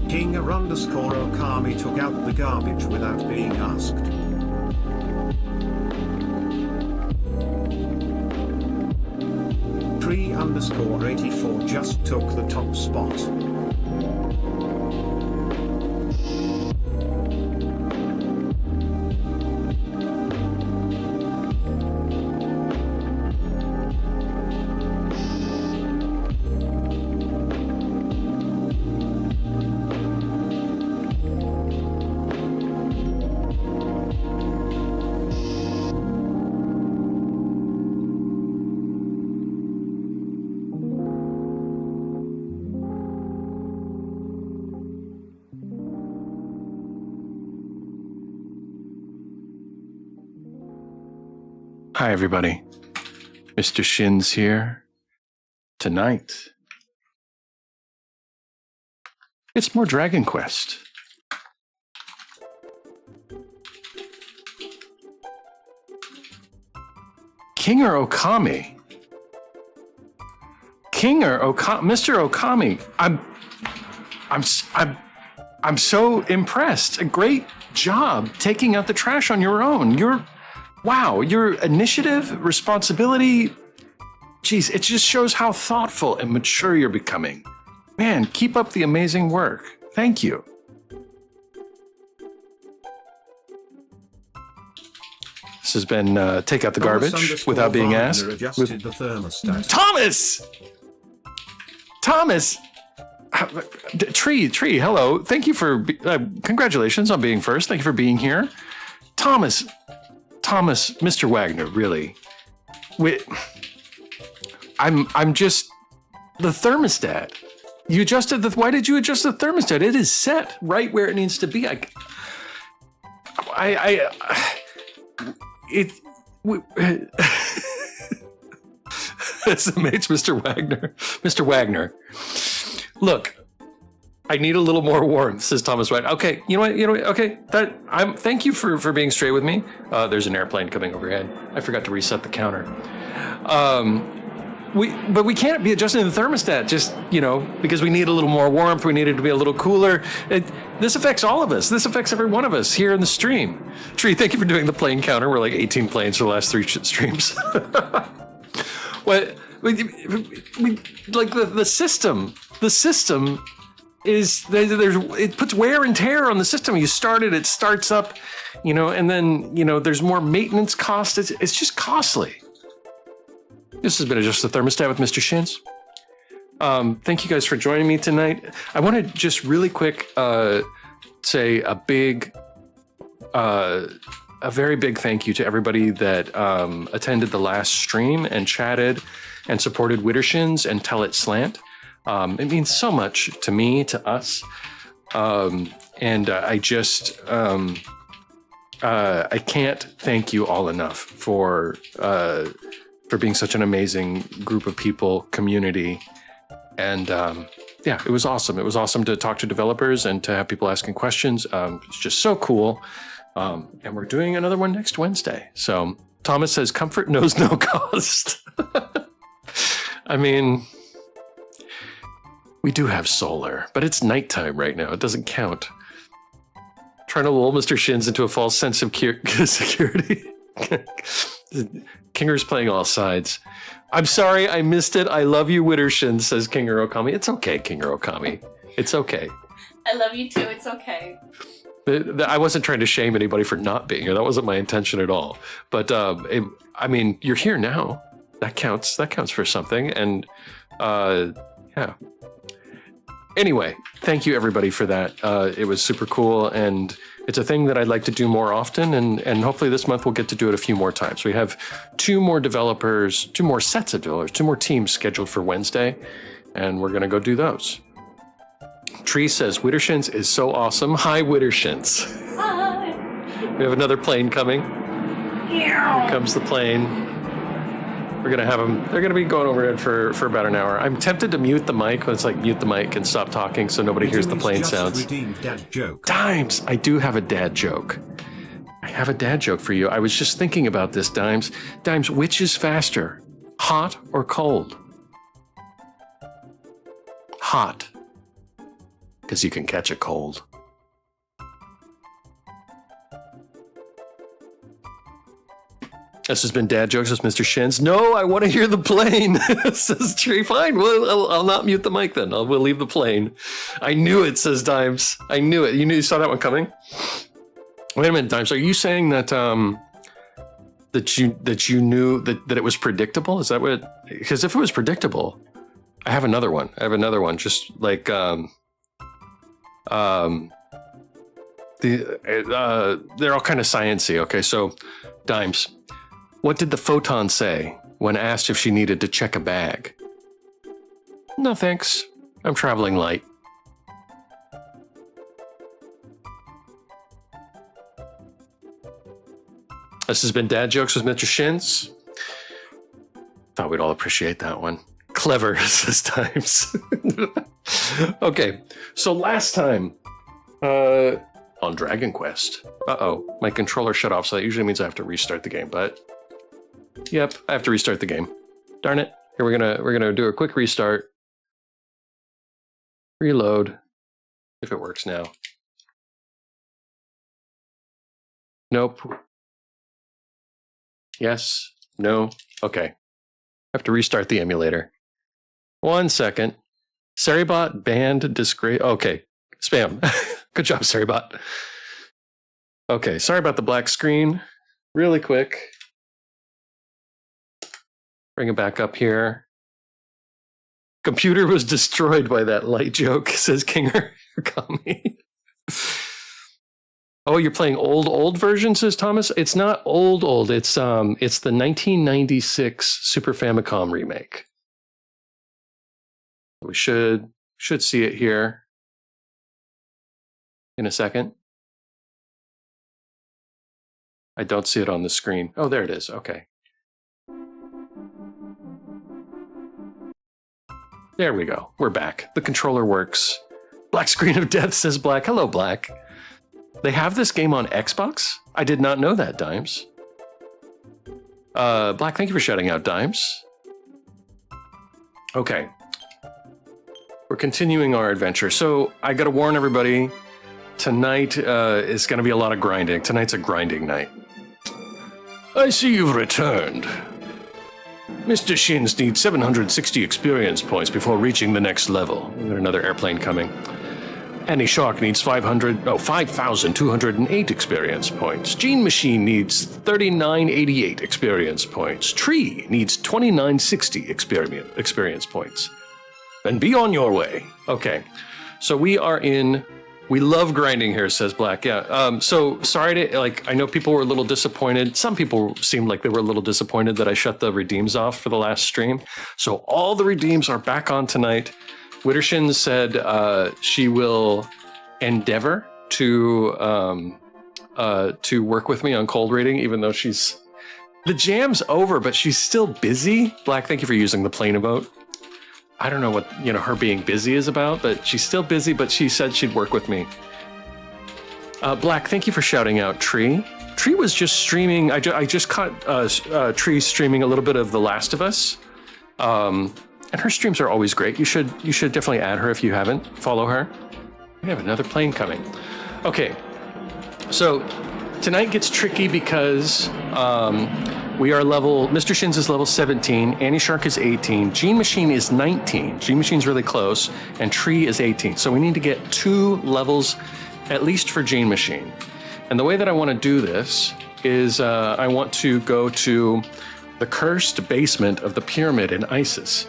King_Okami took out the garbage without being asked. Tree_84 just took the top spot. Hi, everybody. Mr. Shin's here. Tonight, it's more Dragon Quest. King_Okami. Mr. Okami. I'm so impressed. A great job taking out the trash on your own. Wow, your initiative, responsibility, geez, it just shows how thoughtful and mature you're becoming. Man, keep up the amazing work. Thank you. This has been Take Out the Garbage Without Being Asked. Thomas! Tree, hello. Thank you for, congratulations on being first. Thank you for being here. Thomas, Mr. Wagner, really. I'm just the thermostat. You adjusted why did you adjust the thermostat? It is set right where it needs to be. It's amazing, Mr. Wagner. Mr. Wagner, look, I need a little more warmth, says Thomas White. Okay, you know what? Okay, thank you for being straight with me. There's an airplane coming overhead. I forgot to reset the counter. But we can't be adjusting the thermostat just, because we need a little more warmth. We need it to be a little cooler. This affects all of us. This affects every one of us here in the stream. Tree, thank you for doing the plane counter. We're like 18 planes for the last 3 streams. The system is it puts wear and tear on the system. You start it starts up, and then there's more maintenance cost. It's just costly. This has been Adjust the Thermostat with Mr. Shins. Thank you guys for joining me tonight. I want to just really quick say a very big thank you to everybody that attended the last stream and chatted and supported Widdershins and Tell It Slant. It means so much to me, to us, and I just I can't thank you all enough for being such an amazing group of people, community, and yeah, it was awesome. It was awesome to talk to developers and to have people asking questions. It's just so cool, and we're doing another one next Wednesday. So Thomas says, "Comfort knows no cost." I mean, we do have solar, but it's nighttime right now. It doesn't count. Trying to lull Mr. Shins into a false sense of security. Kinger's playing all sides. I'm sorry, I missed it. I love you, Widdershin, says King_Okami. It's okay, King_Okami. It's okay. I love you too. It's okay. I wasn't trying to shame anybody for not being here. That wasn't my intention at all. But I mean, you're here now. That counts. That counts for something. And yeah. Anyway, thank you everybody for that. It was super cool, and it's a thing that I'd like to do more often, and hopefully this month we'll get to do it a few more times. We have 2 more developers, 2 more sets of developers, 2 more teams scheduled for Wednesday, and we're gonna go do those. Tree says, Widdershins is so awesome. Hi, Widdershins. Hi. We have another plane coming. Here comes the plane. We're gonna have them. They're gonna be going overhead for about an hour. I'm tempted to mute the mic, but it's like mute the mic and stop talking so nobody hears the plane sounds. Dimes, I do have a dad joke. I have a dad joke for you. I was just thinking about this, Dimes. Dimes, which is faster, hot or cold? Hot. because you can catch a cold. This has been Dad Jokes with Mr. Shins. No, I want to hear the plane, says Tree. Fine, well, I'll not mute the mic then. We'll leave the plane. I knew it, says Dimes. I knew it. You saw that one coming? Wait a minute, Dimes. Are you saying that that you knew that it was predictable? Is that what? Because if it was predictable, I have another one. Just like they're all kind of sciencey. Okay, so Dimes. What did the photon say when asked if she needed to check a bag? No thanks. I'm traveling light. This has been Dad Jokes with Mr. Shins. Thought we'd all appreciate that one. Clever, says Times. Okay, so last time on Dragon Quest. Uh-oh, my controller shut off, so that usually means I have to restart the game, but yep, I have to restart the game. Darn it. Here we're gonna do a quick restart. Reload. If it works now. Nope. Yes. No. Okay. I have to restart the emulator. 1 second. Seribot banned disgrace. Okay. Spam. Good job, Seribot. Okay. Sorry about the black screen. Really quick. Bring it back up here. Computer was destroyed by that light joke, says Kinger. Kami. Oh, you're playing old version, says Thomas. It's not old. It's the 1996 Super Famicom remake. We should see it here in a second. I don't see it on the screen. Oh, there it is. Okay. There we go. We're back. The controller works. Black screen of death, says Black. Hello, Black. They have this game on Xbox? I did not know that, Dimes. Black, thank you for shouting out, Dimes. Okay. We're continuing our adventure. So I gotta warn everybody, tonight is gonna be a lot of grinding. Tonight's a grinding night. I see you've returned. Mr. Shins needs 760 experience points before reaching the next level. We've got another airplane coming. Annie Shark needs 5,208 experience points. Gene Machine needs 3,988 experience points. Tree needs 2,960 experience points. Then be on your way. Okay, so we love grinding here, says Black. Yeah, so sorry to, I know people were a little disappointed. Some people seemed like they were a little disappointed that I shut the redeems off for the last stream. So all the redeems are back on tonight. Wittershin said she will endeavor to work with me on cold reading, even though the jam's over, but she's still busy. Black, thank you for using the plane emote. I don't know what her being busy is about, but she's still busy. But she said she'd work with me. Black, thank you for shouting out Tree. Tree was just streaming. I just caught Tree streaming a little bit of The Last of Us. And her streams are always great. You should definitely add her if you haven't. Follow her. We have another plane coming. Okay, so tonight gets tricky because we are Mr. Shins is level 17, Annie Shark is 18, Gene Machine is 19. Gene Machine's really close, and Tree is 18. So we need to get 2 levels at least for Gene Machine. And the way that I want to do this is I want to go to the cursed basement of the pyramid in Isis.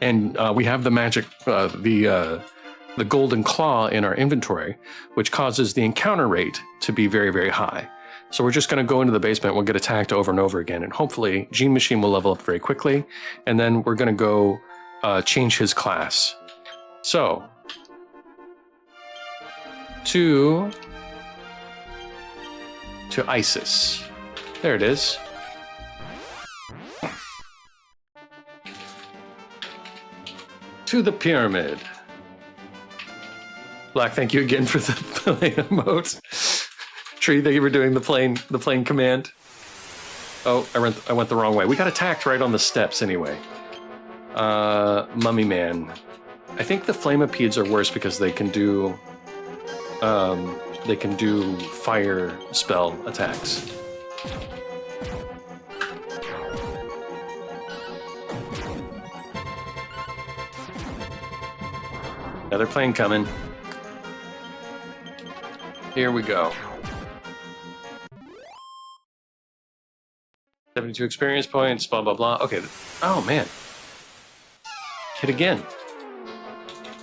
And we have the magic, the golden claw in our inventory, which causes the encounter rate to be very, very high. So we're just going to go into the basement, we'll get attacked over and over again, and hopefully Gene Machine will level up very quickly, and then we're going to go change his class. So, to Isis. There it is. To the pyramid. Black, thank you again for the plane emote. Tree, thank you for doing the plane command. Oh, I went the wrong way. We got attacked right on the steps anyway. Mummy Man. I think the Flameapedes are worse because they can do fire spell attacks. Another plane coming. Here we go. 72 experience points, blah, blah, blah. Okay. Oh, man. Hit again.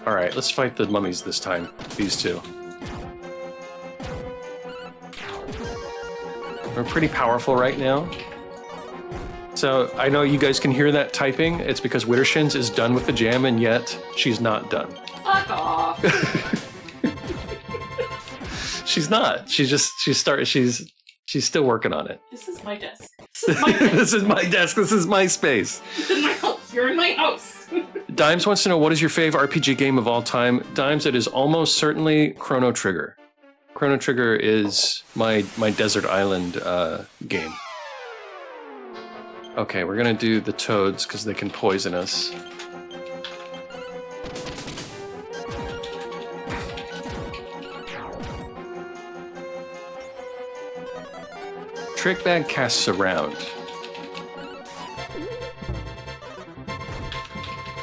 All right, let's fight the mummies this time. These two. We're pretty powerful right now. So I know you guys can hear that typing. It's because Wittershins is done with the jam, and yet she's not done. Fuck off. She's not. She's still working on it. This is my desk. This is my desk. This is my desk. This is my space. This is my house. You're in my house. Dimes wants to know, what is your favorite RPG game of all time? Dimes, it is almost certainly Chrono Trigger. Chrono Trigger is my desert island game. Okay, we're gonna do the toads because they can poison us. Trick bag casts around.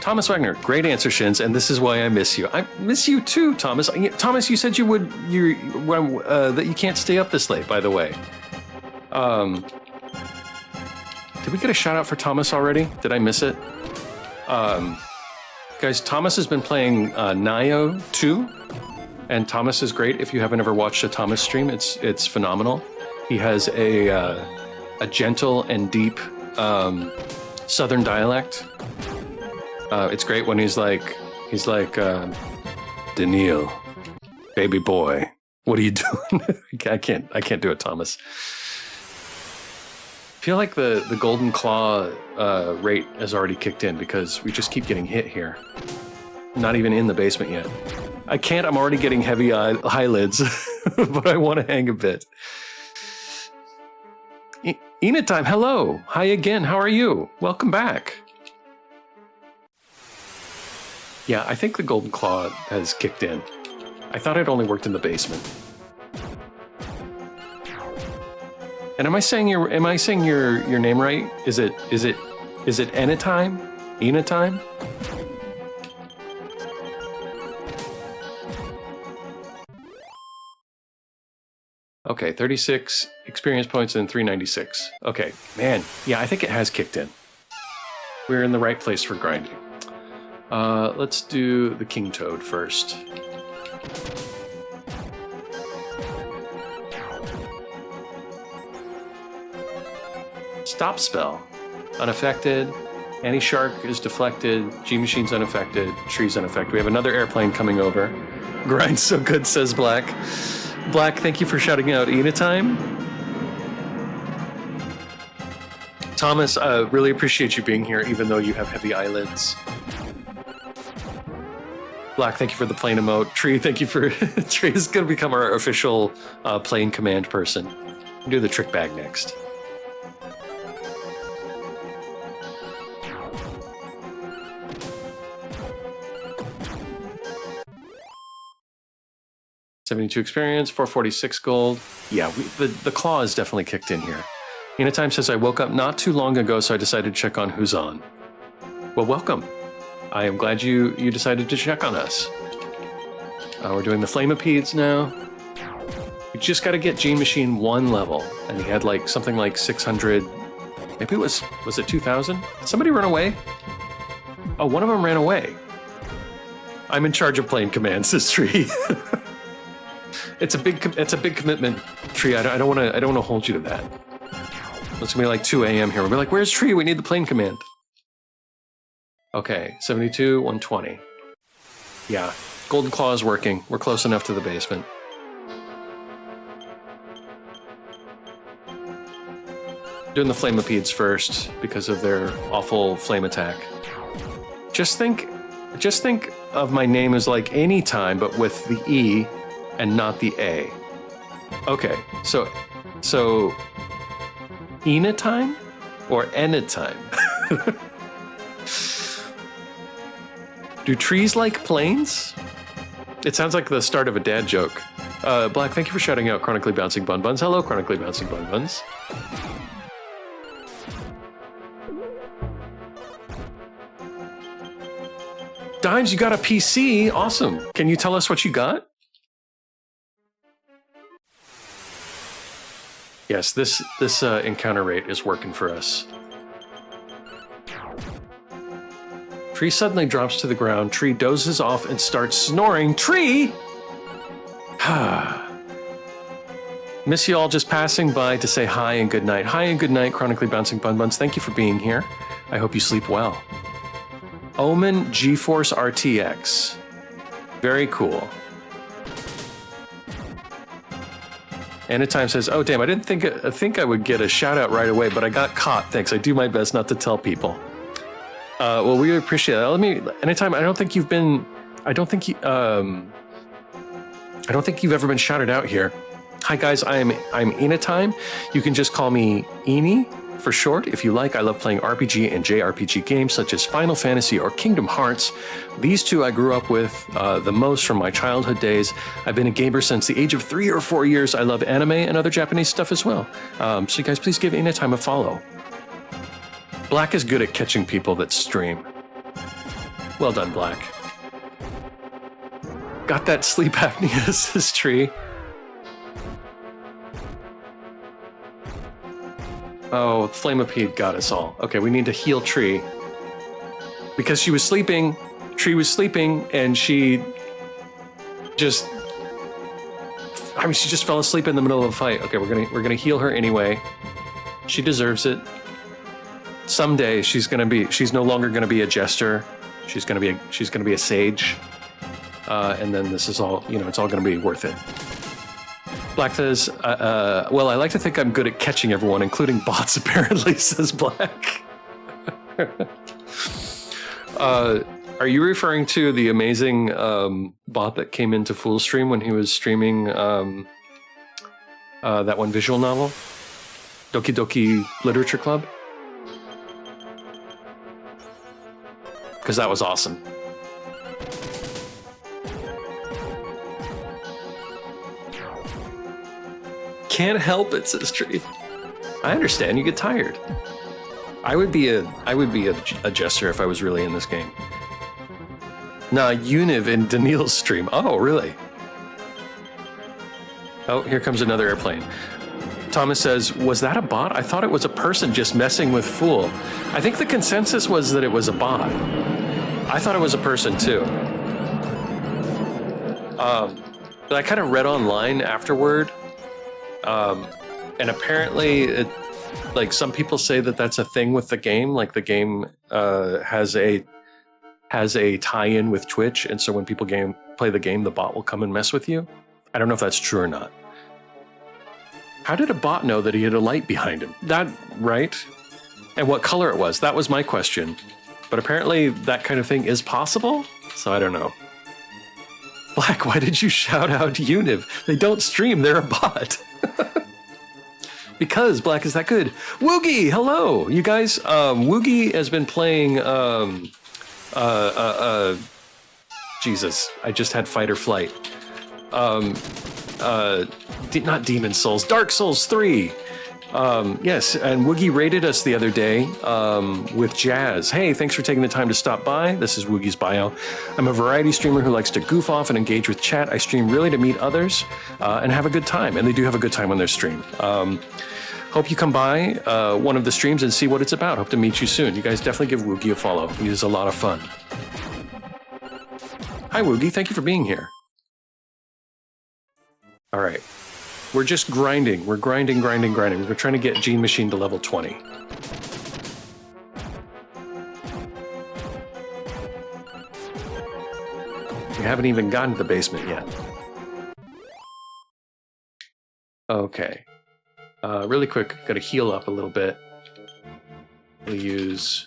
Thomas Wagner, great answer, Shins, and this is why I miss you. I miss you too, Thomas. Thomas, you said that you can't stay up this late, by the way. Did we get a shout out for Thomas already? Did I miss it? Guys, Thomas has been playing Nioh 2, and Thomas is great. If you haven't ever watched a Thomas stream, it's phenomenal. He has a gentle and deep Southern dialect. It's great when he's like, Daniil, baby boy, what are you doing? I can't do it, Thomas. I feel like the Golden Claw rate has already kicked in because we just keep getting hit here. Not even in the basement yet. I can't, I'm already getting heavy eyelids, but I want to hang a bit. Ina time, hello. Hi again, how are you? Welcome back. Yeah, I think the Golden Claw has kicked in. I thought it only worked in the basement. And am I saying your name right? Is it Enitime? Enitime? Okay, 36 experience points and 396. Okay, man, yeah, I think it has kicked in. We're in the right place for grinding. Let's do the King Toad first. Stop spell. Unaffected. Any shark is deflected. G-Machine's unaffected. Tree's unaffected. We have another airplane coming over. Grind so good, says Black. Black, thank you for shouting out Enitime. Thomas, really appreciate you being here, even though you have heavy eyelids. Black, thank you for the plane emote. Tree, thank you for... Tree is going to become our official plane command person. We'll do the trick bag next. $72 experience, 446 gold. Yeah, the claw is definitely kicked in here. Enitime says, I woke up not too long ago, so I decided to check on who's on. Well, welcome. I am glad you decided to check on us. We're doing the Flameapedes now. We just got to get Gene Machine 1 level, and he had like something like 600. Maybe it was it 2,000? Did somebody run away? Oh, one of them ran away. I'm in charge of plane command, says Tree. It's a big commitment, Tree. I don't want to hold you to that. It's gonna be like 2 a.m. here. We'll be like, where's Tree? We need the plane command. Okay, 72, 120. Yeah, Golden Claw is working. We're close enough to the basement. Doing the Flameapedes first because of their awful flame attack. Just think of my name as like Anytime, but with the E and not the A. Okay, so Enitime or Enitime? Do trees like planes? It sounds like the start of a dad joke. Black, thank you for shouting out Chronically Bouncing Bun Buns. Hello, Chronically Bouncing Bun Buns. Dimes, you got a PC. Awesome. Can you tell us what you got? Yes, this encounter rate is working for us. Tree suddenly drops to the ground. Tree dozes off and starts snoring. Tree! Miss you all, just passing by to say hi and good night. Hi and good night, Chronically Bouncing Bun Buns. Thank you for being here. I hope you sleep well. Omen GeForce RTX. Very cool. Anytime says, oh damn, I didn't think I would get a shout out right away, but I got caught. Thanks. I do my best not to tell people. Well, we appreciate that. Anytime, I don't think you've ever been shouted out here. Hi guys, I'm Anytime. You can just call me Eni for short if you like. I love playing RPG and JRPG games such as Final Fantasy or Kingdom Hearts. These two I grew up with the most from my childhood days. I've been a gamer since the age of 3 or 4 years. I love anime and other Japanese stuff as well. So you guys please give Anytime a follow. Black is good at catching people that stream. Well done, Black. Got that sleep apnea, says Tree. Oh, Flamapede got us all. Okay, we need to heal Tree. Because she was sleeping, Tree was sleeping, and she just fell asleep in the middle of a fight. Okay, we're gonna heal her anyway. She deserves it. Someday she's no longer gonna be a jester. She's gonna be a sage. And then this is all, it's all gonna be worth it. Black says, well, I like to think I'm good at catching everyone, including bots, apparently, says Black. Are you referring to the amazing bot that came into full stream when he was streaming that one visual novel? Doki Doki Literature Club? Because that was awesome. Can't help it, says Tree. I understand, you get tired. I would be a jester if I was really in this game. Nah, Univ in Daniil's stream. Oh, really? Oh, here comes another airplane. Thomas says, was that a bot? I thought it was a person just messing with Fool. I think the consensus was that it was a bot. I thought it was a person too. But I kind of read online afterward. And apparently, like some people say that that's a thing with the game. Like the game has a tie-in with Twitch, and so when people play the game, the bot will come and mess with you. I don't know if that's true or not. How did a bot know that he had a light behind him? That right? And what color it was? That was my question. But apparently, that kind of thing is possible. So I don't know. Black, why did you shout out Univ? They don't stream, they're a bot. Because Black is that good. Woogie, hello, you guys. Woogie has been playing. Jesus, I just had Fight or Flight. Not Demon Souls, Dark Souls 3. Yes, and Woogie rated us the other day with Jazz. Hey, thanks for taking the time to stop by. This is Woogie's bio. I'm a variety streamer who likes to goof off and engage with chat. I stream really to meet others and have a good time, and they do have a good time on their stream. Hope you come by one of the streams and see what it's about. Hope to meet you soon. You guys definitely give Woogie a follow. He is a lot of fun. Hi, Woogie. Thank you for being here. All right. We're just grinding. We're grinding. We're trying to get Gene Machine to level 20. We haven't even gotten to the basement yet. Okay. Really quick, gotta heal up a little bit. We'll use...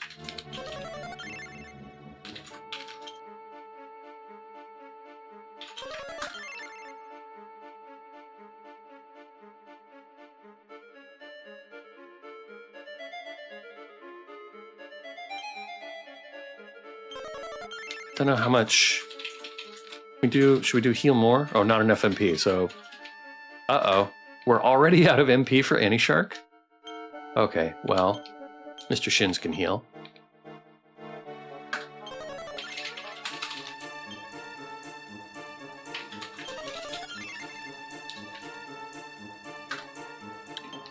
don't know how much we do. Should we do heal more? Oh, not enough MP. So, we're already out of MP for Annie Shark. Okay, well, Mr. Shins can heal.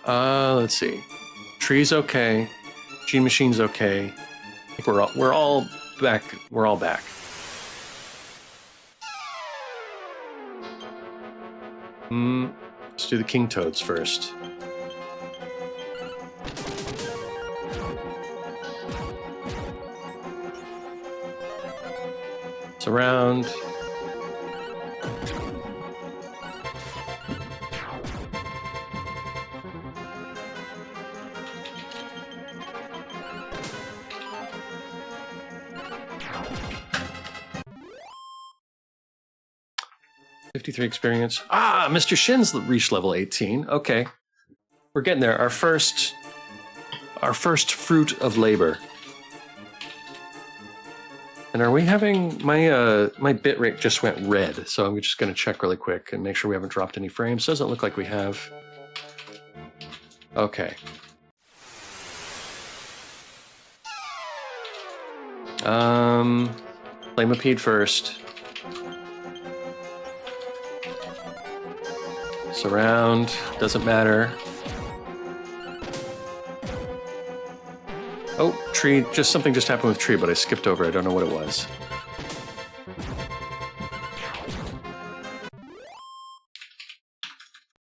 Let's see. Tree's okay. Gene Machine's okay. I think we're all back. We're all back. Let's do the King Toads first. It's around. $53 experience. Ah, Mr. Shin's reached level 18. Okay. We're getting there. Our first fruit of labor. And are we having my bitrate just went red, so I'm just going to check really quick and make sure we haven't dropped any frames. Doesn't look like we have. Okay. Flamapede first. Surround, doesn't matter. Oh, tree, something just happened with tree, but I skipped over. I don't know what it was.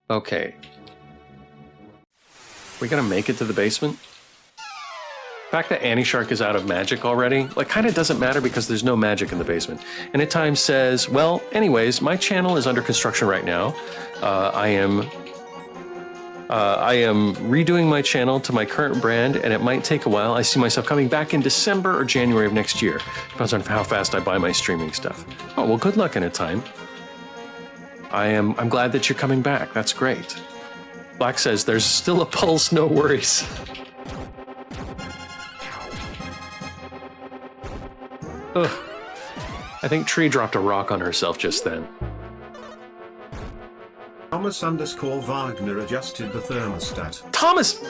Okay. We gonna make it to the basement? The fact that Annie Shark is out of magic already, like, kind of doesn't matter because there's no magic in the basement. And at times says, well, anyways, my channel is under construction right now. I am redoing my channel to my current brand, and it might take a while. I see myself coming back in December or January of next year. Depends on how fast I buy my streaming stuff. Oh, well, good luck in a time. I'm glad that you're coming back. That's great. Black says, there's still a pulse, no worries. Ugh. I think Tree dropped a rock on herself just then. Thomas_Wagner adjusted the thermostat. Thomas!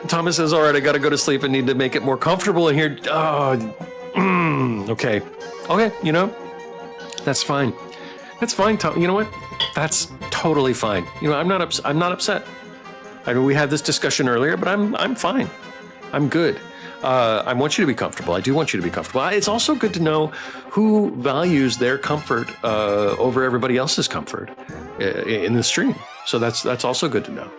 Thomas says, all right, I gotta go to sleep and need to make it more comfortable in here. Okay. Okay, you know, that's fine. That's fine, Tom. You know what? That's totally fine. You know, I'm not upset. I know we had this discussion earlier, but I'm fine. I'm good. I want you to be comfortable. I do want you to be comfortable. It's also good to know who values their comfort over everybody else's comfort in the stream. So that's also good to know.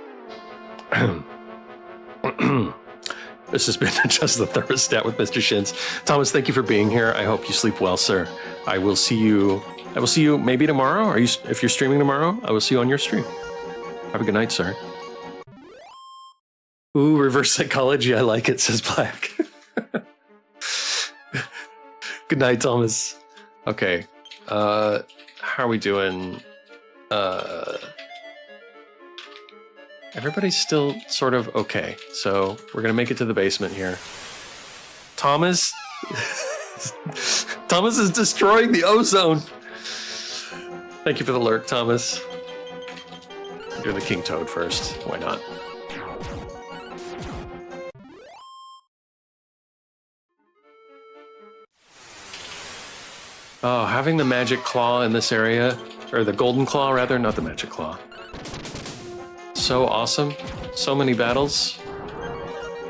This has been Just the Thermostat with Mr. Shins. Thomas, thank you for being here. I hope you sleep well, sir. I will see you maybe tomorrow. If you're streaming tomorrow, I will see you on your stream. Have a good night, sir. Ooh, reverse psychology. I like it, says Black. Good night, Thomas. Okay. How are we doing? Everybody's still sort of okay. So we're going to make it to the basement here. Thomas? Thomas is destroying the ozone. Thank you for the lurk, Thomas. Do the King Toad first. Why not? Oh, having the magic claw in this area, or the golden claw rather, not the magic claw. So awesome. So many battles.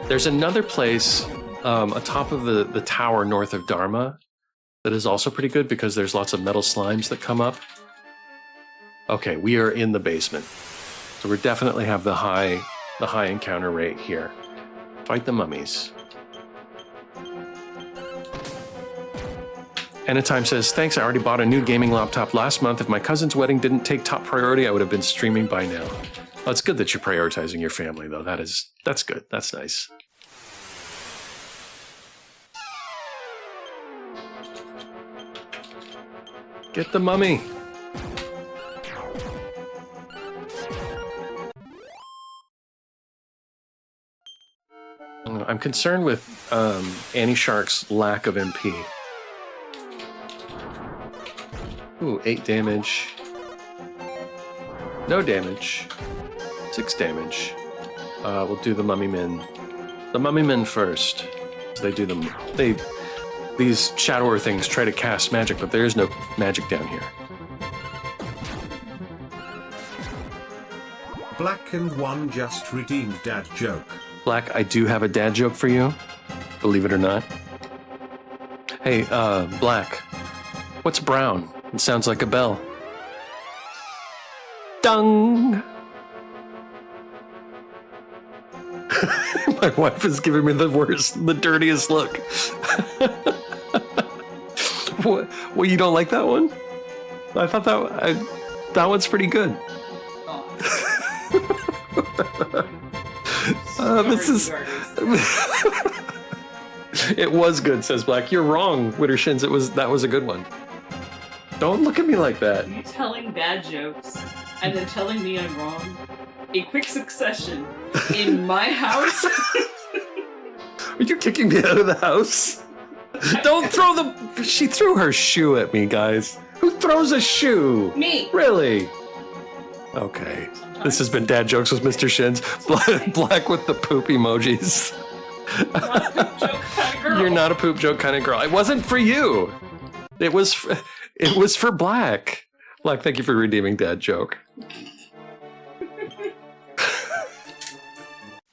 There's another place atop of the tower north of Dharma that is also pretty good because there's lots of metal slimes that come up. Okay, we are in the basement. So we definitely have the high encounter rate here. Fight the mummies. Anytime says, thanks, I already bought a new gaming laptop last month. If my cousin's wedding didn't take top priority, I would have been streaming by now. Well, it's good that you're prioritizing your family, though. That's good. That's nice. Get the mummy. I'm concerned with Annie Shark's lack of MP. Ooh, 8 damage. No damage. 6 damage. We'll do the mummy men. The mummy men first. They do them. These shadower things try to cast magic, but there is no magic down here. Black and one just redeemed dad joke. Black, I do have a dad joke for you, believe it or not. Hey, Black, what's brown? It sounds like a bell. Dung! My wife is giving me the dirtiest look. What? Well, you don't like that one? I thought that one's pretty good. This is. It was good, says Black. You're wrong, Wittershins. That was a good one. Don't look at me like that. You telling bad jokes and then telling me I'm wrong? A quick succession in my house? Are you kicking me out of the house? Don't throw the. She threw her shoe at me, guys. Who throws a shoe? Me. Really? Okay. This has been Dad Jokes with Mr. Shins. Black with the poop emojis. Not a poop joke kind of girl. You're not a poop joke kind of girl. It wasn't for you. It was for Black. Black, thank you for redeeming Dad Joke.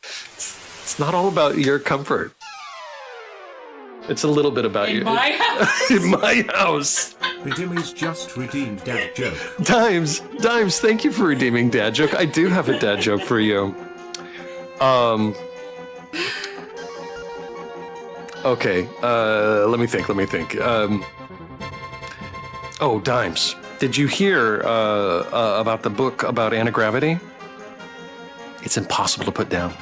It's not all about your comfort. It's a little bit about you. In my house. In my house. Bidimi's just redeemed dad joke. Dimes, thank you for redeeming Dad Joke. I do have a dad joke for you. Okay, let me think. Oh, Dimes, did you hear about the book about anti-gravity? It's impossible to put down.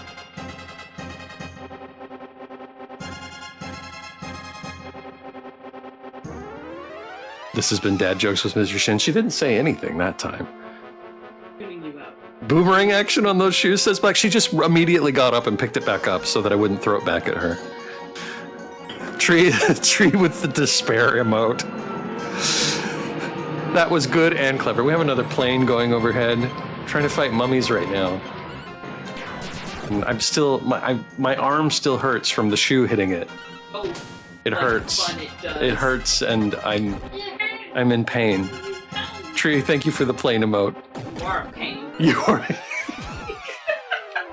This has been Dad Jokes with Mr. Shin. She didn't say anything that time. Tuning you out. Boomerang action on those shoes, says Black. She just immediately got up and picked it back up so that I wouldn't throw it back at her. Tree with the despair emote. That was good and clever. We have another plane going overhead. I'm trying to fight mummies right now. And I'm still, my arm still hurts from the shoe hitting it. Oh. It hurts. Fun it does. It hurts, and I'm in pain. Tree, thank you for the plane emote. You are a pain. You are.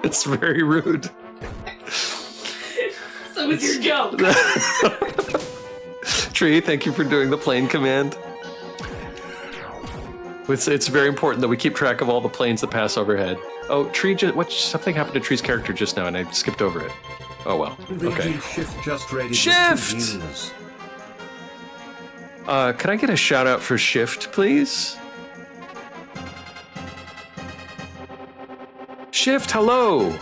It's very rude. So is your joke. Tree, thank you for doing the plane command. It's very important that we keep track of all the planes that pass overhead. Oh, Tree, something happened to Tree's character just now, and I skipped over it. Oh well. Okay. Shift just rated. Shift! Could I get a shout out for Shift, please? Shift, hello!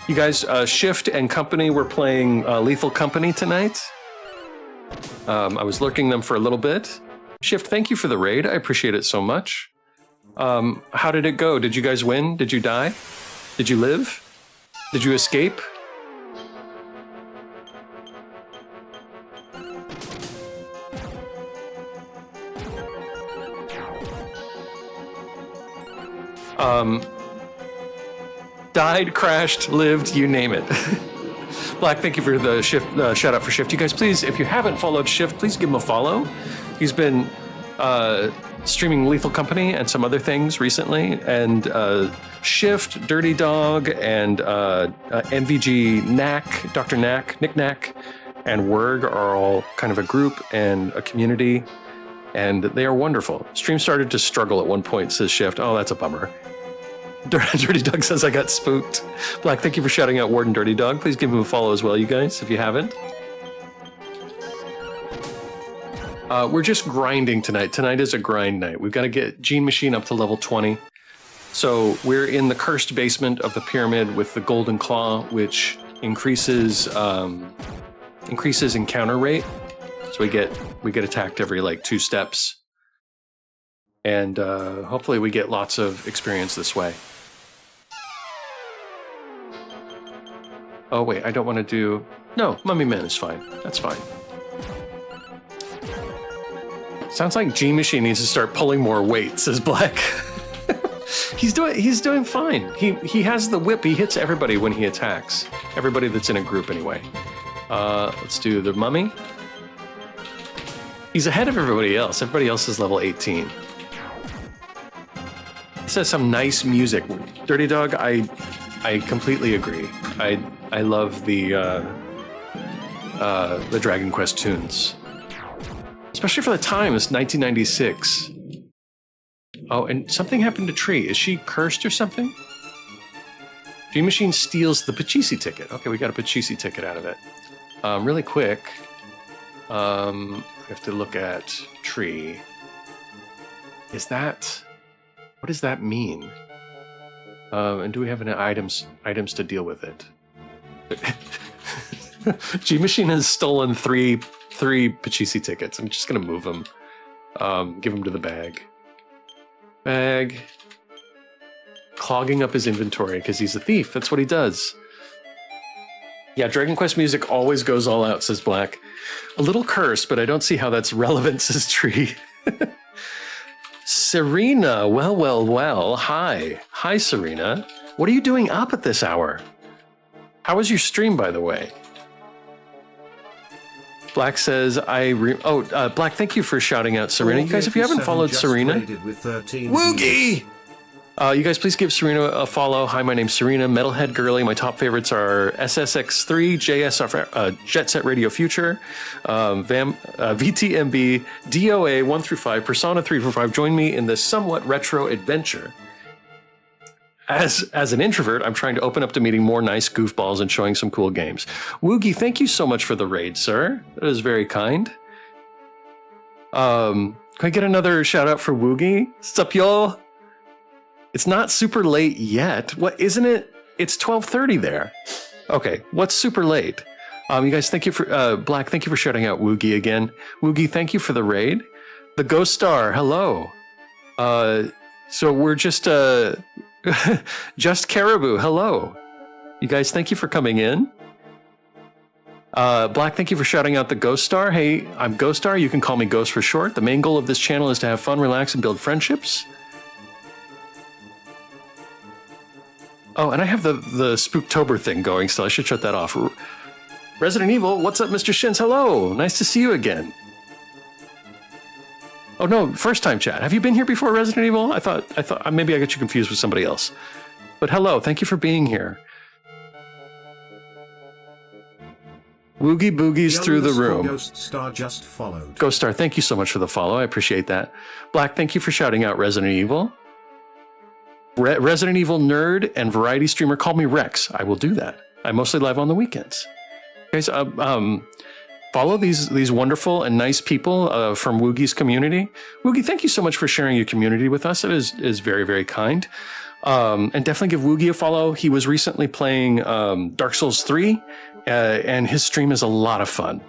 You guys, Shift and company were playing Lethal Company tonight. I was lurking them for a little bit. Shift, thank you for the raid. I appreciate it so much. How did it go? Did you guys win? Did you die? Did you live? Did you escape? Died, crashed, lived, you name it. Black, thank you for the Shift shout out for Shift. You guys, please, if you haven't followed Shift, please give him a follow. He's been streaming Lethal Company and some other things recently. And Shift, Dirty Dog, and MVG Knack, Dr. Knack, Nick Knack, and Werg are all kind of a group and a community. And they are wonderful. Stream started to struggle at one point, says Shift. Oh, that's a bummer. Dirty Dog says I got spooked. Black, thank you for shouting out Warden Dirty Dog. Please give him a follow as well, you guys, if you haven't. We're just grinding tonight. Tonight is a grind night. We've got to get Gene Machine up to level 20. So we're in the cursed basement of the pyramid with the Golden Claw, which increases encounter rate. So we get attacked every like 2 steps. And hopefully we get lots of experience this way. Oh wait, I don't want to do... No, Mummy Man is fine. That's fine. Sounds like G Machine needs to start pulling more weight, says Black. He's doing fine. He has the whip. He hits everybody when he attacks. Everybody that's in a group anyway. Let's do the mummy. He's ahead of everybody else. Everybody else is level 18. It says some nice music. Dirty Dog, I completely agree. I love the Dragon Quest tunes. Especially for the time, it's 1996. Oh, and something happened to Tree. Is she cursed or something? G Machine steals the Pachisi ticket. Okay, we got a Pachisi ticket out of it. Really quick, we have to look at Tree. What does that mean? And do we have any items to deal with it? G Machine has stolen three Pachisi tickets. I'm just gonna move them. Give them to the bag. Clogging up his inventory because he's a thief. That's what he does. Yeah, Dragon Quest music always goes all out, says Black. A little cursed, but I don't see how that's relevant, says Tree. Serena, well. Hi, Serena. What are you doing up at this hour? How was your stream, by the way? Black says, Black, thank you for shouting out Serena. You guys, if you haven't followed Serena, Woogie! You guys, please give Serena a follow. Hi, my name's Serena, Metalhead Girly. My top favorites are SSX3, JS, Jet Set Radio Future, VTMB, DOA 1 through 5, Persona 3 through 5. Join me in this somewhat retro adventure. As an introvert, I'm trying to open up to meeting more nice goofballs and showing some cool games. Woogie, thank you so much for the raid, sir. That is very kind. Can I get another shout out for Woogie? Sup, y'all? It's not super late yet. What, isn't it? It's 12:30 there. Okay, what's super late? You guys, thank you for, Black, thank you for shouting out Woogie again. Woogie, thank you for the raid. The Ghost Star, hello. So we're just Caribou, hello. You guys, thank you for coming in. Black, thank you for shouting out the Ghost Star. Hey, I'm Ghost Star. You can call me Ghost for short. The main goal of this channel is to have fun, relax, and build friendships. Oh, and I have the Spooktober thing going still. I should shut that off. Resident Evil, what's up, Mr. Shins? Hello, nice to see you again. Oh no, first time chat. Have you been here before, Resident Evil? I thought maybe I got you confused with somebody else. But hello, thank you for being here. Woogie Boogie's through the room. Ghost Star just followed. Ghost Star, thank you so much for the follow. I appreciate that. Black, thank you for shouting out Resident Evil. Resident Evil nerd and variety streamer, call me Rex. I will do that. I'm mostly live on the weekends. Guys, follow these wonderful and nice people from Woogie's community. Woogie, thank you so much for sharing your community with us. It is very, very kind. And definitely give Woogie a follow. He was recently playing Dark Souls 3, and his stream is a lot of fun.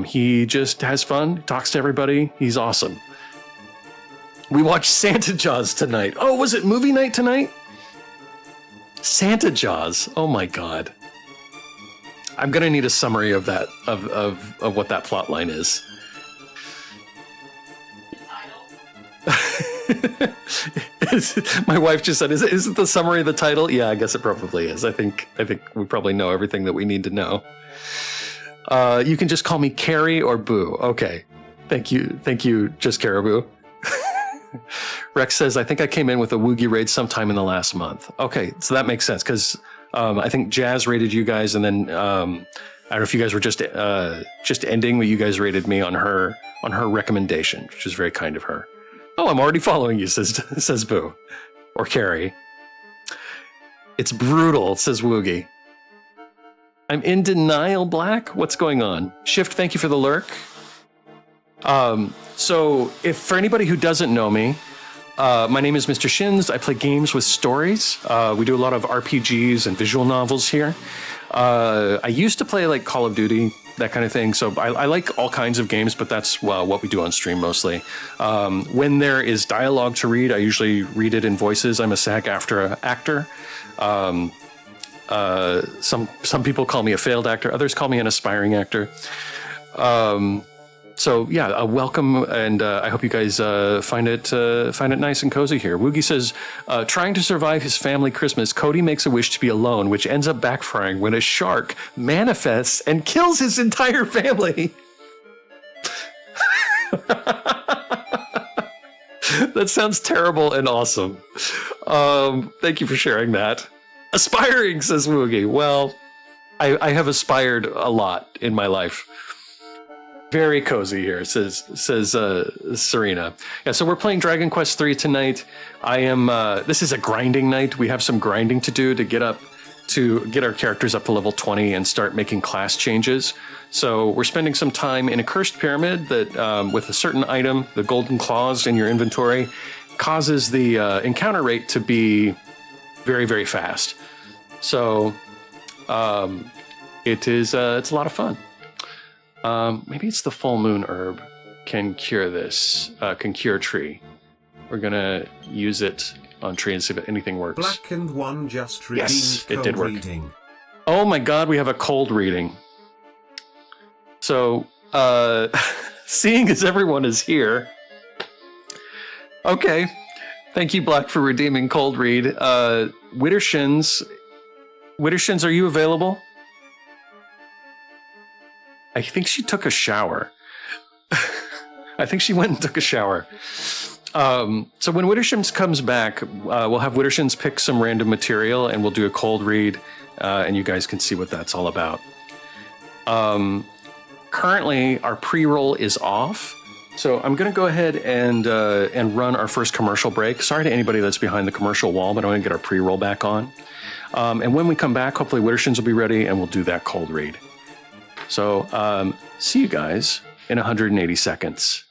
He just has fun, talks to everybody. He's awesome. We watched Santa Jaws tonight. Oh, was it movie night tonight? Santa Jaws. Oh my God. I'm gonna need a summary of that, of what that plot line is. My wife just said, is it the summary of the title? Yeah, I guess it probably is. I think we probably know everything that we need to know. You can just call me Carrie or Boo. Okay. Thank you, just Caribou. Rex says, I think I came in with a Woogie raid sometime in the last month. Okay, so that makes sense because I think Jazz raided you guys, and then I don't know if you guys were just ending, but you guys raided me on her recommendation, which is very kind of her. Oh, I'm already following you, says Boo. Or Carrie. It's brutal, says Woogie. I'm in denial, Black. What's going on? Shift, thank you for the lurk. So if for anybody who doesn't know me, my name is Mr. Shins. I play games with stories. We do a lot of RPGs and visual novels here. I used to play like Call of Duty, that kind of thing. So I like all kinds of games, but that's what we do on stream mostly. When there is dialogue to read, I usually read it in voices. I'm a SAG-AFTRA actor. Some people call me a failed actor. Others call me an aspiring actor. So yeah, welcome, and I hope you guys find it nice and cozy here. Woogie says, trying to survive his family Christmas, Cody makes a wish to be alone, which ends up backfiring when a shark manifests and kills his entire family. That sounds terrible and awesome. Thank you for sharing that. Aspiring, says Woogie. Well, I have aspired a lot in my life. Very cozy here, says Serena. Yeah, so we're playing Dragon Quest III tonight. This is a grinding night. We have some grinding to do to get our characters up to level 20 and start making class changes. So we're spending some time in a cursed pyramid that, with a certain item, the golden claws in your inventory, causes the encounter rate to be very, very fast. So it's a lot of fun. Maybe it's the full moon herb can cure this, can cure tree. We're gonna use it on tree and see if anything works. Black and one just redeemed. Yes, it did work. Reading. Oh my god, we have a cold reading. So, seeing as everyone is here, okay. Thank you, Black, for redeeming cold read. Wittershins, are you available? I think she took a shower. I think she went and took a shower. So when Wittershins comes back, we'll have Wittershins pick some random material and we'll do a cold read, and you guys can see what that's all about. Currently, our pre-roll is off, so I'm going to go ahead and run our first commercial break. Sorry to anybody that's behind the commercial wall, but I'm going to get our pre-roll back on. And when we come back, hopefully Wittershins will be ready and we'll do that cold read. So, see you guys in 180 seconds.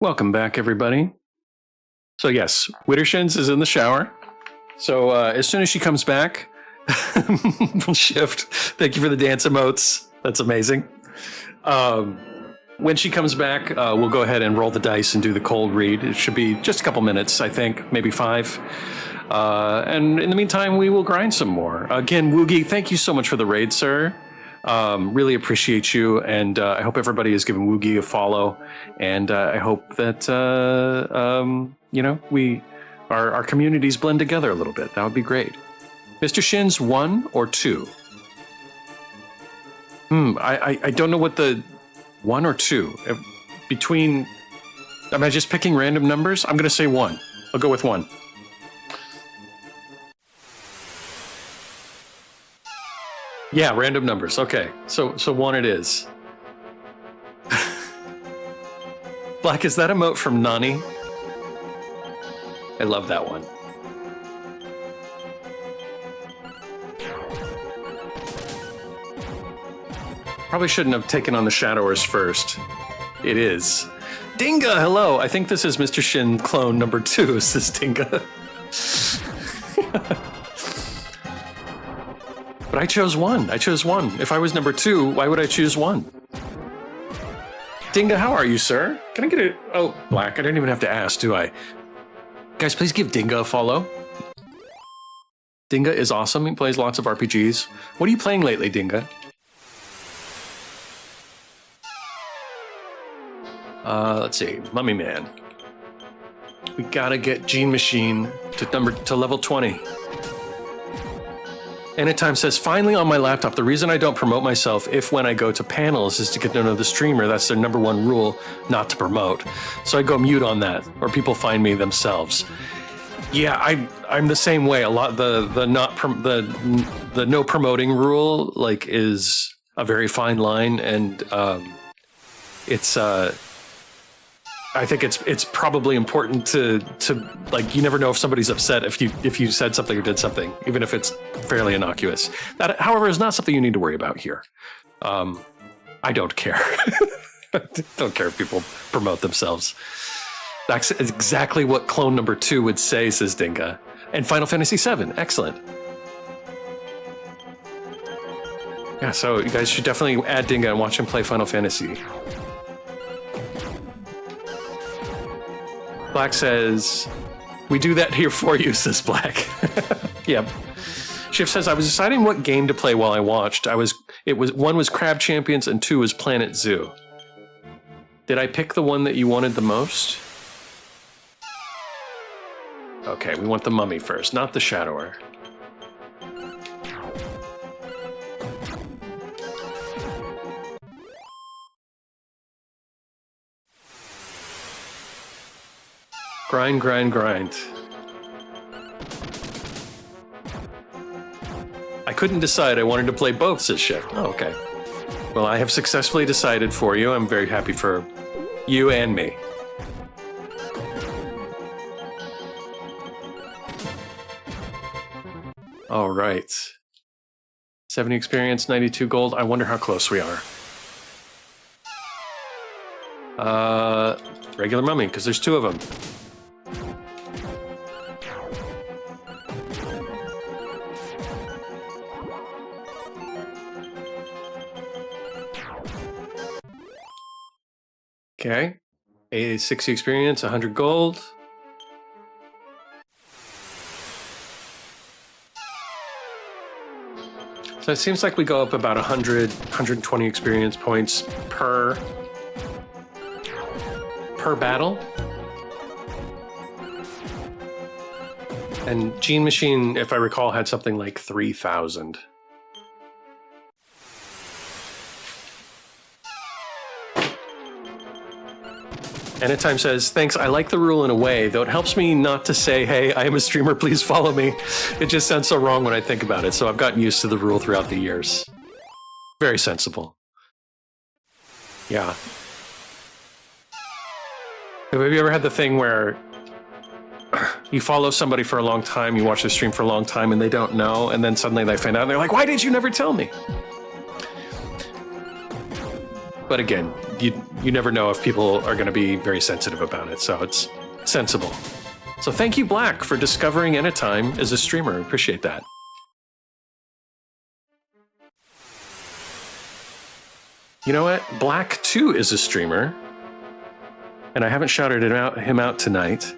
Welcome back, everybody. So yes, Wittershins is in the shower. So as soon as she comes back, we'll shift. Thank you for the dance emotes. That's amazing. When she comes back, we'll go ahead and roll the dice and do the cold read. It should be just a couple minutes, I think, maybe 5. And in the meantime, we will grind some more. Again, Woogie, thank you so much for the raid, sir. Really appreciate you, and I hope everybody is giving Woogie a follow. And I hope that you know, our communities blend together a little bit. That would be great. Mr. Shins, 1 or 2? I don't know what the 1 or 2 between. Am I just picking random numbers? I'm going to say 1. I'll go with 1. Yeah, random numbers. Okay, so 1 it is. Black, is that emote from Nani? I love that one. Probably shouldn't have taken on the Shadowers first. It is. Dinga, hello! I think this is Mr. Shin clone number 2, says Dinga. But I chose 1. I chose 1. If I was number 2, why would I choose 1? Dinga, how are you, sir? Can I get a... Oh, Black, I don't even have to ask, do I? Guys, please give Dinga a follow. Dinga is awesome. He plays lots of RPGs. What are you playing lately, Dinga? Let's see. Mummy Man. We gotta get Gene Machine to level 20. Anytime says, finally on my laptop, the reason I don't promote myself if when I go to panels is to get to know the streamer. That's their number 1 rule, not to promote. So I go mute on that, or people find me themselves. Yeah, I'm the same way. A lot the no promoting rule like is a very fine line, and it's I think it's probably important to like, you never know if somebody's upset if you said something or did something, even if it's fairly innocuous. That, however, is not something you need to worry about here. I don't care. Don't care if people promote themselves. That's exactly what clone number 2 would say, says Dinga. And Final Fantasy VII, excellent. Yeah, so you guys should definitely add Dinga and watch him play Final Fantasy. Black says, we do that here for you, says Black. Yep. Shift says, I was deciding what game to play while I watched. 1 was Crab Champions and 2 was Planet Zoo. Did I pick the one that you wanted the most? Okay, we want the mummy first, not the Shadower. Grind, grind, grind. I couldn't decide. I wanted to play both, says Shift. Oh, okay. Well, I have successfully decided for you. I'm very happy for you and me. All right. 70 experience, 92 gold. I wonder how close we are. Regular mummy, because there's 2 of them. Okay, 60 experience, 100 gold. So it seems like we go up about 100, 120 experience points per battle. And Gene Machine, if I recall, had something like 3,000. Anytime says, thanks, I like the rule in a way, though it helps me not to say, hey, I am a streamer, please follow me. It just sounds so wrong when I think about it, so I've gotten used to the rule throughout the years. Very sensible. Yeah. Have you ever had the thing where you follow somebody for a long time, you watch their stream for a long time, and they don't know, and then suddenly they find out, and they're like, why did you never tell me? But again, you never know if people are going to be very sensitive about it, so it's sensible. So thank you, Black, for discovering Anytime as a streamer. Appreciate that. You know what? Black too is a streamer, and I haven't shouted him out tonight.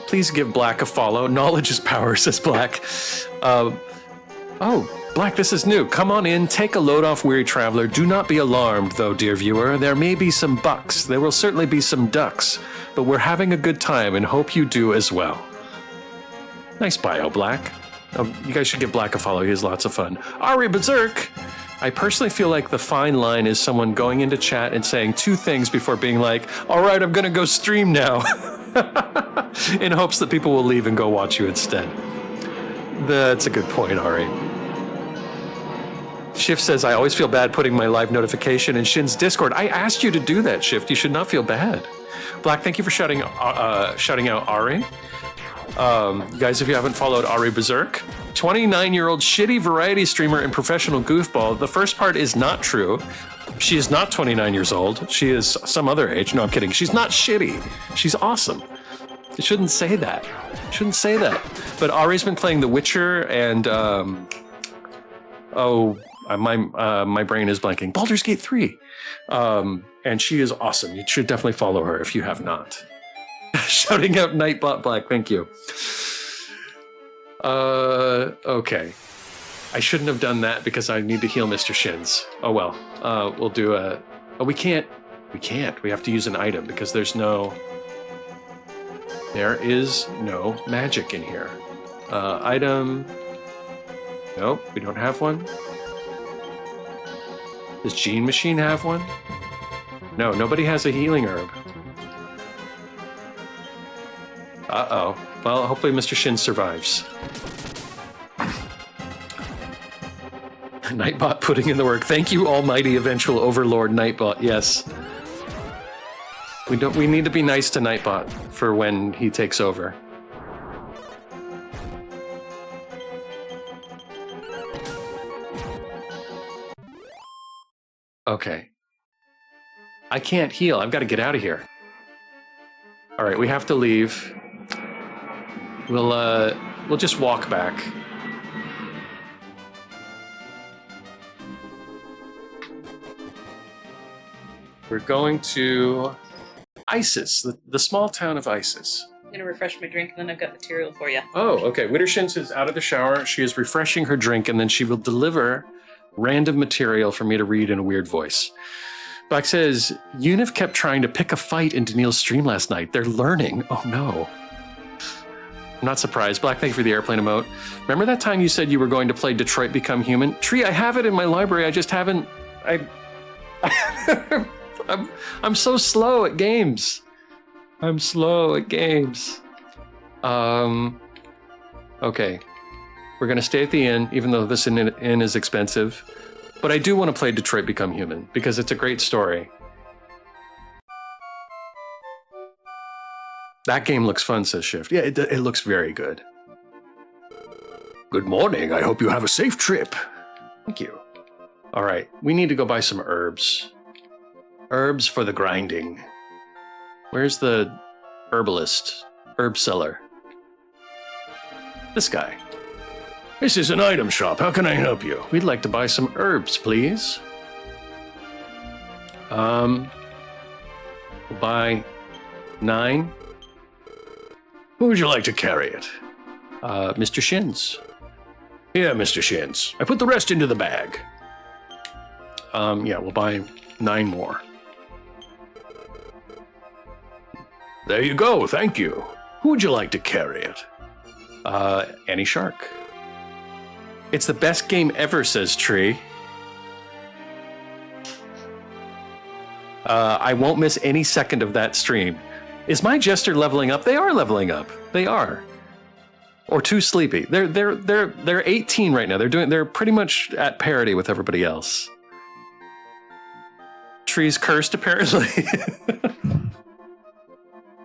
Please give Black a follow. Knowledge is power, says Black. Oh, Black, this is new. Come on in, take a load off, weary traveler. Do not be alarmed, though, dear viewer. There may be some bucks. There will certainly be some ducks, but we're having a good time and hope you do as well. Nice bio, Black. You guys should give Black a follow. He has lots of fun. Ari Berserk! I personally feel like the fine line is someone going into chat and saying two things before being like, all right, I'm going to go stream now. In hopes that people will leave and go watch you instead. That's a good point, Ari. Shift says, I always feel bad putting my live notification in Shin's Discord. I asked you to do that, Shift. You should not feel bad. Black, thank you for shouting out Ari. You guys, if you haven't followed Ari Berserk, 29-year-old shitty variety streamer and professional goofball. The first part is not true. She is not 29 years old. She is some other age. No, I'm kidding. She's not shitty. She's awesome. You shouldn't say that. You shouldn't say that. But Ari's been playing The Witcher and, my brain is blanking. Baldur's Gate 3. And she is awesome. You should definitely follow her if you have not. Shouting out Nightbot Black, thank you. Okay. I shouldn't have done that because I need to heal Mr. Shins. Oh well. We'll do a... Oh, we can't. We can't. We have to use an item because there is no magic in here. Item... Nope, we don't have one. Does Gene Machine have one? No, nobody has a healing herb. Uh-oh. Well, hopefully Mr. Shin survives. Nightbot putting in the work. Thank you, almighty eventual overlord Nightbot. Yes. We need to be nice to Nightbot for when he takes over. Okay. I can't heal. I've got to get out of here. All right, we have to leave. We'll just walk back. We're going to Isis, the small town of Isis. I'm gonna refresh my drink and then I've got material for you. Oh, okay. Wittershins is out of the shower. She is refreshing her drink and then she will deliver random material for me to read in a weird voice. Black says, Unif kept trying to pick a fight in Daniil's stream last night. They're learning. Oh no. I'm not surprised. Black, thank you for the airplane emote. Remember that time you said you were going to play Detroit Become Human? Tree, I have it in my library. I just haven't... I'm so slow at games. I'm slow at games. Okay. We're going to stay at the inn, even though this inn is expensive. But I do want to play Detroit Become Human, because it's a great story. That game looks fun, says Shift. Yeah, it looks very good. Good morning. I hope you have a safe trip. Thank you. All right. We need to go buy some herbs. Herbs for the grinding. Where's the herbalist? Herb seller. This guy. This is an item shop. How can I help you? We'd like to buy some herbs, please. We'll buy 9. Who would you like to carry it? Mr. Shins. Yeah, Mr. Shins. I put the rest into the bag. Yeah, we'll buy 9 more. There you go, thank you. Who would you like to carry it? Annie Shark. It's the best game ever, says Tree. I won't miss any second of that stream. Is my Jester leveling up? They are leveling up. They are. Or too sleepy. They're 18 right now. They're pretty much at parity with everybody else. Tree's cursed, apparently.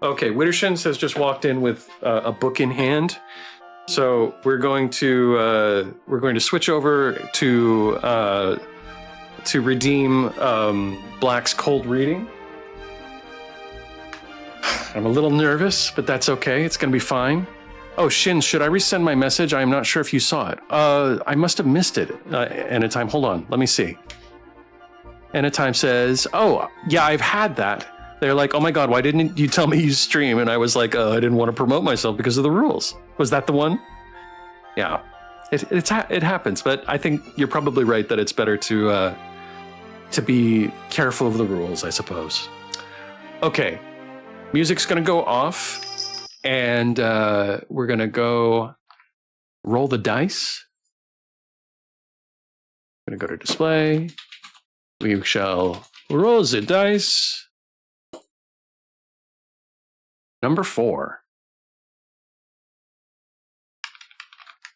Okay, Wittershins has just walked in with a book in hand. So we're going to switch over to to redeem Black's cold reading. I'm a little nervous, but that's okay. It's going to be fine. Oh, Shin, should I resend my message? I'm not sure if you saw it. I must have missed it. Anytime, hold on. Let me see. Anytime says, oh, yeah, I've had that. They're like, oh my God, why didn't you tell me you stream? And I was like, I didn't want to promote myself because of the rules. Was that the one? Yeah, it happens, but I think you're probably right that it's better to be careful of the rules, I suppose. Okay, music's gonna go off, and we're gonna go roll the dice. I'm gonna go to display. We shall roll the dice. Number 4.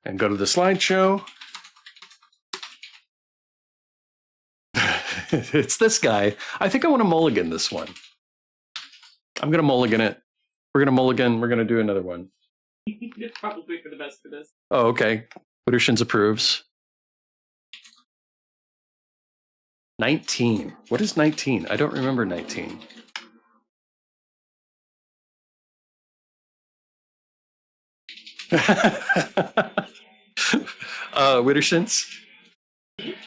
And go to the slideshow. It's this guy. I think I want to mulligan this one. I'm going to mulligan it. We're going to mulligan. We're going to do another one. It's probably for the best for this. Oh, okay. Wittershins approves. 19. What is 19? I don't remember 19. Wittershins?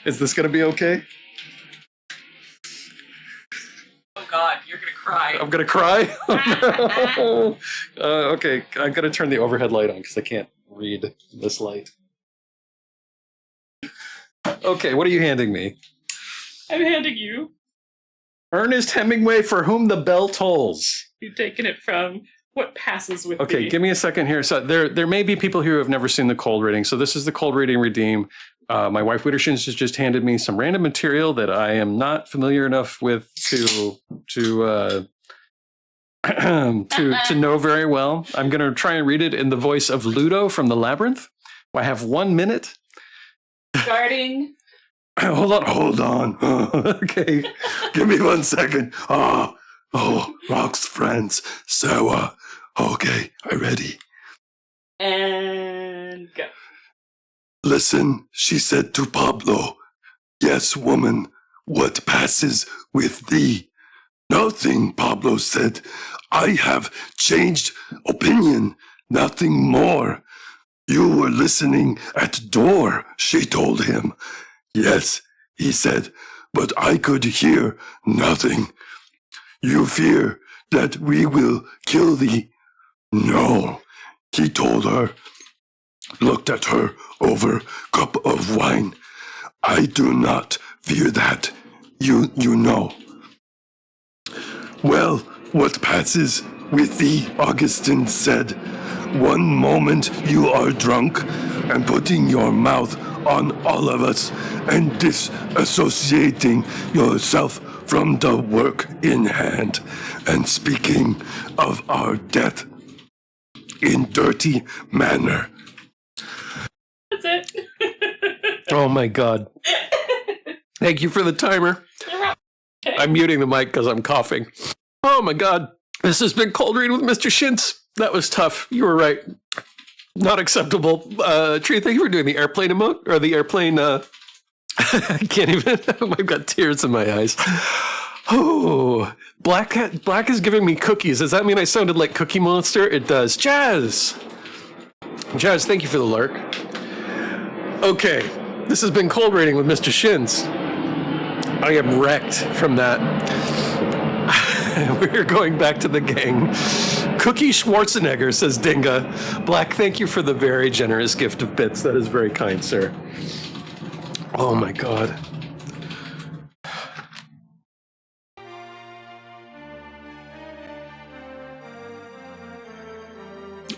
Is this going to be okay? Oh God, you're gonna cry. I'm going to cry? Oh, no. Okay, I'm going to turn the overhead light on because I can't read this light. Okay, what are you handing me? I'm handing you. Ernest Hemingway, For Whom the Bell Tolls. You've taken it from What Passes With Okay, Me. give me a second here. So there may be people here who have never seen the cold reading. So this is the cold reading redeem. My wife Wittershins has just handed me some random material that I am not familiar enough with to to know very well. I'm going to try and read it in the voice of Ludo from the Labyrinth. I have 1 minute. Starting. Hold on. Okay, give me 1 second. Oh, Rock's friends. So, okay, I'm ready. And go. Listen, she said to Pablo. Yes, woman, what passes with thee? Nothing, Pablo said. I have changed opinion, nothing more. You were listening at door, she told him. Yes, he said, but I could hear nothing. You fear that we will kill thee? No, he told her, looked at her over cup of wine. I do not fear that, you know. Well, what passes with thee, Augustine said. One moment you are drunk and putting your mouth on all of us and disassociating yourself from the work in hand and speaking of our death in dirty manner. That's it. Oh my God. Thank you for the timer. Okay. I'm muting the mic because I'm coughing. Oh my God. This has been Cold Read with Mr. Shintz. That was tough. You were right. Not acceptable. Tree, thank you for doing the airplane emote, or the airplane, I can't even, I've got tears in my eyes. Oh, Black is giving me cookies. Does that mean I sounded like Cookie Monster? It does. Jazz, thank you for the lurk. Okay, this has been Cold Reading with Mr. Shins. I am wrecked from that. We're going back to the gang. Cookie Schwarzenegger, says Dinga. Black, thank you for the very generous gift of bits. That is very kind, sir. Oh my God.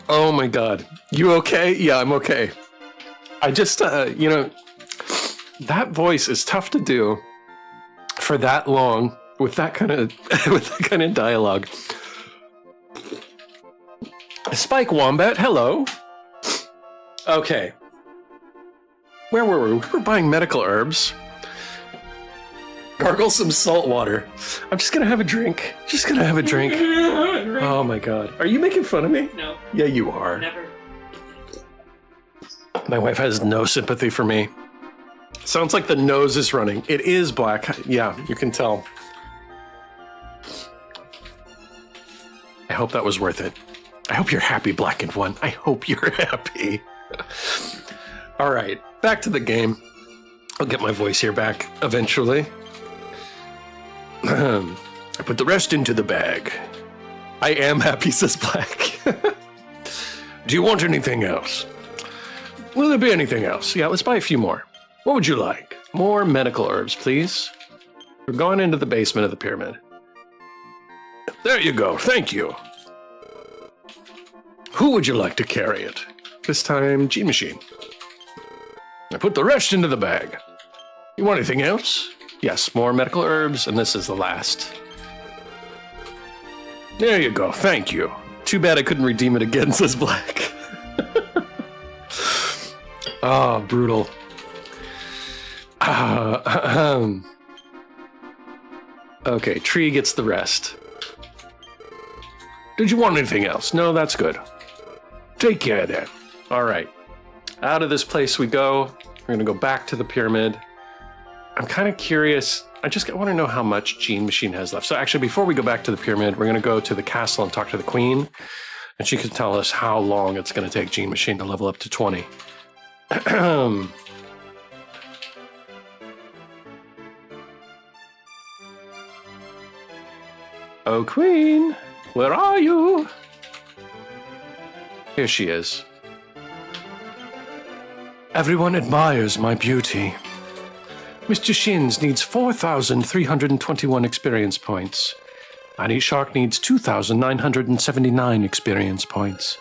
Oh my God. You okay? Yeah, I'm okay. I just, that voice is tough to do for that long with that kind of dialogue. Spike Wombat, hello. Okay. Where were we? We were buying medical herbs. Gargle some salt water. I'm just gonna have a drink. Oh my God. Are you making fun of me? No. Yeah, you are. Never. My wife has no sympathy for me. Sounds like the nose is running. It is black. Yeah, you can tell. I hope that was worth it. I hope you're happy, Blackened One. I hope you're happy. All right, back to the game. I'll get my voice here back eventually. I put the rest into the bag. I am happy, says Black. Do you want anything else? Will there be anything else? Yeah, let's buy a few more. What would you like? More medical herbs, please. We're going into the basement of the pyramid. There you go, thank you. Who would you like to carry it? This time, G-Machine. I put the rest into the bag. You want anything else? Yes, more medical herbs, and this is the last. There you go, thank you. Too bad I couldn't redeem it again, says Black. Oh, brutal. Okay, Tree gets the rest. Did you want anything else? No, that's good. Take care then. All right. Out of this place we go. We're going to go back to the pyramid. I'm kind of curious. I want to know how much Gene Machine has left. So actually, before we go back to the pyramid, we're going to go to the castle and talk to the queen. And she can tell us how long it's going to take Gene Machine to level up to 20. Oh, Queen, where are you? Here she is. Everyone admires my beauty. Mr. Shins needs 4,321 experience points. Annie Shark needs 2,979 experience points.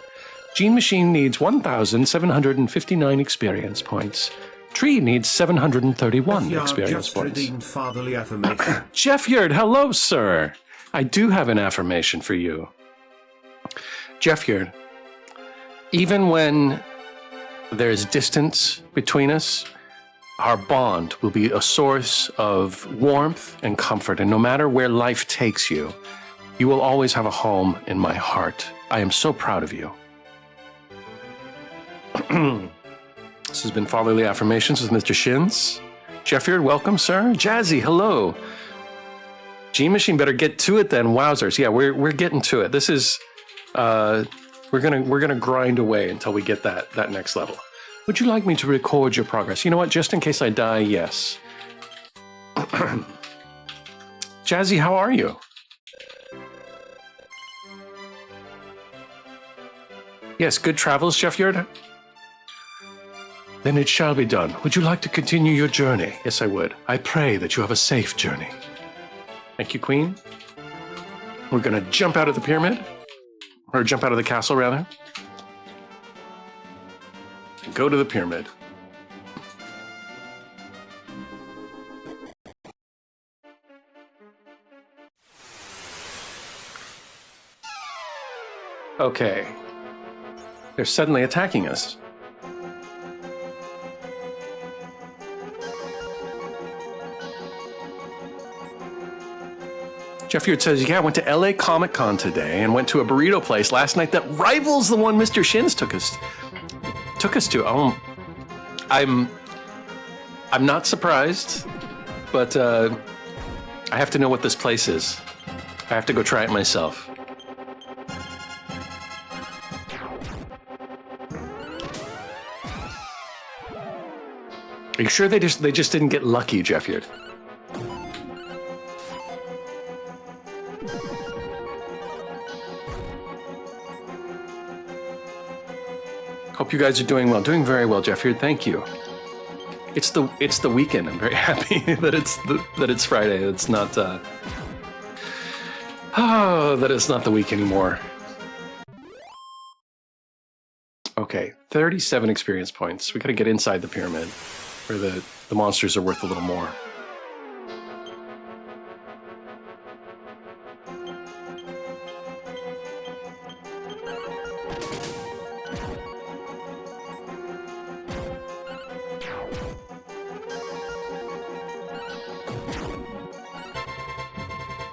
Gene Machine needs 1,759 experience points. Tree needs 731 experience points. Fatherly affirmation. Jeff Yard, hello, sir. I do have an affirmation for you. Jeff Yard, even when there's distance between us, our bond will be a source of warmth and comfort. And no matter where life takes you, you will always have a home in my heart. I am so proud of you. This has been Fatherly Affirmations with Mr. Shins. Jeffrey, welcome, sir. Jazzy, hello. G-Machine better get to it then. Wowzers. Yeah, we're getting to it. This is we're gonna grind away until we get that next level. Would you like me to record your progress? You know what? Just in case I die, yes. Jazzy, how are you? Yes, good travels, Jeff Yard. Then it shall be done. Would you like to continue your journey? Yes, I would. I pray that you have a safe journey. Thank you, Queen. We're gonna jump out of the pyramid, or jump out of the castle, rather. And go to the pyramid. Okay. They're suddenly attacking us. Jeff Yard says, yeah, I went to LA Comic Con today and went to a burrito place last night that rivals the one Mr. Shins took us to. Oh, I'm not surprised, but I have to know what this place is. I have to go try it myself. Are you sure they just didn't get lucky, Jeff Yard? Hope you guys are doing well. Doing very well, Jeff Yard. Thank you. It's the weekend. I'm very happy that it's Friday. It's not that it's not the week anymore. Okay, 37 experience points. We gotta get inside the pyramid, where the monsters are worth a little more.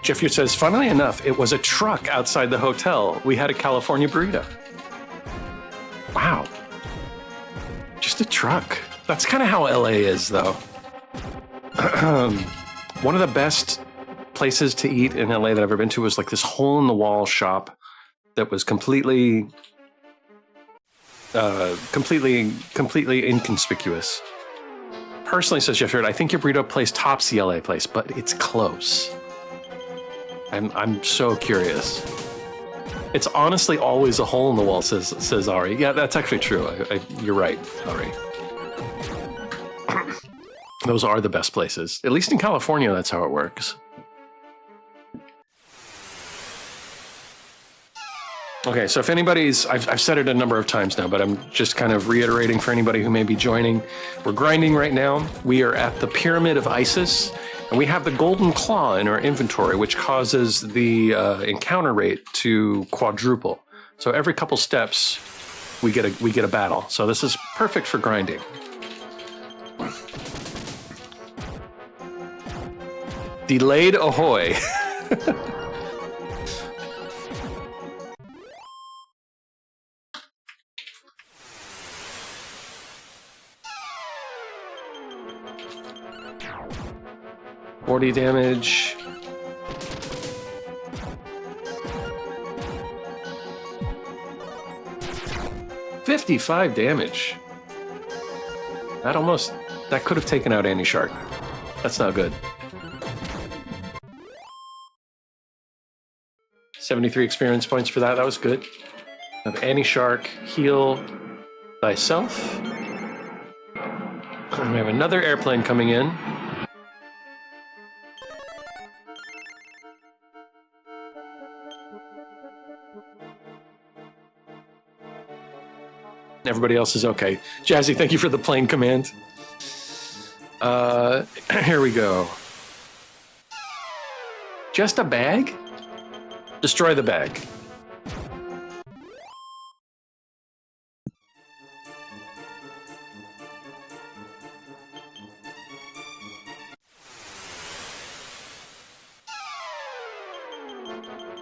Jeffrey says, funnily enough, it was a truck outside the hotel. We had a California burrito. Wow. Just a truck. That's kind of how LA is, though. one of the best places to eat in LA that I've ever been to was like this hole in the wall shop that was completely inconspicuous. Personally, says Jester, I think your burrito place tops the LA place, but it's close. I'm so curious. It's honestly always a hole in the wall, says Ari. Yeah, that's actually true. You're right, Ari. Those are the best places. At least in California, that's how it works. Okay, so if anybody's, I've said it a number of times now, but I'm just kind of reiterating for anybody who may be joining. We're grinding right now. We are at the Pyramid of Isis, and we have the Golden Claw in our inventory, which causes the encounter rate to quadruple. So every couple steps, we get a battle. So this is perfect for grinding. Delayed ahoy. $40 damage. $55 damage. That could have taken out Annie Shark. That's not good. 73 experience points for that. That was good. Have Annie Shark heal thyself. And we have another airplane coming in. Everybody else is okay. Jazzy, thank you for the plane command. Here we go. Just a bag? Destroy the bag.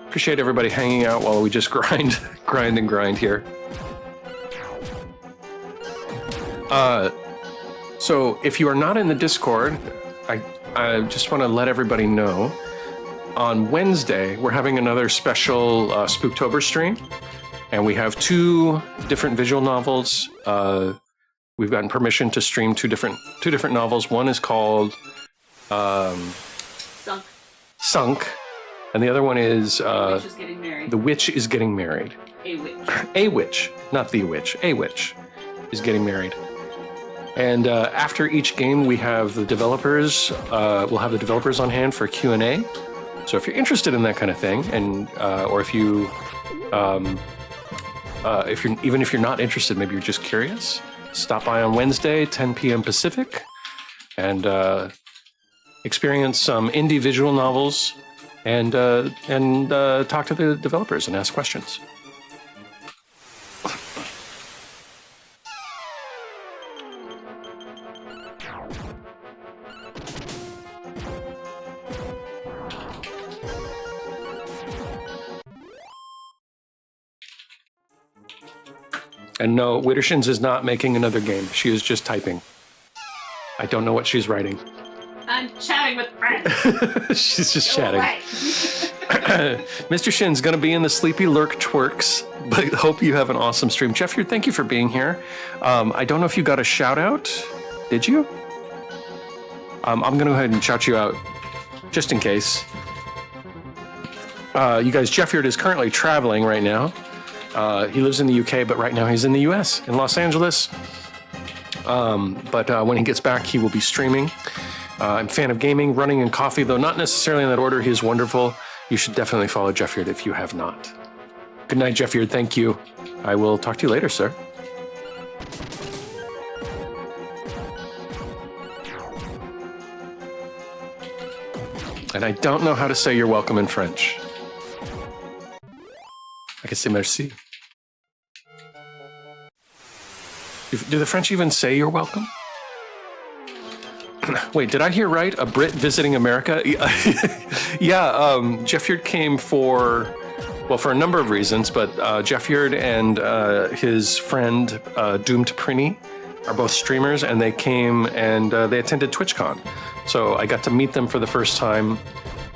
Appreciate everybody hanging out while we just grind here. So if you are not in the Discord, I just want to let everybody know, on Wednesday, we're having another special Spooktober stream, and we have 2 different visual novels. We've gotten permission to stream two different novels. One is called Sunk, and the other one is The Witch is Getting Married. The Witch is Getting Married. A witch. A witch, not the witch. A witch is getting married. And after each game, we have the developers. We'll have the developers on hand for Q&A. So if you're interested in that kind of thing, and or if you're even if you're not interested, maybe you're just curious, stop by on Wednesday, 10 p.m. Pacific, and experience some indie visual novels, and talk to the developers and ask questions. And no, Wittershins is not making another game. She is just typing. I don't know what she's writing. I'm chatting with friends. She's just chatting. Mr. Shin's going to be in the Sleepy Lurk Twerks, but hope you have an awesome stream. Jeff, thank you for being here. I don't know if you got a shout out. Did you? I'm going to go ahead and shout you out just in case. You guys, Jeffyard is currently traveling right now. He lives in the UK, but right now he's in the US, in Los Angeles. But when he gets back, he will be streaming. I'm a fan of gaming, running, and coffee, though not necessarily in that order. He is wonderful. You should definitely follow Jeffyard if you have not. Good night, Jeffyard. Thank you. I will talk to you later, sir. And I don't know how to say you're welcome in French. I can say merci. Do the French even say you're welcome? Wait, did I hear right? A Brit visiting America? Yeah, Jeffyard came for a number of reasons, but Jeffyard and his friend Doomed Prinny are both streamers, and they came and they attended TwitchCon. So I got to meet them for the first time.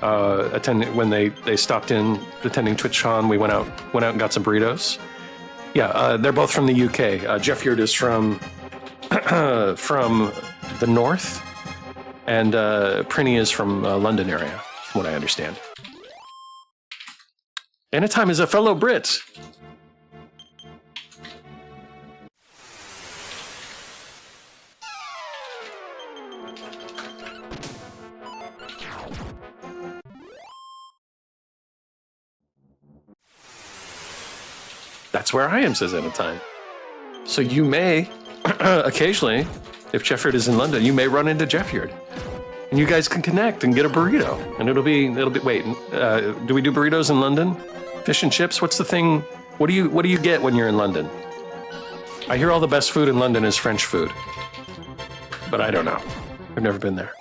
When they stopped in attending TwitchCon, we went out and got some burritos. Yeah, they're both from the UK. Jeff Yurt is from from the north, and Prinny is from London area, from what I understand. Anytime is a fellow Brit. That's where I am, says Anytime. So you may, occasionally, if Jefford is in London, you may run into Jefford. And you guys can connect and get a burrito. And it'll be, wait, do we do burritos in London? Fish and chips? What's the thing? What do you get when you're in London? I hear all the best food in London is French food. But I don't know. I've never been there.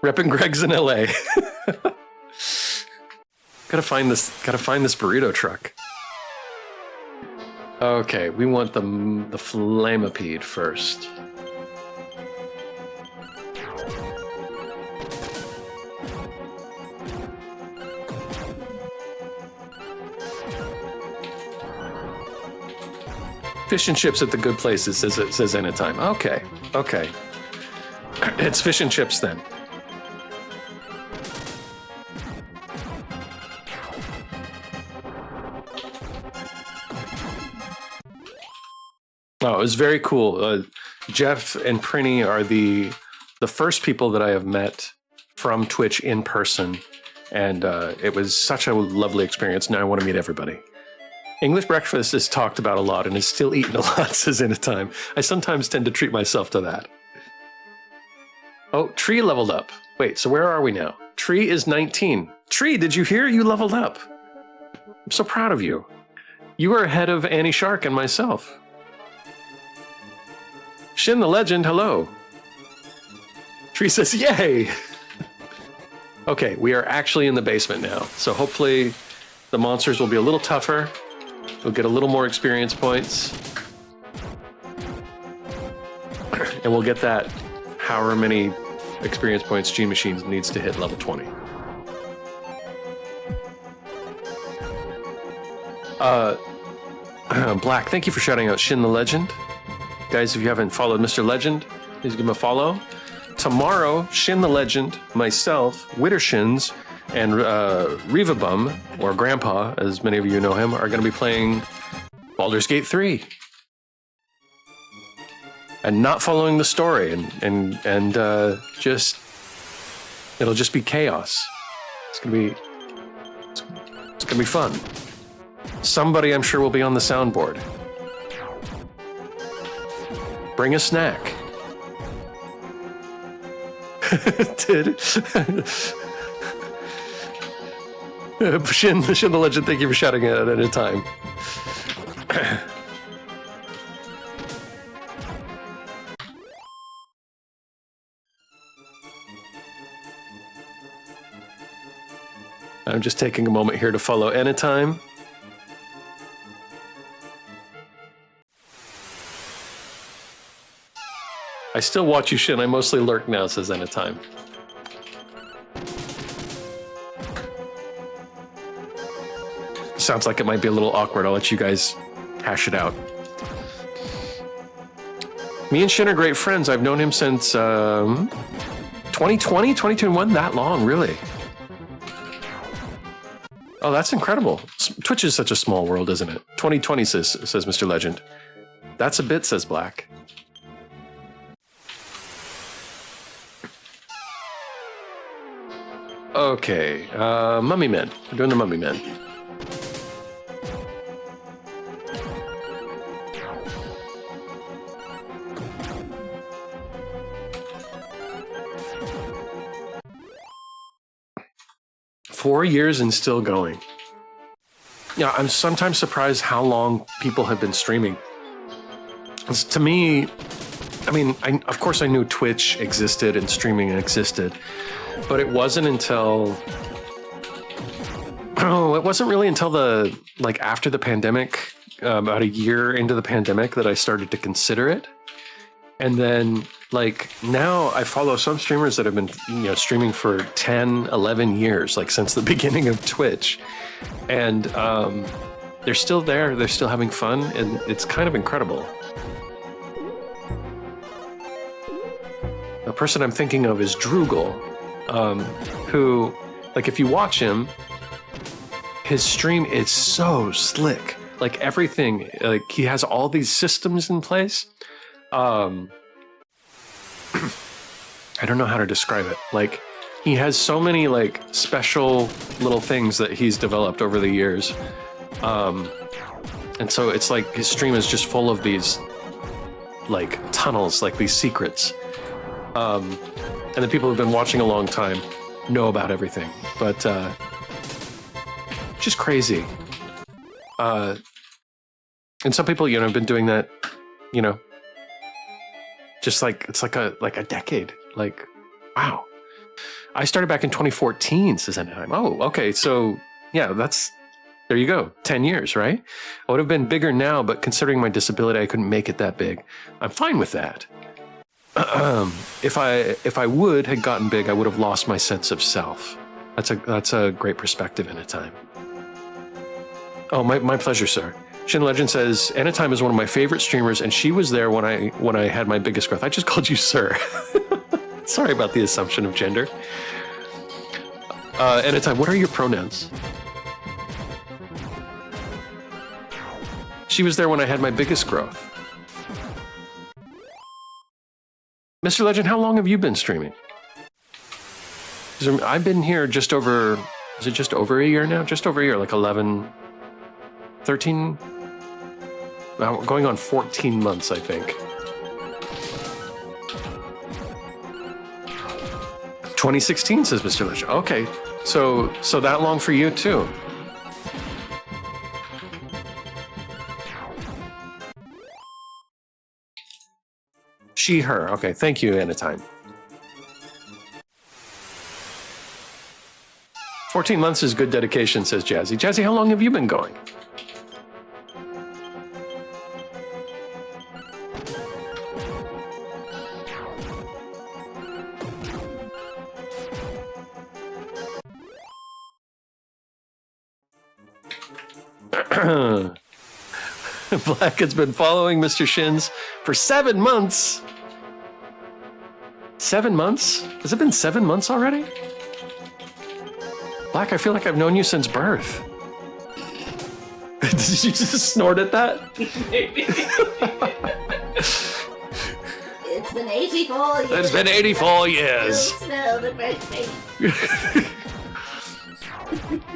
Reppin' Greg's in LA. Gotta find this burrito truck. Okay, we want the flamipede first. Fish and chips at the good places, says Anytime. Okay. It's fish and chips then. Oh, it was very cool. Jeff and Prinny are the first people that I have met from Twitch in person, and it was such a lovely experience. Now I want to meet everybody. English breakfast is talked about a lot and is still eaten a lot, says Anytime. I sometimes tend to treat myself to that. Oh, Tree leveled up. Wait, so where are we now? Tree is 19. Tree, did you hear? You leveled up. I'm so proud of you. You are ahead of Annie Shark and myself. Shin the Legend, hello. Tree says, yay! Okay, we are actually in the basement now, so hopefully the monsters will be a little tougher. We'll get a little more experience points. And we'll get that however many experience points G Machines needs to hit level 20. Black, thank you for shouting out Shin the Legend. Guys, if you haven't followed Mr. Legend, please give him a follow. Tomorrow, Shin the Legend, myself, Wittershins, and Rivabum, or Grandpa, as many of you know him, are going to be playing Baldur's Gate 3. And not following the story, and just, it'll just be chaos. It's gonna be fun. Somebody, I'm sure, will be on the soundboard. Bring a snack. Did Shin the Legend, thank you for shouting it at a time. I'm just taking a moment here to follow Anytime. I still watch you, Shin. I mostly lurk now, says Anytime. Sounds like it might be a little awkward. I'll let you guys hash it out. Me and Shin are great friends. I've known him since 2020, 2021, that long, really. Oh, that's incredible. Twitch is such a small world, isn't it? 2020, says Mr. Legend. That's a bit, says Black. Okay, Mummy Men. We're doing the Mummy Men. Four years and still going. Yeah, I'm sometimes surprised how long people have been streaming. To me, I mean, of course I knew Twitch existed and streaming existed, but it wasn't until, it wasn't really until after the pandemic about a year into the pandemic that I started to consider it. And then like now I follow some streamers that have been, streaming for 10, 11 years, like since the beginning of Twitch. And they're still there. They're still having fun. And it's kind of incredible. A person I'm thinking of is Droogle, who, like, if you watch him, his stream is so slick. Like everything, like he has all these systems in place. I don't know how to describe it. Like he has so many like special little things that he's developed over the years. And so it's like his stream is just full of these like tunnels, like these secrets. And the people who've been watching a long time know about everything, but just crazy. And some people, have been doing that, just like it's like a decade. Like, wow. I started back in 2014, says Anaheim. Oh, okay. So yeah, there you go. 10 years, right? I would have been bigger now, but considering my disability, I couldn't make it that big. I'm fine with that. If I had gotten big, I would have lost my sense of self. That's a great perspective in a time. Oh, my pleasure, sir. Shin Legend says, Anytime is one of my favorite streamers, and she was there when I had my biggest growth. I just called you sir. Sorry about the assumption of gender. Anytime, what are your pronouns? She was there when I had my biggest growth. Mr. Legend, how long have you been streaming? I've been here just over, is it just over a year now? Just over a year, like 11, 13, going on 14 months, I think. 2016, says Mr. Legend. Okay, so that long for you too. She, her. Okay, thank you, Anytime. 14 months is good dedication, says Jazzy. Jazzy, how long have you been going? Black has been following Mr. Shins for 7 months. 7 months? Has it been 7 months already? Black, I feel like I've known you since birth. Did you just snort at that? Maybe. It's been 84 years. It's been 84 years. You smell the birthday.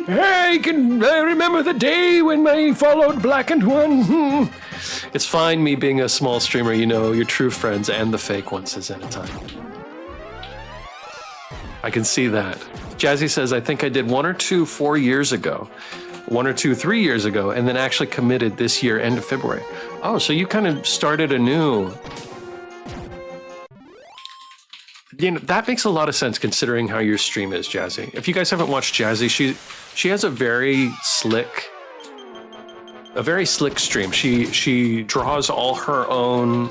Hey, I remember the day when I followed Black and won. It's fine, me being a small streamer, your true friends and the fake ones, says Anytime. I can see that. Jazzy says, I think I did 1 or 2 4 years ago, 1 or 2 3 years ago, and then actually committed this year, end of February. Oh, so you kind of started anew. That makes a lot of sense considering how your stream is, Jazzy. If you guys haven't watched Jazzy, she has a very slick stream. She draws all her own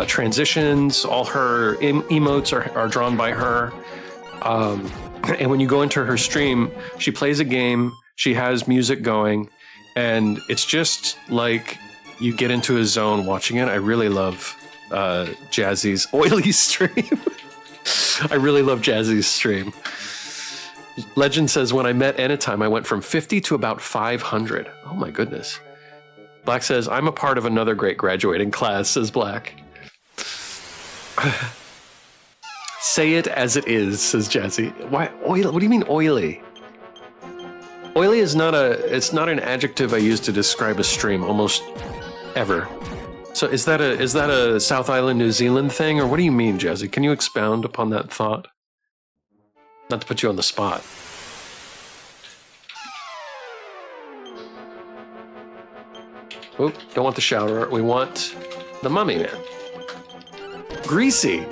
transitions. All her emotes are drawn by her. And when you go into her stream, she plays a game. She has music going, and it's just like you get into a zone watching it. I really love Jazzy's oily stream. I really love Jazzy's stream. Legend says, when I met Anytime, I went from 50 to about 500. Oh my goodness. Black says, I'm a part of another great graduating class, says Black. Say it as it is, says Jazzy. Why oily? What do you mean oily? Oily is not an adjective I use to describe a stream almost ever. So is that a South Island, New Zealand thing, or what do you mean, Jazzy? Can you expound upon that thought? Not to put you on the spot. Oh, don't want the shower. We want the mummy man. Greasy.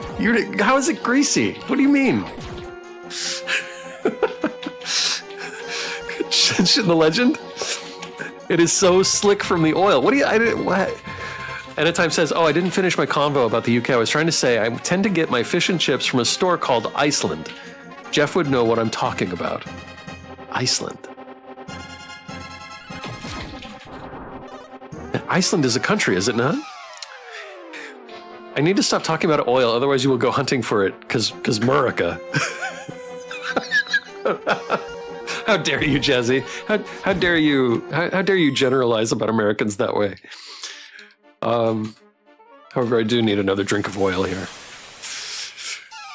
How is it greasy? What do you mean? The Legend? It is so slick from the oil. What do you? I didn't. What? Anytime says, "Oh, I didn't finish my convo about the UK. I was trying to say I tend to get my fish and chips from a store called Iceland. Jeff would know what I'm talking about. Iceland. Iceland is a country, is it not? I need to stop talking about oil, otherwise you will go hunting for it, because Murica. How dare you, Jazzy? How dare you? How dare you generalize about Americans that way? However, I do need another drink of oil here.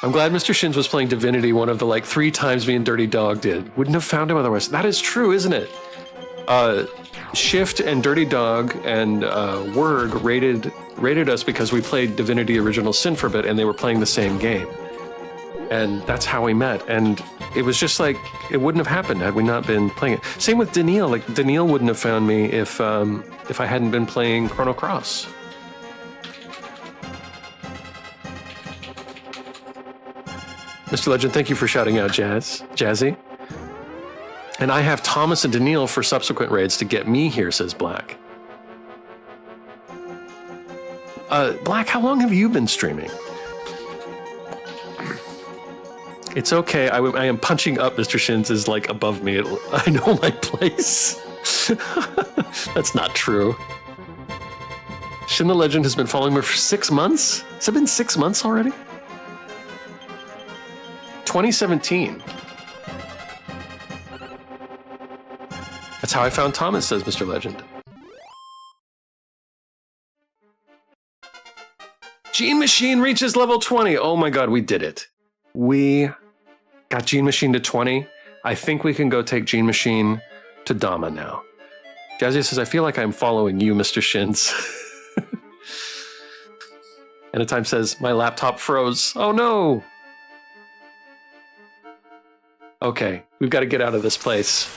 I'm glad Mr. Shins was playing Divinity one of the like 3 times me and Dirty Dog did. Wouldn't have found him otherwise. That is true, isn't it? Shift and Dirty Dog and Word rated us because we played Divinity Original Sin for a bit, and they were playing the same game. And that's how we met. And it was just like, it wouldn't have happened had we not been playing it. Same with Daniil. Like, Daniil wouldn't have found me if I hadn't been playing Chrono Cross. Mr. Legend, thank you for shouting out Jazzy. And I have Thomas and Daniil for subsequent raids to get me here, says Black. Black, how long have you been streaming? It's okay. I am punching up. Mr. Shins is like above me. I know my place. That's not true. Shin the Legend has been following me for 6 months? Has it been 6 months already? 2017. That's how I found Thomas, says Mr. Legend. Gene Machine reaches level 20. Oh my god, we did it. We got Gene Machine to 20. I think we can go take Gene Machine to Dama now. Jazzy says, I feel like I'm following you, Mr. Shins. Anytime says, my laptop froze. Oh no! Okay, we've got to get out of this place.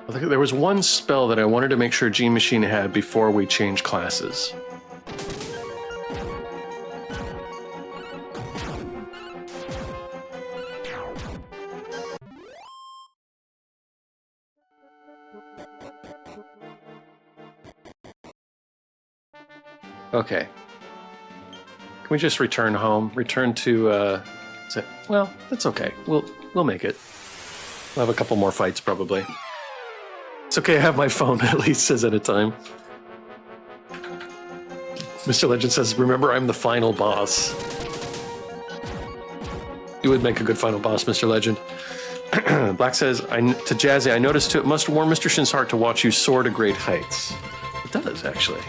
There was one spell that I wanted to make sure Gene Machine had before we change classes. Okay. Can we just return home? Return to, well, that's okay. We'll make it. We'll have a couple more fights, probably. It's okay, I have my phone, at least, says at a time. Mr. Legend says, remember, I'm the final boss. You would make a good final boss, Mr. Legend. Black says, to Jazzy, I noticed too, it must warm Mr. Shin's heart to watch you soar to great heights. It does, actually.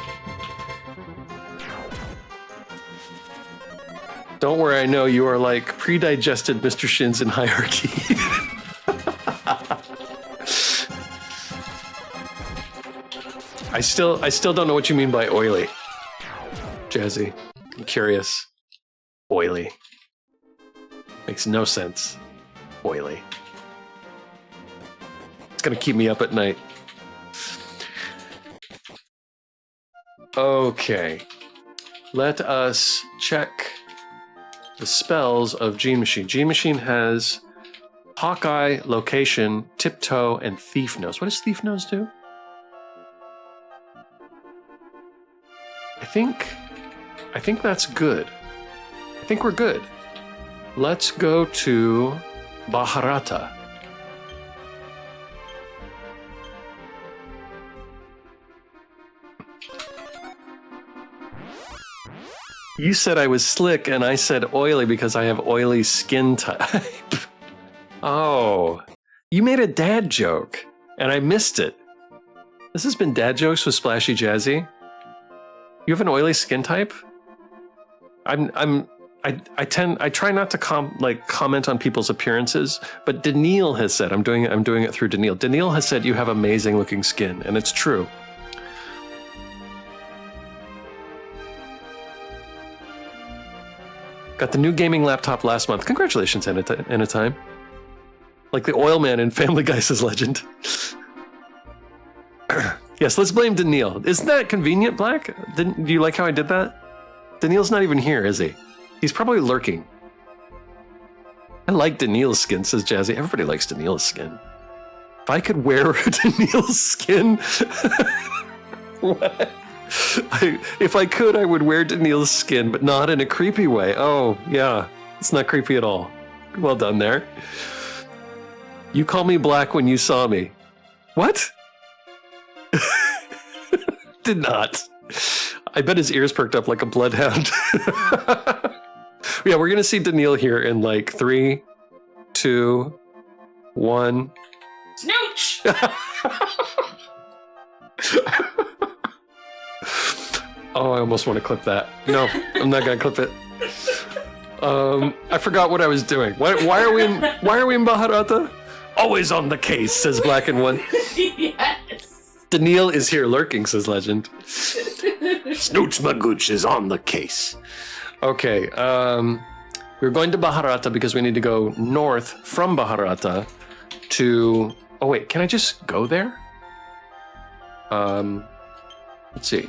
Don't worry, I know you are like pre-digested Mr. Shins in hierarchy. I still don't know what you mean by oily. Jazzy, I'm curious. Oily. Makes no sense. Oily. It's gonna keep me up at night. Okay. Let us check the spells of Gene Machine. Gene Machine has Hawkeye, Location, Tiptoe, and Thief Nose. What does Thief Nose do? I think that's good. I think we're good. Let's go to Baharata. You said I was slick, and I said oily because I have oily skin type. Oh, you made a dad joke, and I missed it. This has been dad jokes with Splashy Jazzy. You have an oily skin type? I try not to comment on people's appearances, but Daniil has said, I'm doing it through Daniil. Daniil has said you have amazing looking skin, and it's true. Got the new gaming laptop last month. Congratulations, Anytime. Like the oil man in Family Guy, says Legend. Yes, let's blame Daniil. Isn't that convenient, Black? Do you like how I did that? Daniil's not even here, is he? He's probably lurking. I like Daniil's skin, says Jazzy. Everybody likes Daniil's skin. If I could wear Daniil's skin, what? If I could, I would wear Daniil's skin, but not in a creepy way. Oh, yeah. It's not creepy at all. Well done there. You call me black when you saw me. What? Did not. I bet his ears perked up like a bloodhound. Yeah, we're going to see Daniil here in like 3, 2, 1. Snooch! Oh, I almost want to clip that. No, I'm not going to clip it. I forgot what I was doing. Why are we in Baharata? Always on the case, says Black and One. Yes. Daniil is here lurking, says Legend. Snooch Magooch is on the case. Okay, we're going to Baharata because we need to go north from Baharata to... Oh wait, can I just go there? Let's see.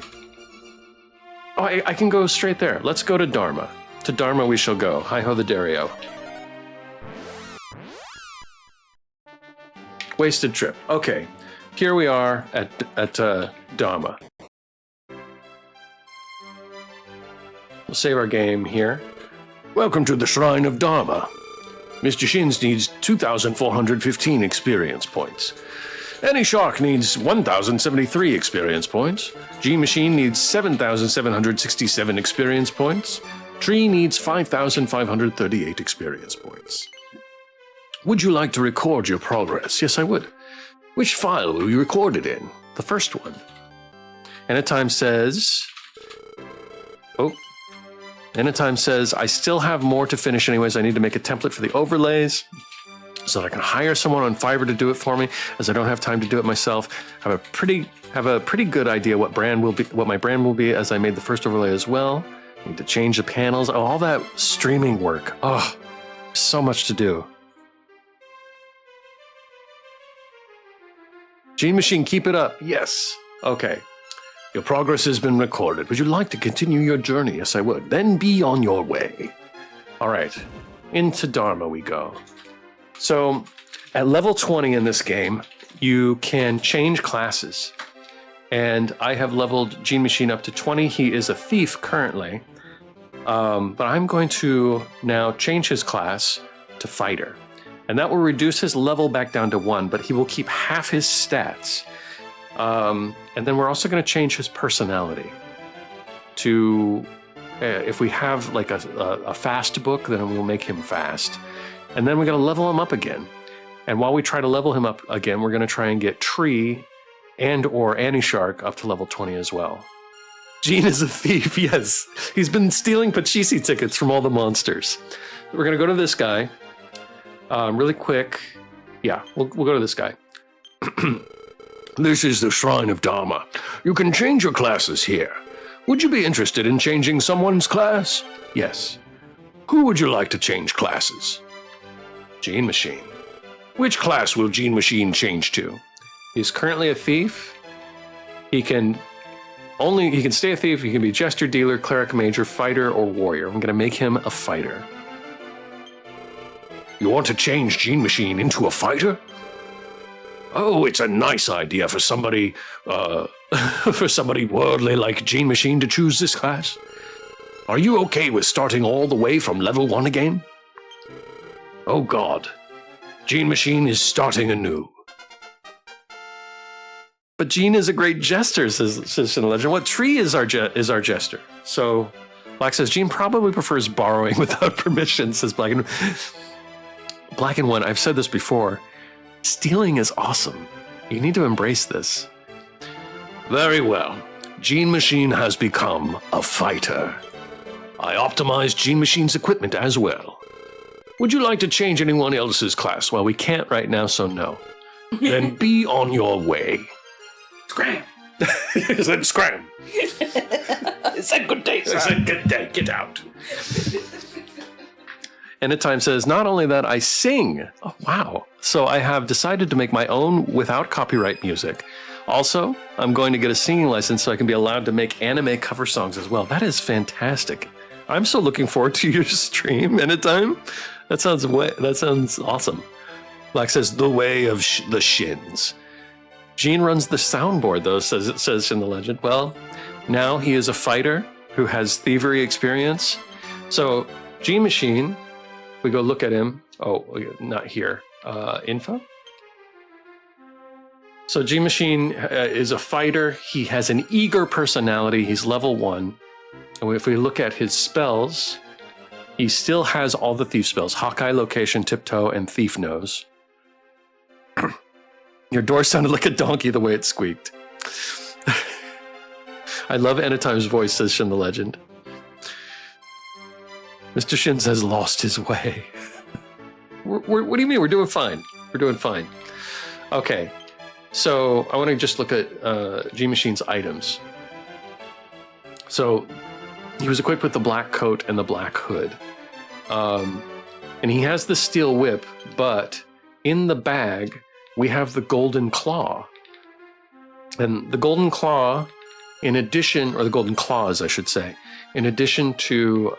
Oh, I can go straight there. Let's go to Dharma. To Dharma we shall go. Hi-ho the Dario. Wasted trip. Okay, here we are at Dharma. We'll save our game here. Welcome to the Shrine of Dharma. Mr. Shins needs 2,415 experience points. Any Shark needs 1,073 experience points. G-Machine needs 7,767 experience points. Tree needs 5,538 experience points. Would you like to record your progress? Yes, I would. Which file will you record it in? The first one. Anytime says... Oh. Anytime says, I still have more to finish anyways. I need to make a template for the overlays so that I can hire someone on Fiverr to do it for me, as I don't have time to do it myself. I have a pretty good idea what my brand will be as I made the first overlay as well. I need to change the panels. Oh, all that streaming work. Oh, so much to do. Gene Machine, keep it up. Yes. Okay. Your progress has been recorded. Would you like to continue your journey? Yes, I would. Then be on your way. All right. Into Dharma we go. So, at level 20 in this game, you can change classes. And I have leveled Gene Machine up to 20. He is a thief currently. But I'm going to now change his class to fighter. And that will reduce his level back down to 1, but he will keep half his stats. And then we're also going to change his personality to, if we have like a fast book, then we'll make him fast. And then we're going to level him up again. And while we try to level him up again, we're going to try and get Tree and or Annie Shark up to level 20 as well. Gene is a thief, yes. He's been stealing Pachisi tickets from all the monsters. We're going to go to this guy. Really quick. Yeah, we'll go to this guy. This is the Shrine of Dharma. You can change your classes here. Would you be interested in changing someone's class? Yes. Who would you like to change classes? Gene Machine. Which class will Gene Machine change to? He's currently a thief. He can stay a thief. He can be Jester, Dealer, Cleric, Major, Fighter, or Warrior. I'm going to make him a fighter. You want to change Gene Machine into a fighter? Oh, it's a nice idea for somebody worldly like Gene Machine to choose this class. Are you okay with starting all the way from level 1 again? Oh God, Gene Machine is starting anew. But Gene is a great jester, says Shin Legend. What Tree is our jester? So Black says Gene probably prefers borrowing without permission, says Black and Black and One. I've said this before. Stealing is awesome. You need to embrace this. Very well. Gene Machine has become a fighter. I optimized Gene Machine's equipment as well. Would you like to change anyone else's class? Well, we can't right now, so no. Then be on your way. Scram! He said scram. He said good day, sir. He said good day, get out. Anytime says, not only that, I sing. Oh, wow. So I have decided to make my own without copyright music. Also, I'm going to get a singing license so I can be allowed to make anime cover songs as well. That is fantastic. I'm so looking forward to your stream anytime. That sounds awesome. Black says, the way of the shins. Gene runs the soundboard, though, it says in the legend. Well, now he is a fighter who has thievery experience. So, Gene Machine, we go look at him. Oh, not here. Info? So, Gene Machine is a fighter. He has an eager personality. He's level 1. And if we look at his spells, he still has all the thief spells. Hawkeye, Location, Tiptoe, and Thief Nose. Your door sounded like a donkey the way it squeaked. I love Anatim's voice, says Shin the Legend. Mr. Shins has lost his way. What do you mean? We're doing fine. We're doing fine. Okay. So I want to just look at G-Machine's items. So he was equipped with the black coat and the black hood. And he has the steel whip, but in the bag, we have the golden claw. And the golden claw, in addition, or the golden claws, I should say, in addition to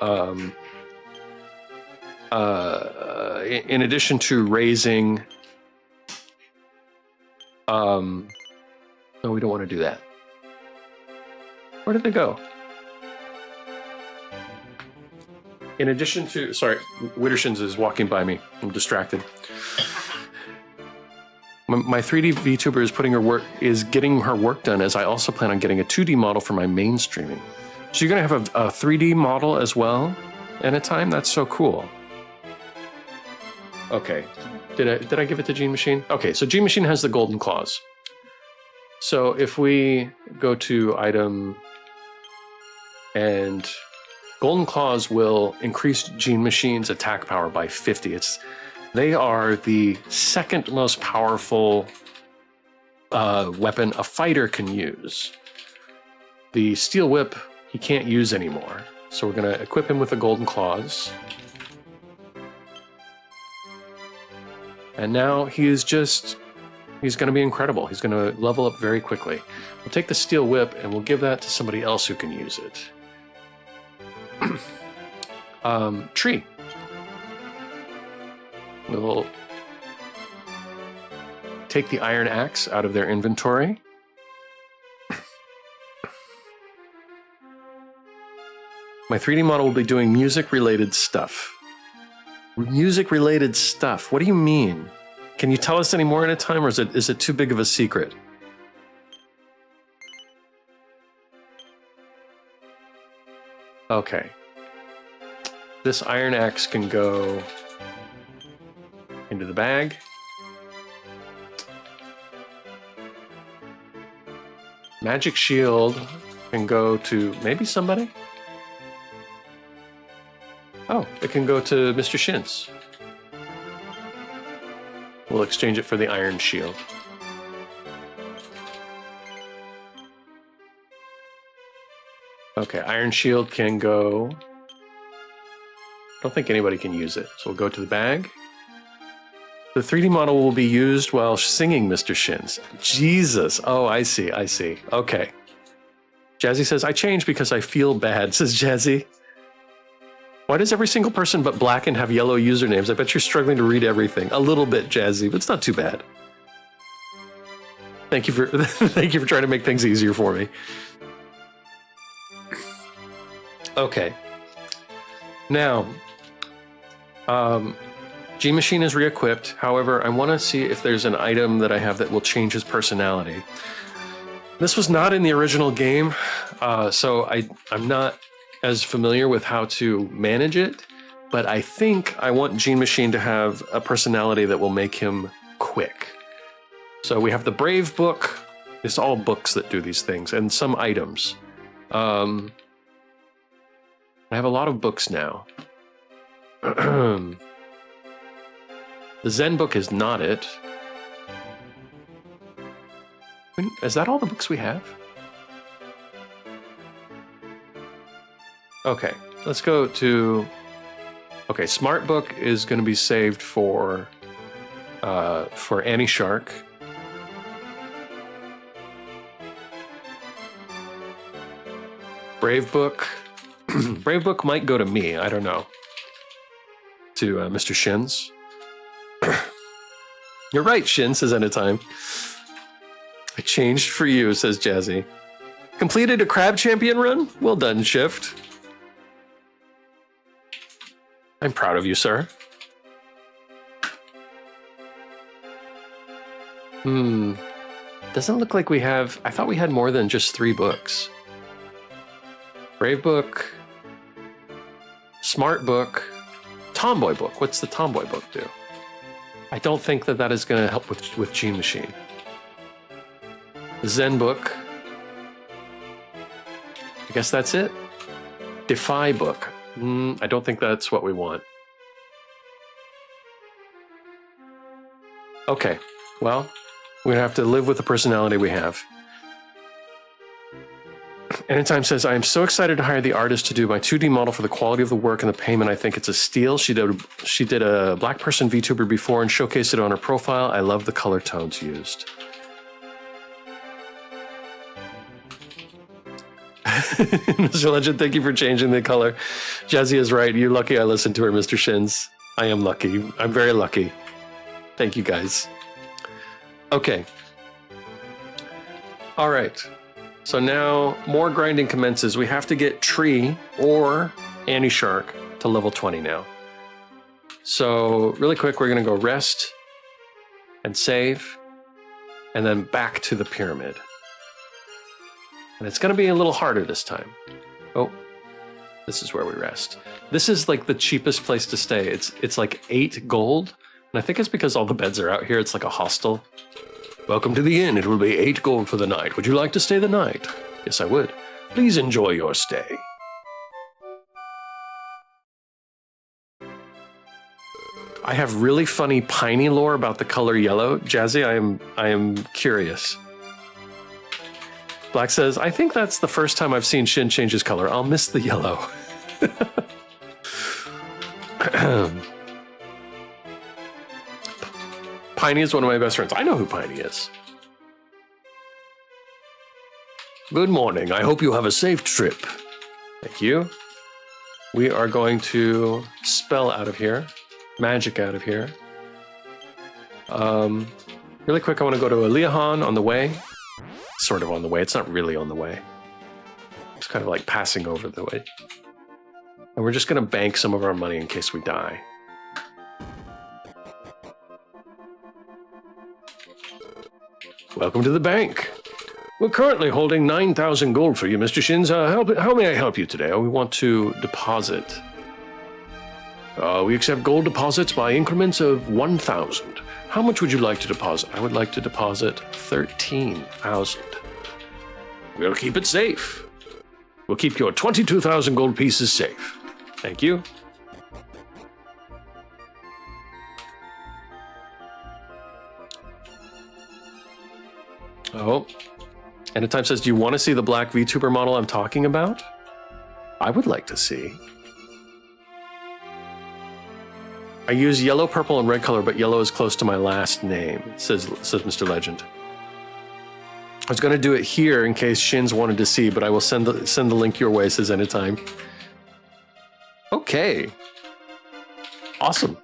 raising, no, we don't want to do that. Where did they go? In addition to, sorry, Wittershins is walking by me. I'm distracted. My 3D VTuber is getting her work done, as I also plan on getting a 2D model for my mainstreaming. So you're gonna have a 3D model as well in a time? That's so cool. Okay, did I give it to Gene Machine? Okay, so Gene Machine has the golden claws. So if we go to item, and golden claws will increase Gene Machine's attack power by 50. They are the second most powerful weapon a fighter can use. The steel whip he can't use anymore. So we're going to equip him with the golden claws. And now he's going to be incredible. He's going to level up very quickly. We'll take the steel whip and we'll give that to somebody else who can use it. Tree. We'll take the iron axe out of their inventory. My 3D model will be doing music-related stuff. Music-related stuff? What do you mean? Can you tell us any more in a time, or is it too big of a secret? Okay. This iron axe can go into the bag. Magic shield can go to maybe somebody? Oh, it can go to Mr. Shins. We'll exchange it for the iron shield. Okay, iron shield can go. I don't think anybody can use it, so we'll go to the bag. The 3D model will be used while singing Mr. Shins. Jesus. Oh, I see. Okay. Jazzy says, I changed because I feel bad, says Jazzy. Why does every single person but Blackened have yellow usernames? I bet you're struggling to read everything. A little bit, Jazzy, but it's not too bad. Thank you for thank you for trying to make things easier for me. Okay. Now, G-Machine is re-equipped. However, I want to see if there's an item that I have that will change his personality. This was not in the original game, so I'm not as familiar with how to manage it, but I think I want G-Machine to have a personality that will make him quick. So we have the Brave book. It's all books that do these things, and some items. I have a lot of books now. The Zen book is not it. Is that all the books we have? Okay, let's go to... Okay, Smart Book is going to be saved for Annie Shark. Brave Book. Brave Book might go to me, I don't know. To Mr. Shins. You're right, Shin, says Anytime. I changed for you, says Jazzy. Completed a crab champion run? Well done, Shift. I'm proud of you, sir. Doesn't look like we have... I thought we had more than just 3 books. Brave book. Smart book. Tomboy book. What's the Tomboy book do? I don't think that that is going to help with Gene Machine. Zen book. I guess that's it. Defy book. I don't think that's what we want. Okay, well, we're gonna have to live with the personality we have. Anytime says, I am so excited to hire the artist to do my 2D model for the quality of the work and the payment. I think it's a steal. She did a black person VTuber before and showcased it on her profile. I love the color tones used. Mr. Legend, thank you for changing the color. Jazzy is right. You're lucky I listened to her, Mr. Shins. I am lucky. I'm very lucky. Thank you, guys. Okay. All right. So now more grinding commences. We have to get Tree or Annie Shark to level 20 now. So really quick, we're going to go rest and save and then back to the pyramid. And it's going to be a little harder this time. Oh, this is where we rest. This is like the cheapest place to stay. It's like 8 gold. And I think it's because all the beds are out here. It's like a hostel. Welcome to the inn. It will be 8 gold for the night. Would you like to stay the night? Yes, I would. Please enjoy your stay. I have really funny piney lore about the color yellow. Jazzy, I am curious. Black says, I think that's the first time I've seen Shin change his color. I'll miss the yellow. Piney is one of my best friends. I know who Piney is. Good morning. I hope you have a safe trip. Thank you. We are going to spell out of here. Magic out of here. Really quick, I want to go to Aliahan on the way. Sort of on the way. It's not really on the way. It's kind of like passing over the way. And we're just going to bank some of our money in case we die. Welcome to the bank. We're currently holding 9,000 gold for you, Mr. Shins. How may I help you today? We want to deposit. We accept gold deposits by increments of 1,000. How much would you like to deposit? I would like to deposit 13,000. We'll keep it safe. We'll keep your 22,000 gold pieces safe. Thank you. Oh, and Time says, do you want to see the black VTuber model I'm talking about? I would like to see. I use yellow, purple, and red color, but yellow is close to my last name, says Mr. Legend. I was going to do it here in case Shins wanted to see, but I will send the link your way, says Anytime. Okay. Awesome.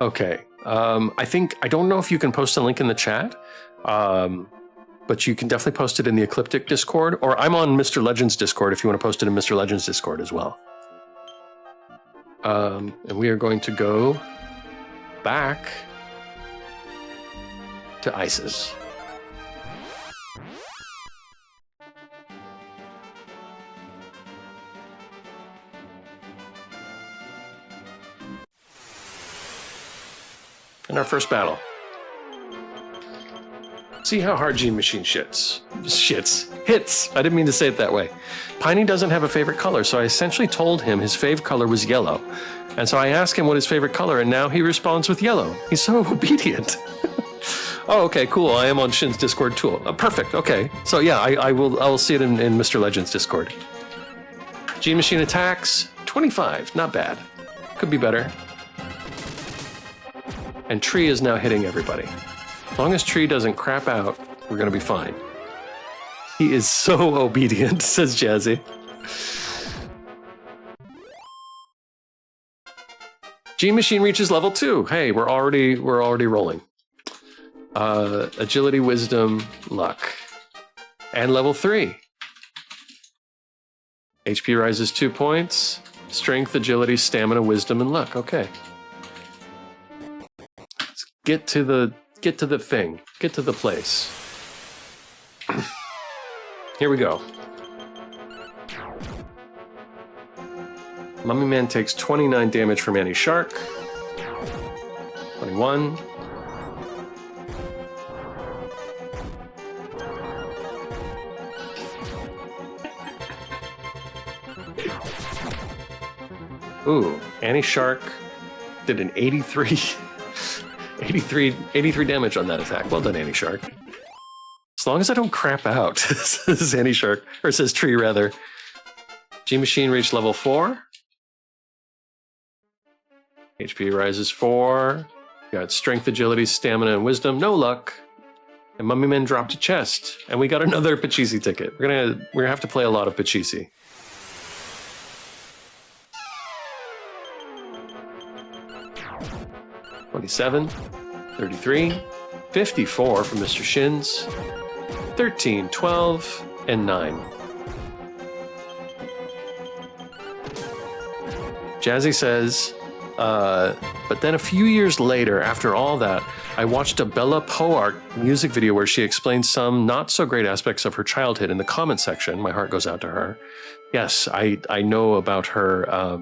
Okay. I don't know if you can post a link in the chat, but you can definitely post it in the Ecliptic Discord, or I'm on Mr. Legend's Discord if you want to post it in Mr. Legend's Discord as well. And we are going to go back to Isis. In our first battle. See how hard Gene Machine hits. I didn't mean to say it that way. Piney doesn't have a favorite color, so I essentially told him his fave color was yellow. And so I asked him what his favorite color, and now he responds with yellow. He's so obedient. Oh, okay, cool. I am on Shin's Discord tool. Perfect, okay. So yeah, I will see it in Mr. Legend's Discord. Gene Machine attacks, 25, not bad. Could be better. And Tree is now hitting everybody. As long as Tree doesn't crap out, we're gonna be fine. He is so obedient, says Jazzy. G Machine reaches level 2. Hey, we're already rolling. Agility, wisdom, luck. And level 3. HP rises 2 points. Strength, agility, stamina, wisdom, and luck. Okay. Let's get to the thing. Get to the place. Here we go. Mummy Man takes 29 damage from Annie Shark. 21. Ooh, Annie Shark did an 83 damage on that attack. Well done, Annie Shark. As long as I don't crap out, says Annie Shark, or says Tree rather. G Machine reached level 4. HP rises 4. Got strength, agility, stamina, and wisdom. No luck. And Mummy Man dropped a chest. And we got another Pachisi ticket. We're gonna have to play a lot of Pachisi. $27, 33, 54 from Mr. Shins, 13, 12, and 9. Jazzy says, but then a few years later, after all that, I watched a Bella Poart music video where she explained some not so great aspects of her childhood in the comment section. My heart goes out to her. Yes, I know about her,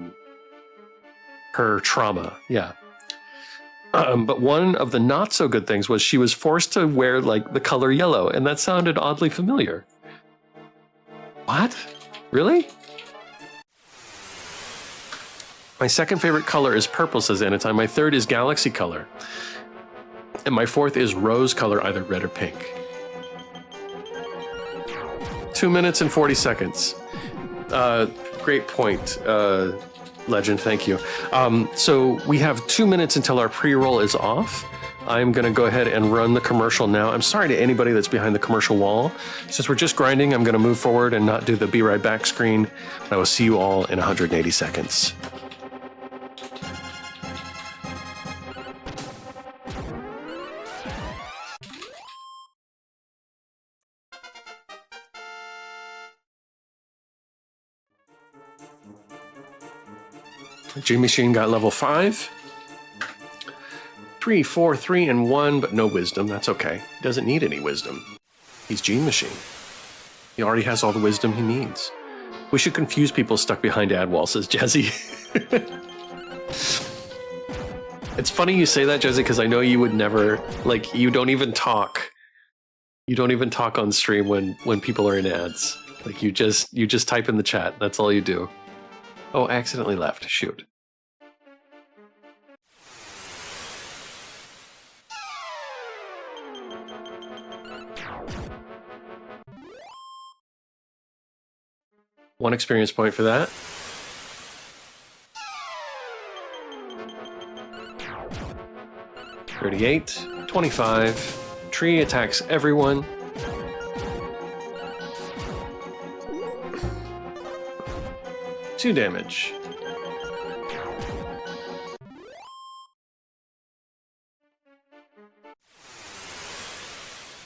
her trauma. Yeah. But one of the not so good things was she was forced to wear like the color yellow, and that sounded oddly familiar. What? Really? My second favorite color is purple, says Anatime. My third is galaxy color. And my fourth is rose color, either red or pink. 2 minutes and 40 seconds. Great point, Legend, thank you. So we have 2 minutes until our pre-roll is off. I'm going to go ahead and run the commercial now. I'm sorry to anybody that's behind the commercial wall. Since we're just grinding, I'm going to move forward and not do the Be Right Back screen. I will see you all in 180 seconds. G Machine got level 5. 3, 4, 3, and 1, but no wisdom. That's okay. He doesn't need any wisdom. He's G Machine. He already has all the wisdom he needs. We should confuse people stuck behind ad wall, says Jazzy. It's funny you say that, Jazzy, because I know you would never, like, you don't even talk. You don't even talk on stream when people are in ads. Like, you just type in the chat. That's all you do. Oh, I accidentally left. Shoot. One experience point for that. $38, 25. Tree attacks everyone. Two damage.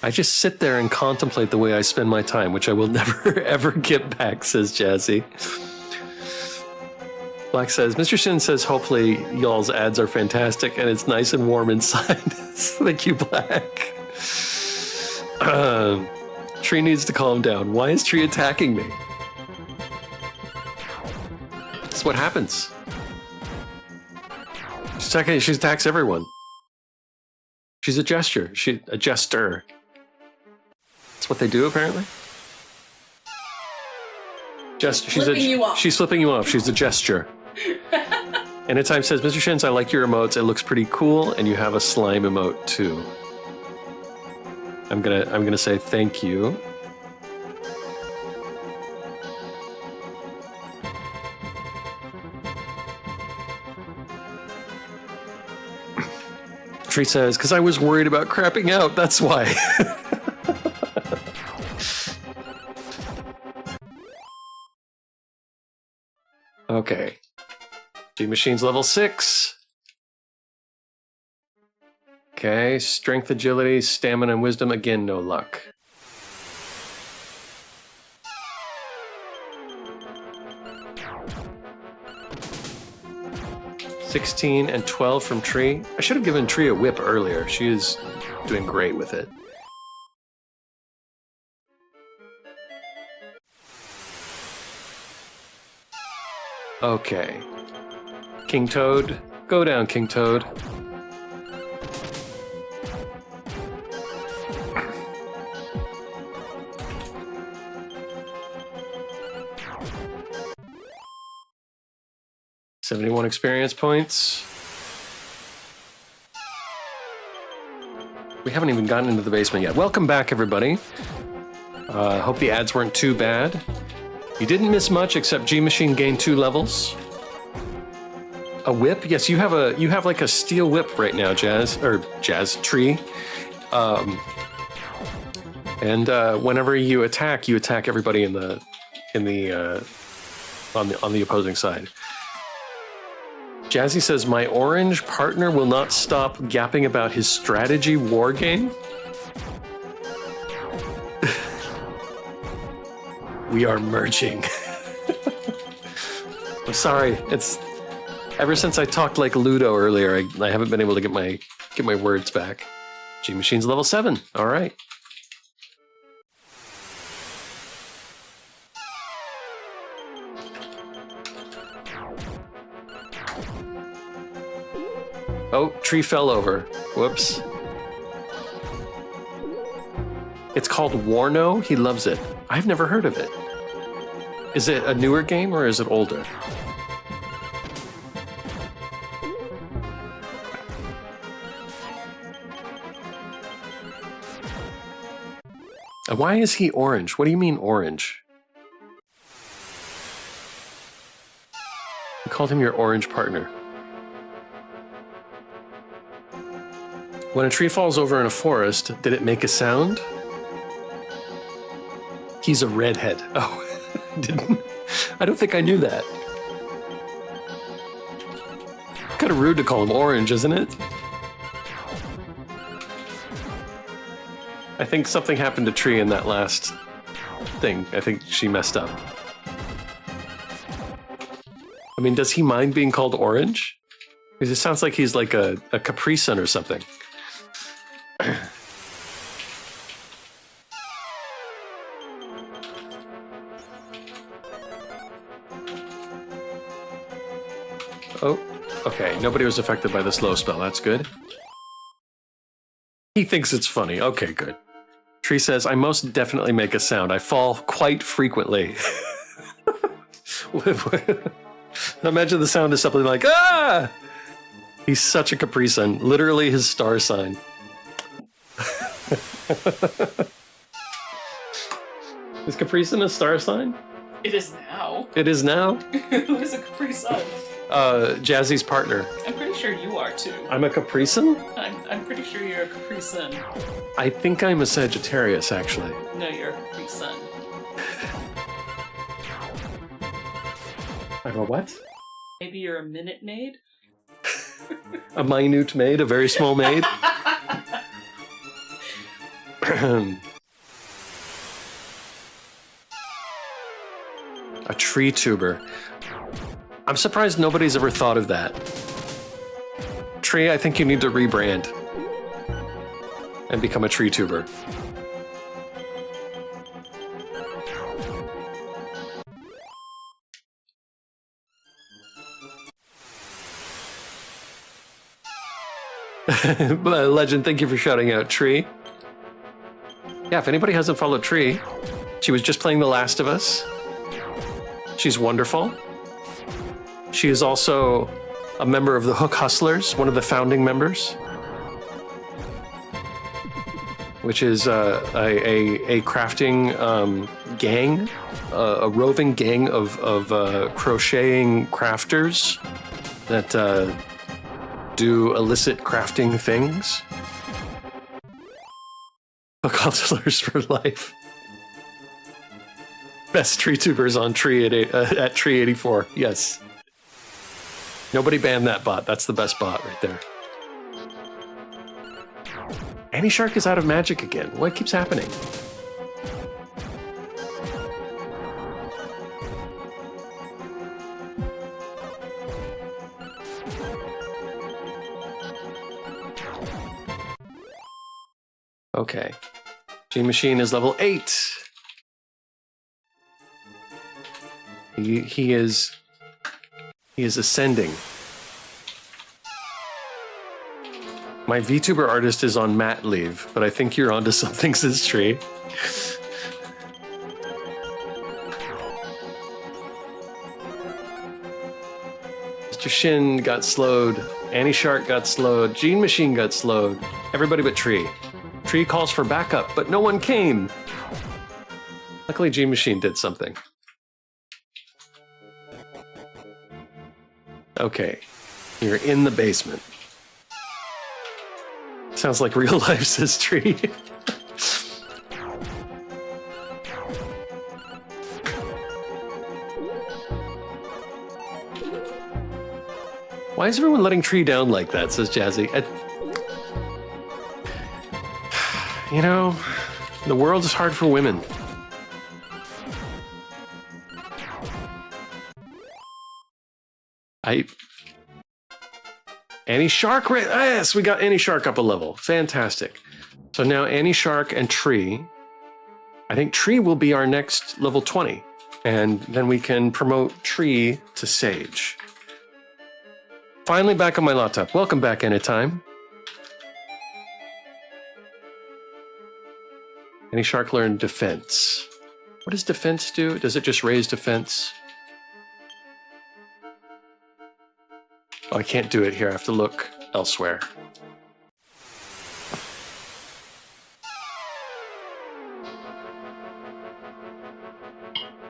I just sit there and contemplate the way I spend my time, which I will never ever get back, says Jazzy. Black says, Mr. Shin says, hopefully y'all's ads are fantastic and it's nice and warm inside. Thank you, Black. Tree needs to calm down. Why is Tree attacking me? That's what happens. She attacks everyone. She's a Jester. She's a Jester. That's what they do, apparently. She's flipping you off. She's a gesture. And at times says, Mr. Shins, I like your emotes. It looks pretty cool, and you have a slime emote too. I'm gonna say thank you. Tree says, because I was worried about crapping out, that's why. Okay. G Machine's level 6. Okay, strength, agility, stamina, and wisdom. Again, no luck. $16 and $12 from Tree. I should have given Tree a whip earlier. She is doing great with it. Okay. King Toad. Go down, King Toad. $71 experience points. We haven't even gotten into the basement yet. Welcome back, everybody. Hope the ads weren't too bad. You didn't miss much, except G Machine gained 2 levels. A whip? Yes, you have like a steel whip right now, Tree. And whenever you attack everybody on the opposing side. Jazzy says, my orange partner will not stop yapping about his strategy war game. We are merging. I'm sorry. It's ever since I talked like Ludo earlier, I haven't been able to get my words back. G Machine's level 7. All right. Oh, Tree fell over. Whoops. It's called Warno. He loves it. I've never heard of it. Is it a newer game or is it older? Why is he orange? What do you mean orange? You called him your orange partner. When a tree falls over in a forest, did it make a sound? He's a redhead. Oh, didn't. I don't think I knew that. Kind of rude to call him orange, isn't it? I think something happened to Tree in that last thing. I think she messed up. I mean, does he mind being called orange? Because it sounds like he's like a Capri Sun or something. Oh, okay. Nobody was affected by the slow spell. That's good. He thinks it's funny. Okay, good. Tree says, I most definitely make a sound. I fall quite frequently. Imagine the sound is something like, ah! He's such a Capri Sun. Literally his star sign. Is Capri Sun a star sign? It is now. It is now? Who is a Capri Sun? Jazzy's partner. I'm pretty sure you are too. I'm a Capri Sun? I'm pretty sure you're a Capri Sun. I think I'm a Sagittarius, actually. No, you're a Capri Sun. I'm a what? Maybe you're a Minute Maid? A minute maid, a very small maid? A tree tuber. I'm surprised nobody's ever thought of that. Tree, I think you need to rebrand and become a tree tuber. Legend, thank you for shouting out Tree. Yeah, if anybody hasn't followed Tree, she was just playing The Last of Us. She's wonderful. She is also a member of the Hook Hustlers, one of the founding members, which is a crafting gang, a roving gang of crocheting crafters that do illicit crafting things. Hook Hustlers for life. Best tree tubers on Tree at Tree 84. Yes. Nobody banned that bot. That's the best bot right there. Annie Shark is out of magic again. What keeps happening? Okay. Gene Machine is level 8. He is ascending. My VTuber artist is on mat leave, but I think you're onto something, says Tree. Mr. Shin got slowed. Annie Shark got slowed. Gene Machine got slowed. Everybody but Tree. Tree calls for backup, but no one came. Luckily, Gene Machine did something. Okay, you're in the basement. Sounds like real life, says Tree. Why is everyone letting Tree down like that, says Jazzy. You know, the world is hard for women. Annie Shark, yes, we got Annie Shark up a level. Fantastic. So now Annie Shark and Tree. I think Tree will be our next level 20. And then we can promote Tree to Sage. Finally back on my laptop. Welcome back anytime. Annie Shark learned defense. What does defense do? Does it just raise defense? Oh, I can't do it here. I have to look elsewhere.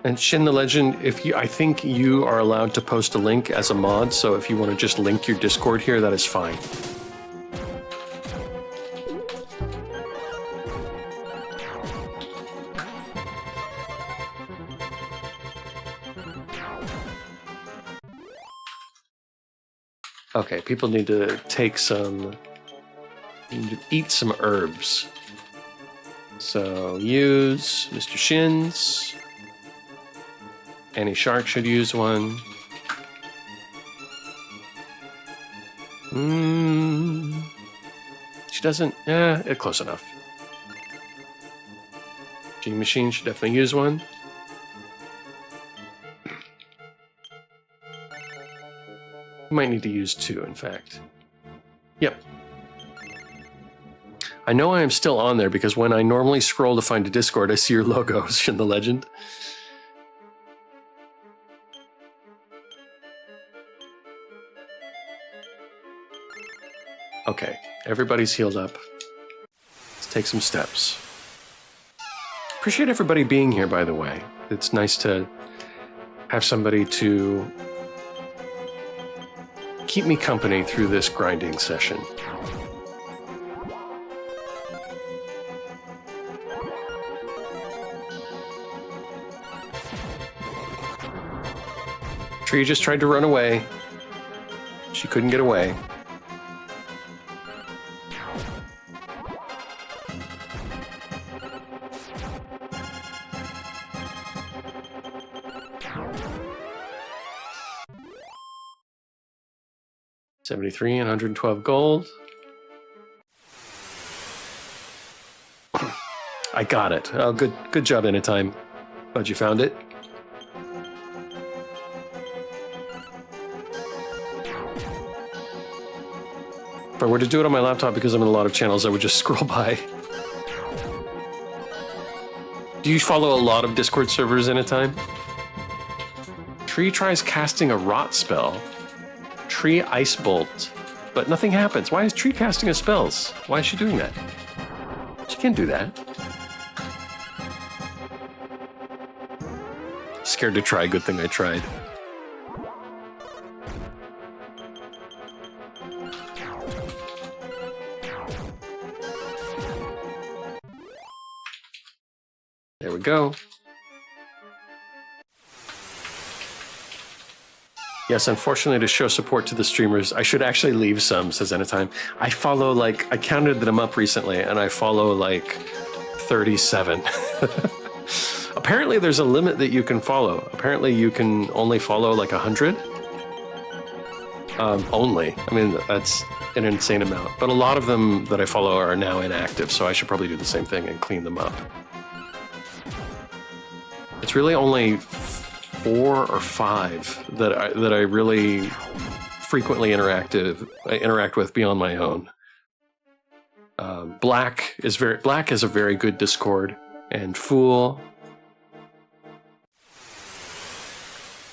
And Shin the Legend, I think you are allowed to post a link as a mod, so if you want to just link your Discord here, that is fine. Okay, people need to eat some herbs. So use Mr. Shin's. Annie Shark should use one. She doesn't, close enough. Gene Machine should definitely use one. You might need to use 2, in fact. Yep. I know I am still on there because when I normally scroll to find a Discord, I see your logo, Shin the Legend. Okay, everybody's healed up. Let's take some steps. Appreciate everybody being here, by the way. It's nice to have somebody to keep me company through this grinding session. Tree just tried to run away. She couldn't get away. $73 and 112 gold. I got it. Oh, good job, Anytime. Glad you found it. If I were to do it on my laptop because I'm in a lot of channels, I would just scroll by. Do you follow a lot of Discord servers, Anytime? Tree tries casting a rot spell. Tree Ice Bolt, but nothing happens. Why is Tree casting her spells? Why is she doing that? She can't do that. Scared to try. Good thing I tried. There we go. Yes, unfortunately, to show support to the streamers, I should actually leave some, says Anytime. I follow, like, I counted them up recently, and I follow, like, 37. Apparently, there's a limit that you can follow. Apparently, you can only follow, like, 100. Only. I mean, that's an insane amount. But a lot of them that I follow are now inactive, so I should probably do the same thing and clean them up. It's really only 4 or 5 that I really frequently interact with beyond my own. Black is a very good Discord, and Fool.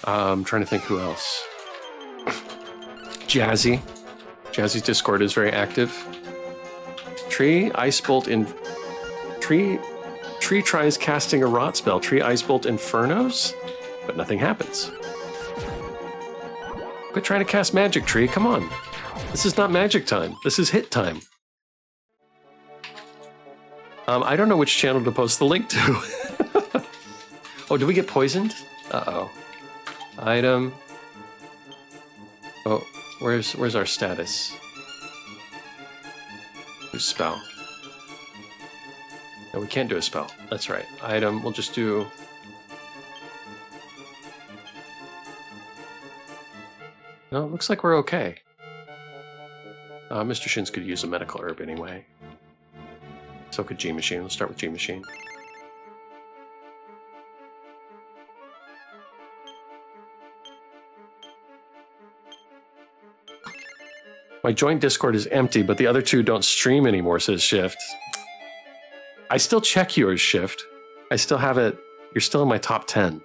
I'm trying to think who else. Jazzy's Discord is very active. Tree tries casting a rot spell. Tree Ice Bolt Infernos, but nothing happens. Quit trying to cast magic, Tree. Come on. This is not magic time. This is hit time. I don't know which channel to post the link to. Oh, did we get poisoned? Uh-oh. Item. Oh, where's our status? Do spell. No, we can't do a spell. That's right. Item, we'll just do... No, it looks like we're okay. Mr. Shins could use a medical herb anyway. So could G-Machine. Let's start with G-Machine. My joint Discord is empty, but the other two don't stream anymore, says Shift. I still check yours, Shift. I still have it. You're still in my top 10.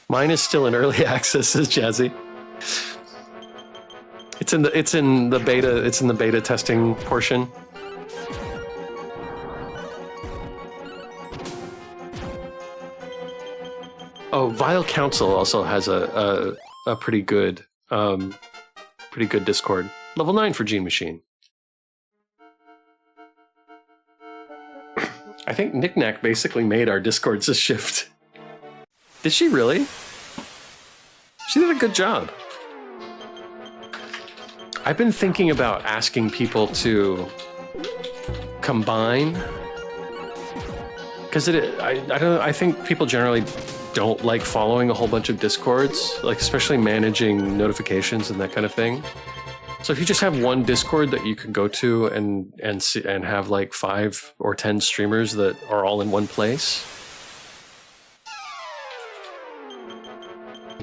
Mine is still in early access, says Jazzy. It's in the beta testing portion. Oh, Vile Council also has a pretty good Discord. Level 9 for Gene Machine. I think Knickknack basically made our Discords a Shift. Did she really? She did a good job. I've been thinking about asking people to combine, because I think people generally don't like following a whole bunch of Discords, like especially managing notifications and that kind of thing. So if you just have one Discord that you can go to and have like 5 or 10 streamers that are all in one place,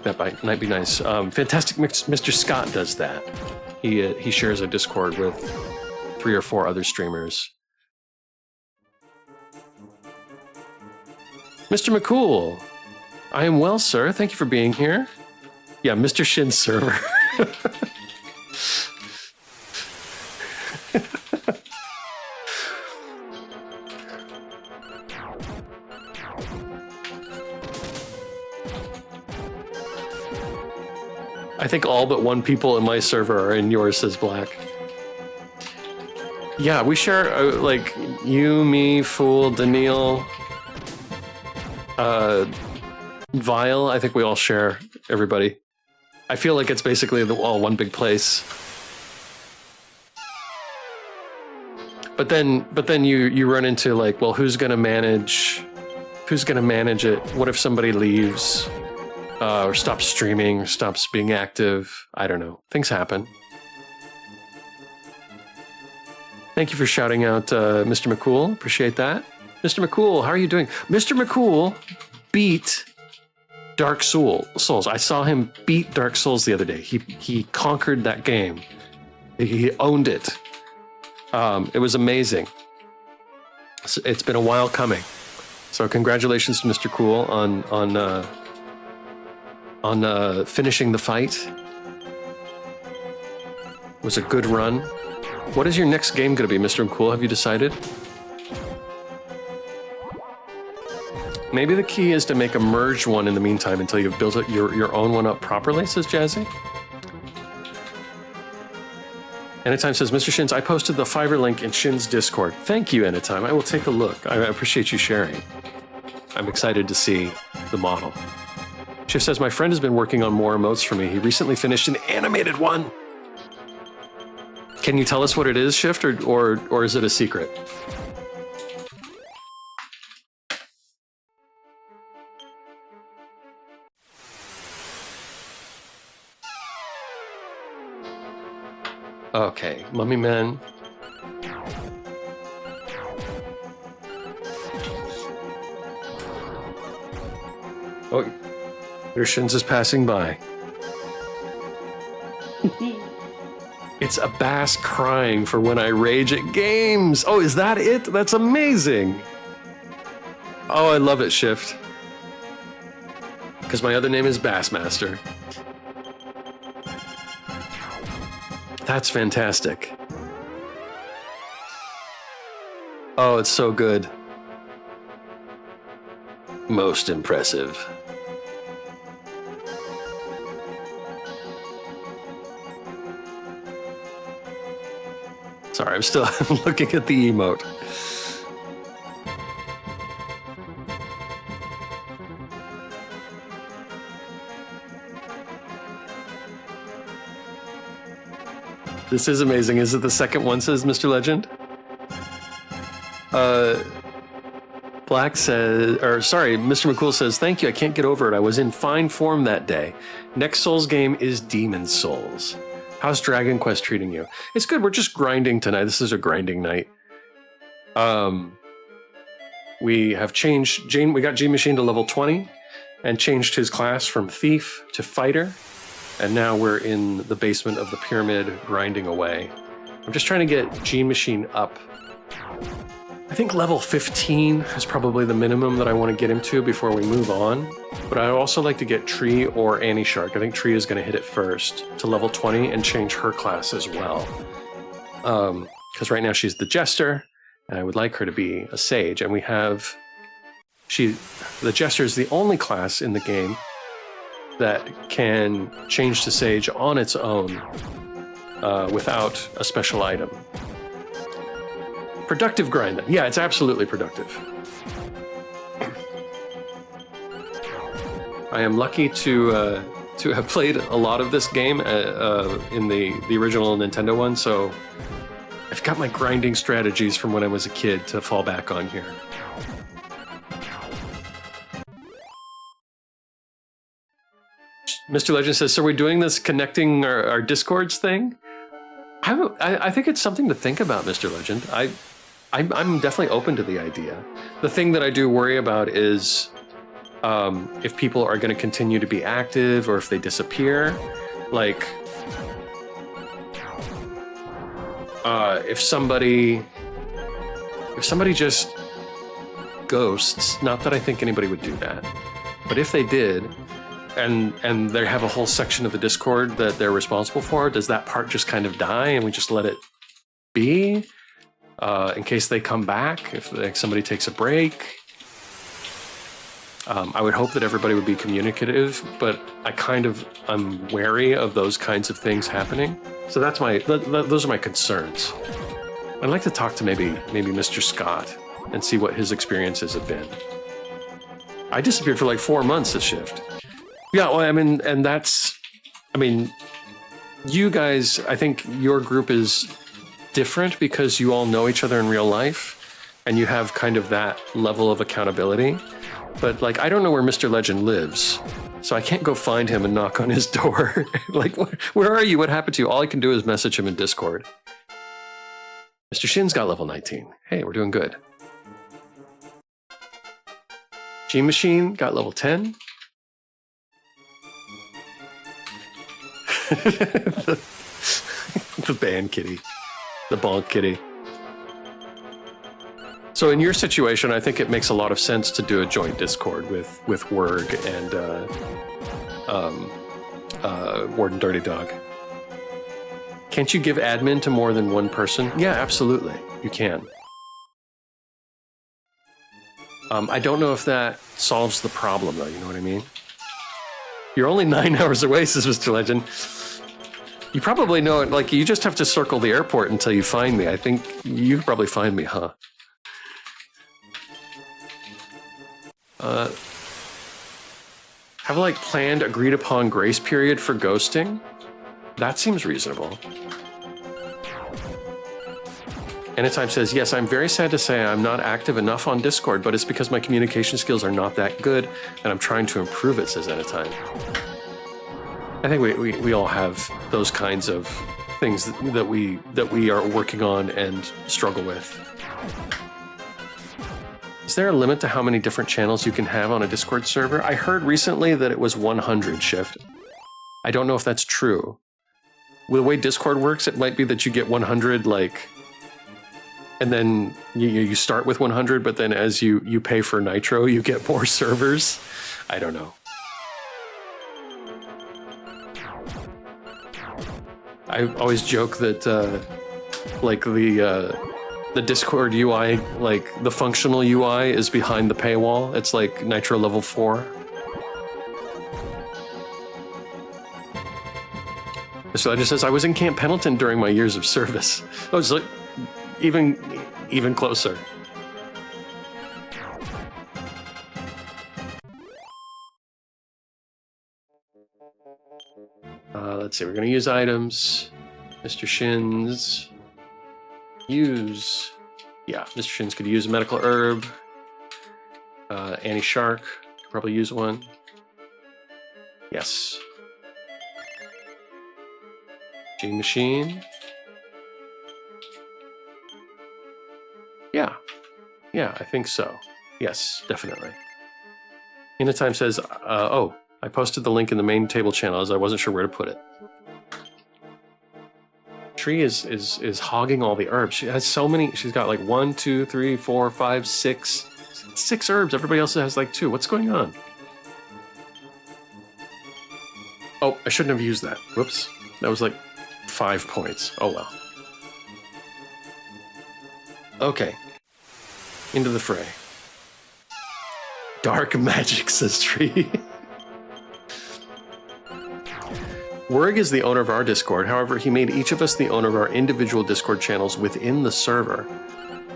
that might be nice. Fantastic Mr. Scott does that. He shares a Discord with 3 or 4 other streamers. Mr. McCool, I am well, sir. Thank you for being here. Yeah, Mr. Shin's server. I think all but 1 people in my server are in yours, says Black. Yeah, we share, like, you, me, Fool, Daniil, Vile. I think we all share everybody. I feel like it's basically all one big place. But then you run into like, well, who's gonna manage it? What if somebody leaves? Or stops streaming, or stops being active. I don't know. Things happen. Thank you for shouting out Mr. McCool. Appreciate that. Mr. McCool, how are you doing? Mr. McCool beat Dark Souls. I saw him beat Dark Souls the other day. He conquered that game. He owned it. It was amazing. It's been a while coming. So congratulations to Mr. Cool on finishing the fight. It was a good run. What is your next game going to be, Mr. Cool? Have you decided? Maybe the key is to make a merged one in the meantime until you've built your own one up properly, says Jazzy. Anytime says, Mr. Shins, I posted the Fiverr link in Shin's Discord. Thank you, Anytime. I will take a look. I appreciate you sharing. I'm excited to see the model. Shift says, my friend has been working on more emotes for me. He recently finished an animated one. Can you tell us what it is, Shift, or is it a secret? Okay, Mummy Man. Oh, your Shins is passing by. It's a bass crying for when I rage at games. Oh, is that it? That's amazing. Oh, I love it, Shift. Because my other name is Bassmaster. That's fantastic. Oh, it's so good. Most impressive. Sorry, I'm still looking at the emote. This is amazing. Is it the second one, says Mr. Legend? Black says, or sorry, Mr. McCool says, thank you, I can't get over it. I was in fine form that day. Next Souls game is Demon Souls. How's Dragon Quest treating you? It's good, we're just grinding tonight. This is a grinding night. We have changed, we got G Machine to level 20 and changed his class from Thief to Fighter. And now we're in the basement of the pyramid grinding away. I'm just trying to get Gene Machine up. I think level 15 is probably the minimum that I want to get him to before we move on. But I'd also like to get Tree or Annie Shark. I think Tree is going to hit it first to level 20 and change her class as well. Because right now she's the Jester, and I would like her to be a Sage. And we have... the Jester is the only class in the game that can change to Sage on its own without a special item. Productive grind, then. Yeah, it's absolutely productive. I am lucky to have played a lot of this game in the original Nintendo one, so I've got my grinding strategies from when I was a kid to fall back on here. Mr. Legend says, so we're doing this connecting our Discords thing? I think it's something to think about, Mr. Legend. I'm definitely open to the idea. The thing that I do worry about is if people are going to continue to be active or if they disappear. Like, if somebody just ghosts, not that I think anybody would do that, but if they did, and they have a whole section of the Discord that they're responsible for, does that part just kind of die and we just let it be in case they come back, if like, somebody takes a break? I would hope that everybody would be communicative, but I'm wary of those kinds of things happening. So that's those are my concerns. I'd like to talk to maybe Mr. Scott and see what his experiences have been. I disappeared for like 4 months at Shift. Yeah, well, you guys, I think your group is different because you all know each other in real life and you have kind of that level of accountability. But like, I don't know where Mr. Legend lives, so I can't go find him and knock on his door. Like, where are you? What happened to you? All I can do is message him in Discord. Mr. Shin's got level 19. Hey, we're doing good. G Machine got level 10. The band kitty, the bald kitty. So in your situation, I think it makes a lot of sense to do a joint Discord with Werg and Warden Dirty Dog. Can't you give admin to more than one person? Yeah, absolutely, you can. I don't know if that solves the problem, though, you know what I mean? You're only 9 hours away, says Mr. Legend. You probably know it, like, you just have to circle the airport until you find me. I think you probably find me, huh? Have like planned, agreed upon grace period for ghosting. That seems reasonable. Anytime says, yes, I'm very sad to say I'm not active enough on Discord, but it's because my communication skills are not that good, and I'm trying to improve it, says Anytime. I think we all have those kinds of things that we are working on and struggle with. Is there a limit to how many different channels you can have on a Discord server? I heard recently that it was 100 Shift. I don't know if that's true. With the way Discord works, it might be that you get 100, like, and then you start with 100, but then as you pay for Nitro, you get more servers. I don't know. I always joke that, like, the Discord UI, like, the functional UI is behind the paywall. It's like Nitro level 4. So I just says, I was in Camp Pendleton during my years of service. I was like, even closer. Let's see, we're gonna use items. Mr. Shins. Use. Yeah, Mr. Shins could use a medical herb. Annie Shark could probably use one. Yes. Gene Machine. Yeah, I think so. Yes, definitely. Anytime says, oh, I posted the link in the main table channel as I wasn't sure where to put it. Tree is hogging all the herbs. She has so many. She's got like 1, 2, 3, 4, 5, 6 herbs. Everybody else has like 2. What's going on? Oh, I shouldn't have used that. Whoops. That was like 5 points. Oh well. Okay. Into the fray. Dark magic, says Tree. Werg is the owner of our Discord. However, he made each of us the owner of our individual Discord channels within the server.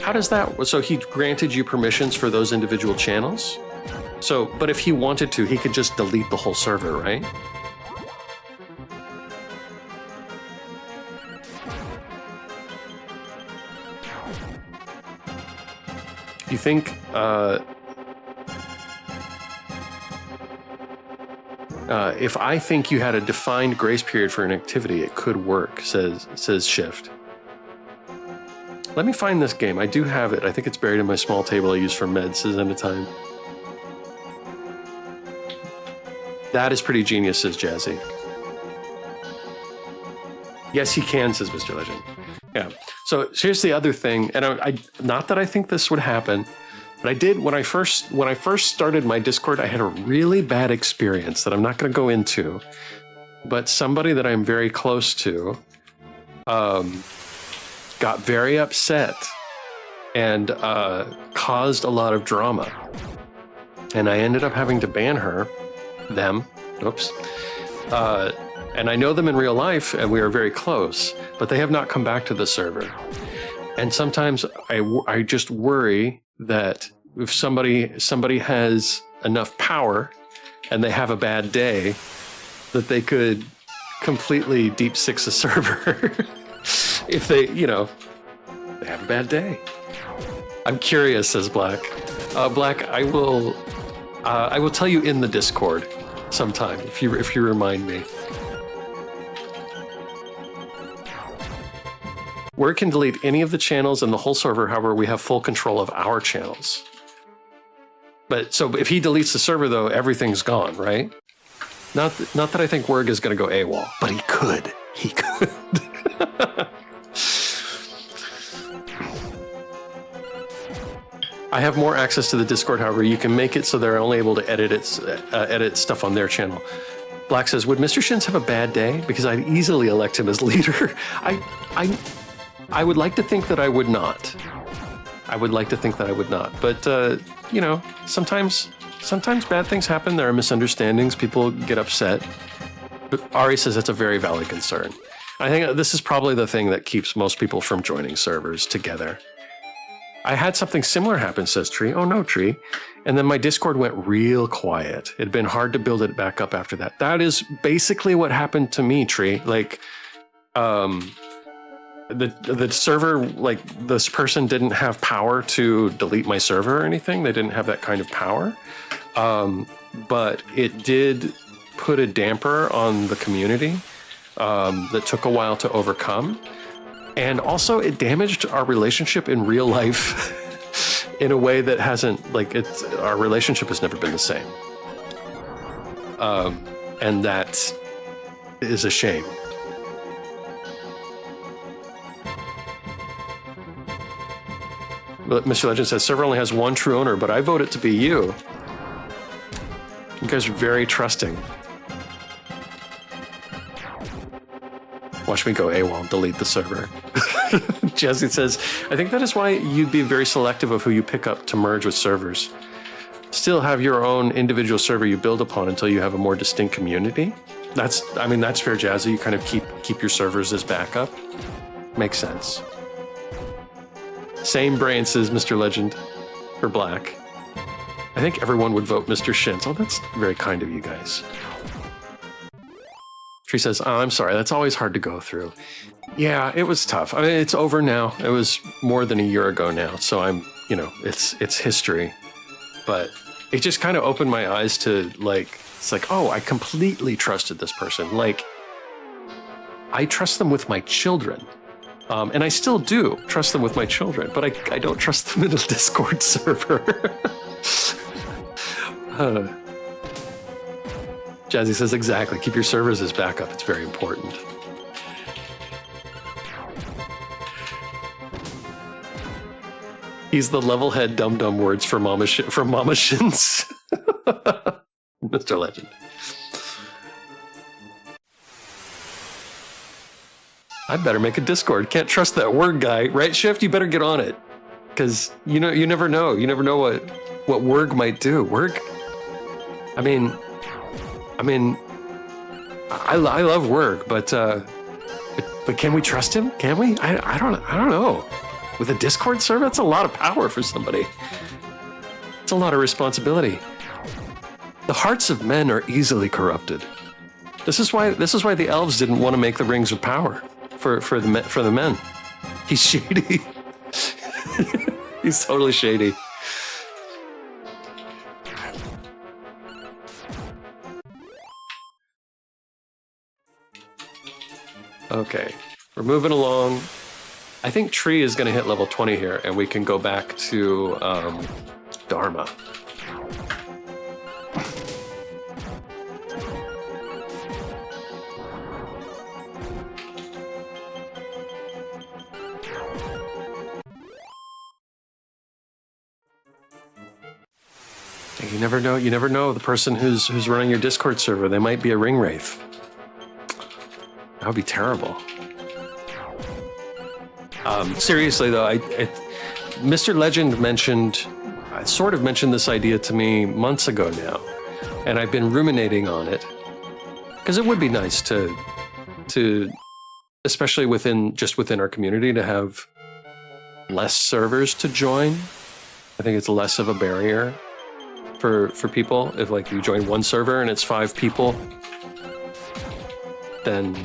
How does that... So he granted you permissions for those individual channels? So, but if he wanted to, he could just delete the whole server, right? Do you think... if I think you had a defined grace period for an activity, it could work, says Shift. Let me find this game. I do have it. I think it's buried in my small table I use for meds, says Anytime. That is pretty genius, says Jazzy. Yes, he can, says Mr. Legend. Yeah. So here's the other thing, and I not that I think this would happen, but I did when I first started my Discord. I had a really bad experience that I'm not going to go into, but somebody that I'm very close to got very upset and caused a lot of drama, and I ended up having to ban them. Oops. And I know them in real life, and we are very close, but they have not come back to the server. And sometimes I just worry that if somebody has enough power and they have a bad day, that they could completely deep six a server if they have a bad day. I'm curious, says Black. Black, I will tell you in the Discord sometime if you remind me. Where can delete any of the channels in the whole server, however, we have full control of our channels. But so if he deletes the server, though, everything's gone, right? Not that I think Werg is going to go AWOL, but he could. He could. I have more access to the Discord, however, you can make it so they're only able to edit stuff on their channel. Black says, would Mr. Shins have a bad day? Because I'd easily elect him as leader. I would like to think that I would not. But, sometimes bad things happen. There are misunderstandings. People get upset. But Ari says that's a very valid concern. I think this is probably the thing that keeps most people from joining servers together. I had something similar happen, says Tree. Oh no, Tree. And then my Discord went real quiet. It'd been hard to build it back up after that. That is basically what happened to me, Tree. Like, the server, like this person didn't have power to delete my server or anything. They didn't have that kind of power. But it did put a damper on the community that took a while to overcome. And also it damaged our relationship in real life in a way that hasn't, like, our relationship has never been the same. And that is a shame. But Mr. Legend says, server only has one true owner, but I vote it to be you. You guys are very trusting. Watch me go AWOL and delete the server. Jesse says, I think that is why you'd be very selective of who you pick up to merge with servers. Still have your own individual server you build upon until you have a more distinct community. That's fair, Jazzy. You kind of keep your servers as backup. Makes sense. Same brain, says Mr. Legend for Black. I think everyone would vote Mr. Shins. Oh, that's very kind of you guys. Tree says, oh, I'm sorry. That's always hard to go through. Yeah, it was tough. I mean, it's over now. It was more than a year ago now. So it's history. But it just kind of opened my eyes to, like, it's like, oh, I completely trusted this person. Like, I trust them with my children. And I still do trust them with my children, but I don't trust them in a Discord server. Jazzy says, exactly. Keep your servers as backup. It's very important. He's the level head dum-dum words for Mama Shins. Mr. Legend. I better make a Discord. Can't trust that word guy, right? Shift, you better get on it, because you never know. You never know what Wurg might do. Wurg. I mean, I love Wurg, but can we trust him? Can we? I don't know. With a Discord server, that's a lot of power for somebody. It's a lot of responsibility. The hearts of men are easily corrupted. This is why the elves didn't want to make the rings of power. For the men. He's shady. He's totally shady. Okay, we're moving along. I think Tree is going to hit level 20 here, and we can go back to Dharma. You never know. You never know the person who's running your Discord server. They might be a ring wraith. That would be terrible. Seriously though, Mr. Legend sort of mentioned this idea to me months ago now, and I've been ruminating on it because it would be nice to, especially within our community, to have less servers to join. I think it's less of a barrier for people. If, like, you join one server and it's 5 people, then,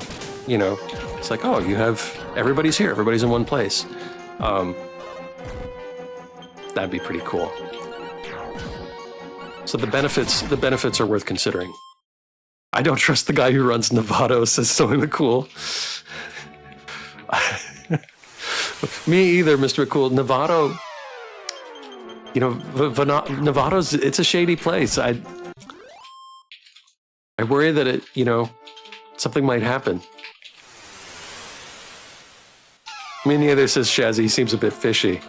it's like, oh, everybody's here, everybody's in one place. That'd be pretty cool. So the benefits are worth considering. I don't trust the guy who runs Novato, says Soy McCool. Me either, Mr. McCool. Novato, Novato's, it's a shady place. I worry that something might happen. Me neither, says Shazzy. He seems a bit fishy.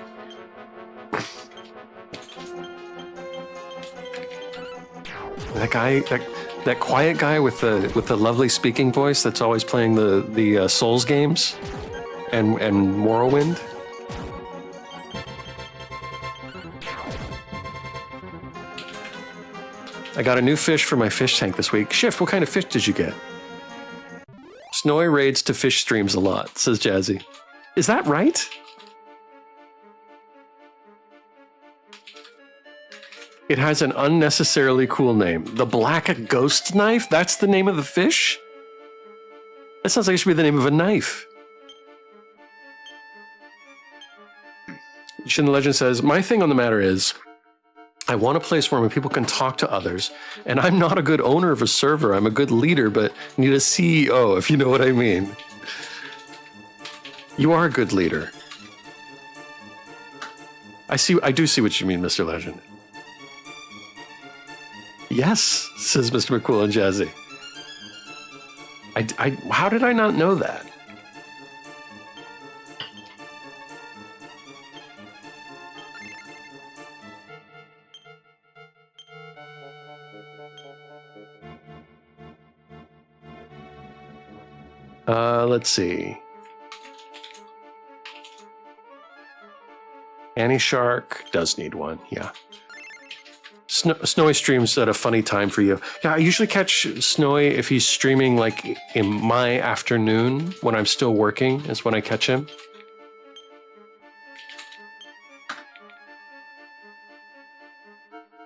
That guy, that quiet guy with the lovely speaking voice that's always playing the Souls games and Morrowind. I got a new fish for my fish tank this week. Shift, what kind of fish did you get? Snowy raids to fish streams a lot, says Jazzy. Is that right? It has an unnecessarily cool name. The Black Ghost Knife? That's the name of the fish? That sounds like it should be the name of a knife. Shin the Legend says, my thing on the matter is, I want a place where people can talk to others, and I'm not a good owner of a server. I'm a good leader, but need a CEO, if you know what I mean. You are a good leader. I do see what you mean, Mr. Legend. Yes, says Mr. McCool and Jazzy. How did I not know that? Let's see. Annie Shark does need one, yeah. Snowy streams at a funny time for you. Yeah, I usually catch Snowy if he's streaming like in my afternoon when I'm still working is when I catch him.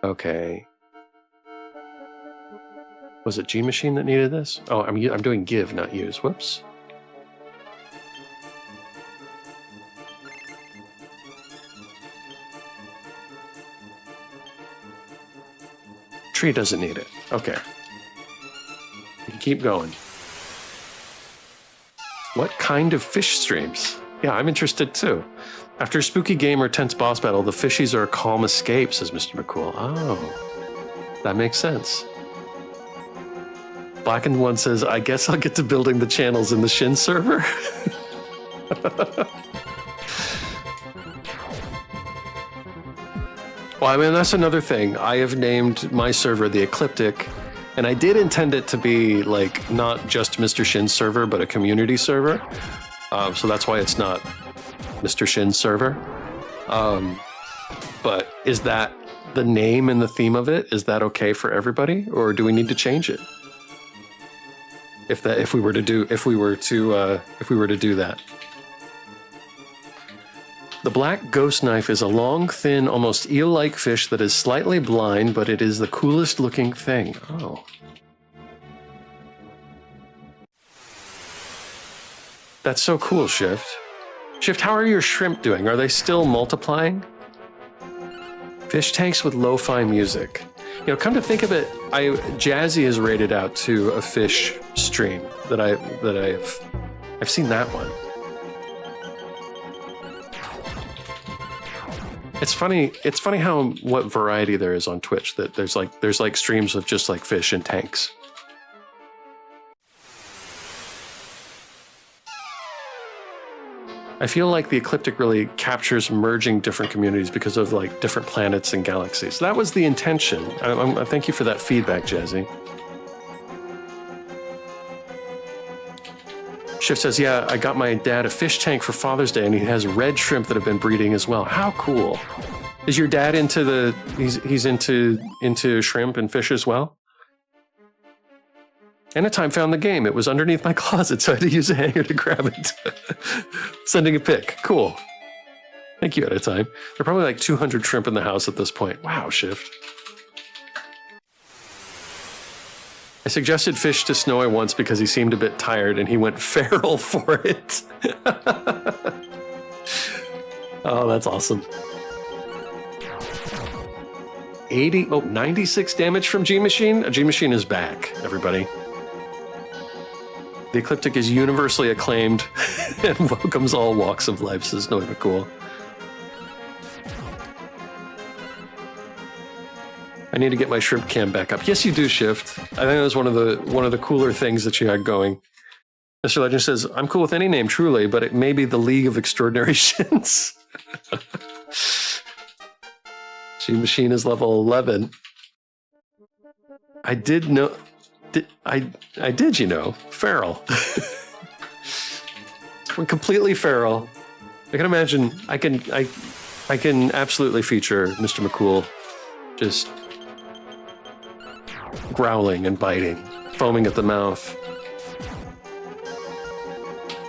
Okay. Was it G Machine that needed this? Oh, I'm doing give, not use. Whoops. Tree doesn't need it. Okay. We can keep going. What kind of fish streams? Yeah, I'm interested too. After a spooky game or tense boss battle, the fishies are a calm escape, says Mr. McCool. Oh, that makes sense. Blackened One says, I guess I'll get to building the channels in the Shin server. Well, I mean, that's another thing. I have named my server the Ecliptic, and I did intend it to be like not just Mr. Shin's server, but a community server. So that's why it's not Mr. Shin's server. But is that the name and the theme of it? Is that okay for everybody, or do we need to change it? If we were to do that. The black ghost knife is a long, thin, almost eel-like fish that is slightly blind, but it is the coolest looking thing. Oh. That's so cool, Shift. Shift, how are your shrimp doing? Are they still multiplying? Fish tanks with lo-fi music. You know, come to think of it, Jazzy has rated out to a fish stream that I've seen that one. It's funny how what variety there is on Twitch, that there's like streams of just like fish and tanks. I feel like the Ecliptic really captures merging different communities because of like different planets and galaxies. That was the intention. I thank you for that feedback, Jazzy. Shift says, yeah, I got my dad a fish tank for Father's Day, and he has red shrimp that have been breeding as well. How cool. Is your dad into he's into shrimp and fish as well? Anytime found the game. It was underneath my closet, so I had to use a hanger to grab it. Sending a pic. Cool. Thank you, Anytime. There are probably like 200 shrimp in the house at this point. Wow, Shift. I suggested fish to Snowy once because he seemed a bit tired and he went feral for it. Oh, that's awesome. 96 damage from G-Machine? G-Machine is back, everybody. The Ecliptic is universally acclaimed and welcomes all walks of life, says Snowy McCool. I need to get my shrimp cam back up. Yes, you do, Shift. I think that was one of the cooler things that you had going. Mr. Legend says, I'm cool with any name, truly, but it may be the League of Extraordinary Shins. G-Machine is level 11. I did know... I did, you know. Feral. We're completely feral. I can imagine... I can absolutely feature Mr. McCool just... growling and biting, foaming at the mouth.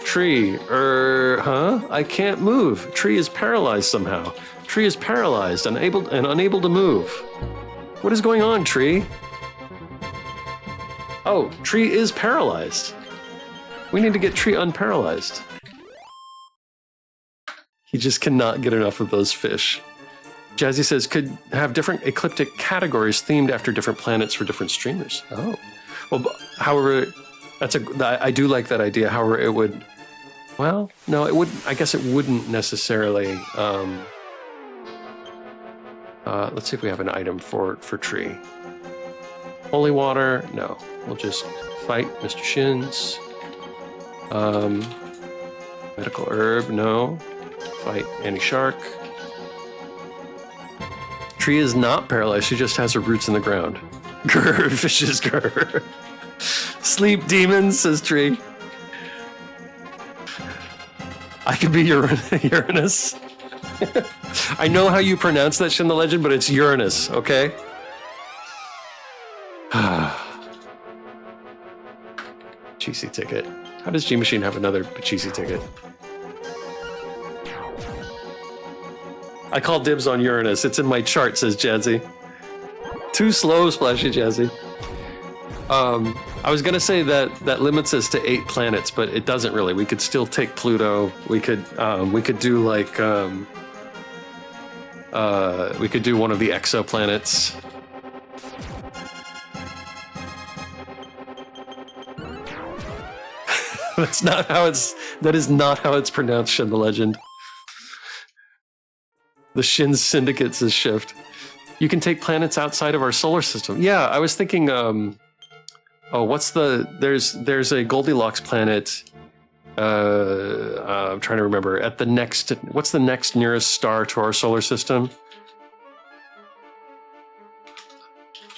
Tree, huh? I can't move. Tree is paralyzed somehow. Tree is paralyzed, unable to move. What is going on, Tree? Oh, Tree is paralyzed. We need to get Tree unparalyzed. He just cannot get enough of those fish. Jazzy says, could have different ecliptic categories themed after different planets for different streamers. Oh. Well, however, I do like that idea. However, it would, well, no, it would, I guess it wouldn't necessarily, let's see if we have an item for Tree. Holy water, no. We'll just fight Mr. Shins. Medical herb, no. Fight any shark. Tree is not paralyzed, she just has her roots in the ground. Grr, fishes, grr. Sleep demons, says Tree. I could be Uranus. I know how you pronounce that shit in the legend, but it's Uranus, okay? Cheesy ticket. How does G-Machine have another cheesy ticket? I call dibs on Uranus. It's in my chart, says Jazzy. Too slow, Splashy Jazzy. I was gonna say that limits us to 8 planets, but it doesn't really. We could still take Pluto. We could do like we could do one of the exoplanets. That is not how it's pronounced in the legend. The Shin's Syndicate's is shift. You can take planets outside of our solar system. Yeah, I was thinking, oh, what's there's a Goldilocks planet. I'm trying to remember. What's the next nearest star to our solar system?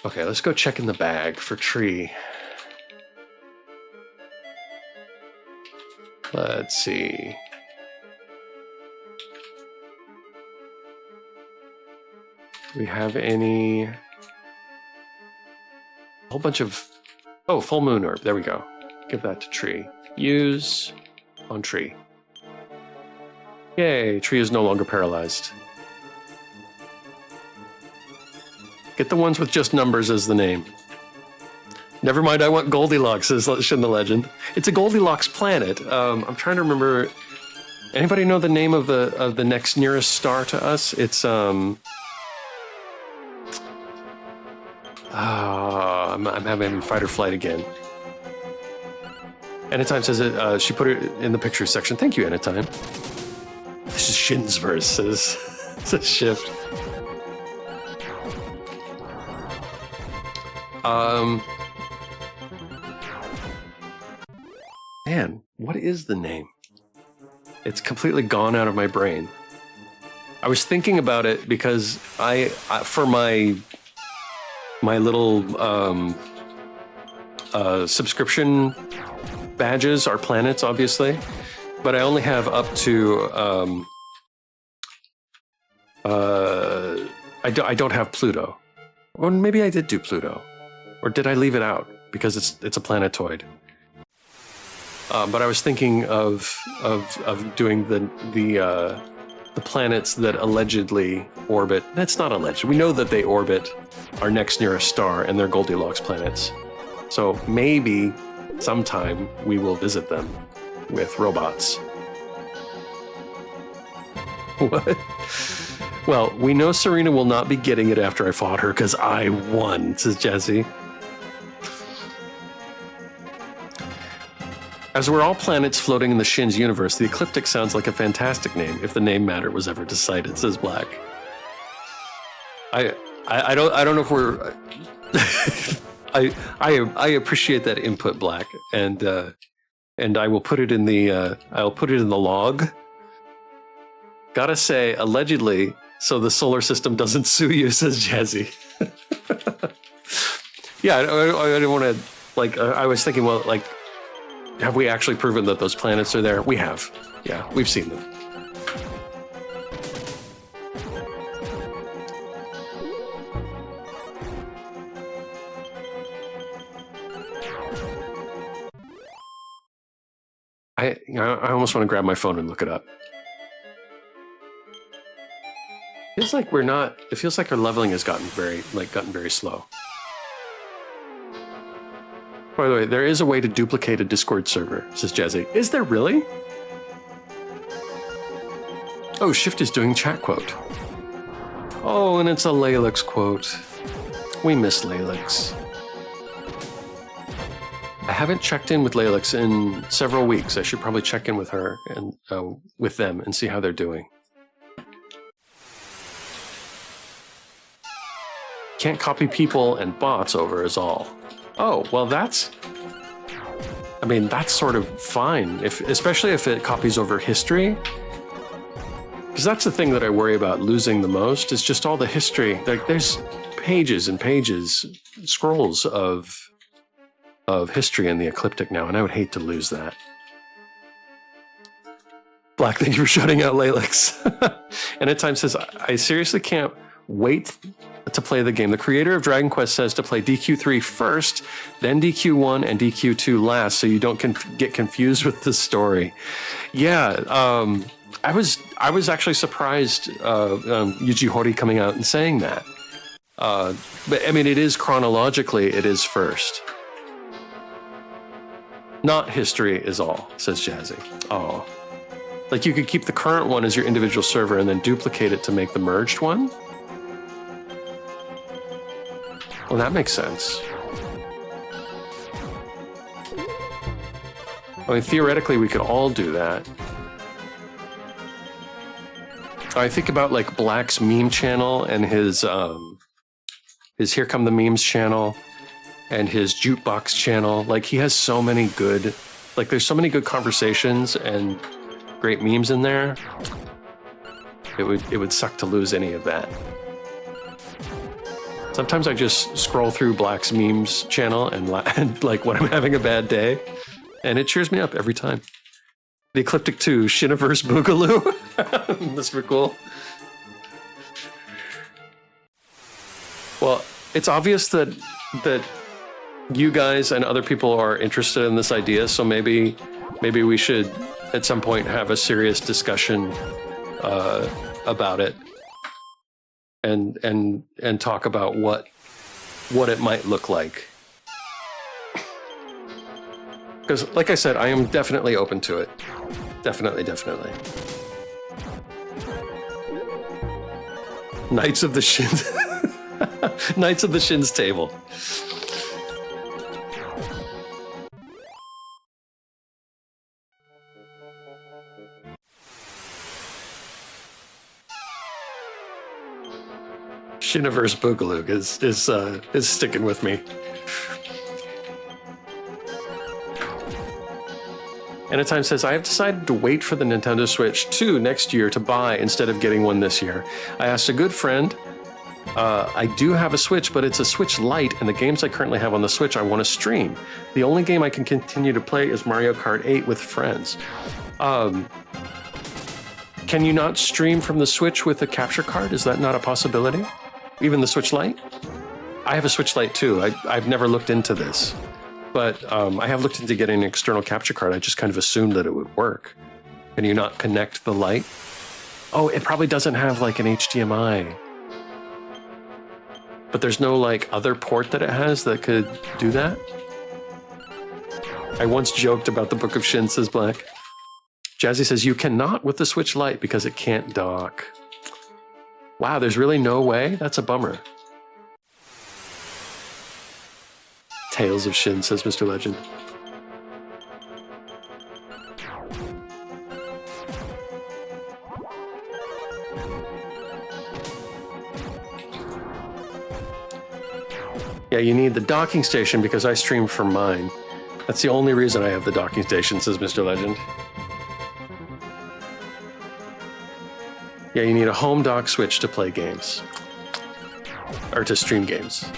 Okay, let's go check in the bag for Tree. Let's see. Do we have any? A whole bunch of. Oh, full moon orb. There we go. Give that to Tree. Use on Tree. Yay, Tree is no longer paralyzed. Get the ones with just numbers as the name. Never mind, I want Goldilocks as in the legend. It's a Goldilocks planet. I'm trying to remember. Anybody know the name of the next nearest star to us? It's I'm having fight or flight again. Anytime says it. She put it in the picture section. Thank you, Anytime. This is Shin's verse. Says shift. Man, what is the name? It's completely gone out of my brain. I was thinking about it because I for my little subscription badges are planets, obviously, but I only have up to I don't have Pluto. Or maybe I did do Pluto, or did I leave it out because it's a planetoid? But I was thinking of doing the planets that allegedly orbit. That's not alleged. We know that they orbit our next nearest star, and they're Goldilocks planets. So maybe sometime we will visit them with robots. What? Well, we know Serena will not be getting it after I fought her because I won, says Jazzy. As we're all planets floating in the Shin's universe, the ecliptic sounds like a fantastic name if the name matter was ever decided, says Black. I don't know if we're I appreciate that input, Black, and I will put it in the log. Gotta say, allegedly, so the solar system doesn't sue you, says Jazzy. Yeah, I don't want to, like, I was thinking, well, like, have we actually proven that those planets are there? We have. Yeah, we've seen them. I almost want to grab my phone and look it up. Feels like we're not. It feels like our leveling has gotten very slow. By the way, there is a way to duplicate a Discord server, says Jazzy. Is there really? Oh, Shift is doing chat quote. Oh, and it's a Lalix quote. We miss Lalix. I haven't checked in with Lalix in several weeks. I should probably check in with her and with them and see how they're doing. Can't copy people and bots over is all. Oh, well that's sort of fine, especially if it copies over history. Because that's the thing that I worry about losing the most, is just all the history. Like there's pages and pages, scrolls of history in the Ecliptic now, and I would hate to lose that. Black, thank you for shutting out Lalix. And at times says, I seriously can't wait to play the game. The creator of Dragon Quest says to play DQ3 first, then DQ1 and DQ2 last, so you don't get confused with the story. Yeah, I was actually surprised Yuji Horii coming out and saying that. But I mean, it is chronologically, it is first. Not history is all, says Jazzy. Oh. Like you could keep the current one as your individual server and then duplicate it to make the merged one? Well, that makes sense. I mean, theoretically, we could all do that. I think about like Black's meme channel and his Here Come the Memes channel and his Jukebox channel. Like he has so many good, like there's so many good conversations and great memes in there. It would suck to lose any of that. Sometimes I just scroll through Black's memes channel and like when I'm having a bad day, and it cheers me up every time. The Ecliptic 2, Shiniverse Boogaloo. That's pretty cool. Well, it's obvious that you guys and other people are interested in this idea, so maybe we should at some point have a serious discussion about it and talk about what it might look like. Because, like I said, I am definitely open to it. Definitely. Knights of the Shins. Knights of the Shins table. Shiniverse Boogaloo is sticking with me. Anytime says, I have decided to wait for the Nintendo Switch 2 next year to buy instead of getting one this year. I asked a good friend. I do have a Switch, but it's a Switch Lite, and the games I currently have on the Switch I want to stream. The only game I can continue to play is Mario Kart 8 with friends. Can you not stream from the Switch with a capture card? Is that not a possibility? Even the Switch Lite? I have a Switch Lite too. I've never looked into this. But I have looked into getting an external capture card. I just kind of assumed that it would work. Can you not connect the light? Oh, it probably doesn't have like an HDMI. But there's no like other port that it has that could do that? I once joked about the Book of Shin, says Black. Jazzy says, you cannot with the Switch Lite because it can't dock. Wow, there's really no way? That's a bummer. Tales of Shin, says Mr. Legend. Yeah, you need the docking station because I stream from mine. That's the only reason I have the docking station, says Mr. Legend. Yeah, you need a home dock switch to play games. Or to stream games.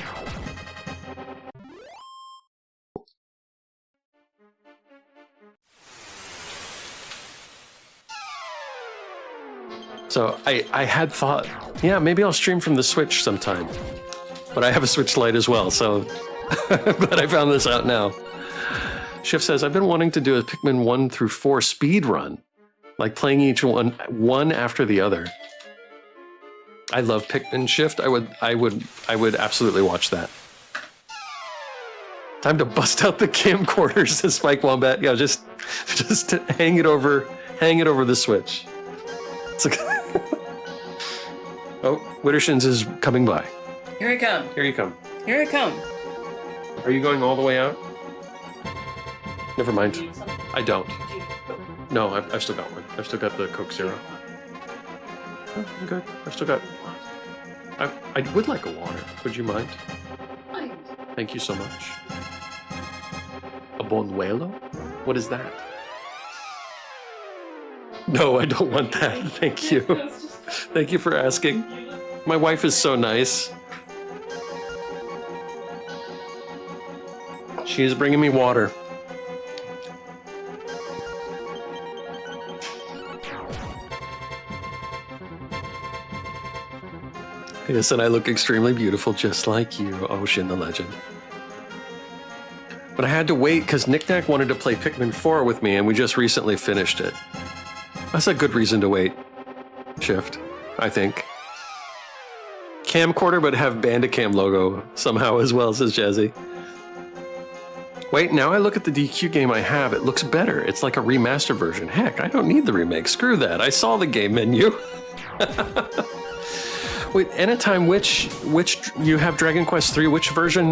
So I had thought, yeah, maybe I'll stream from the Switch sometime. But I have a Switch Lite as well, so... but I found this out now. Shift says, I've been wanting to do a Pikmin 1 through 4 speed run. Like playing each one after the other. I love Pikmin Shift. I would absolutely watch that. Time to bust out the camcorder, says Spike Wombat. Yeah, just hang it over the Switch. It's like oh, Wittershins is coming by. Here I come. Here you come. Here I come. Are you going all the way out? Never mind. I don't. No, I've still got one. I've still got the Coke Zero. Oh, I'm good. I've still got. I would like a water. Would you mind? Thank you so much. A Bonuelo? What is that? No, I don't want that. Thank you. Thank you for asking. My wife is so nice. She is bringing me water. Yes, and I look extremely beautiful, just like you, Ocean the Legend. But I had to wait because Knick-Knack wanted to play Pikmin 4 with me, and we just recently finished it. That's a good reason to wait. Shift, I think. Camcorder, but have Bandicam logo somehow as well, says Jazzy. Wait, now I look at the DQ game I have, it looks better. It's like a remaster version. Heck, I don't need the remake. Screw that. I saw the game menu. Wait, anytime, which you have Dragon Quest 3, which version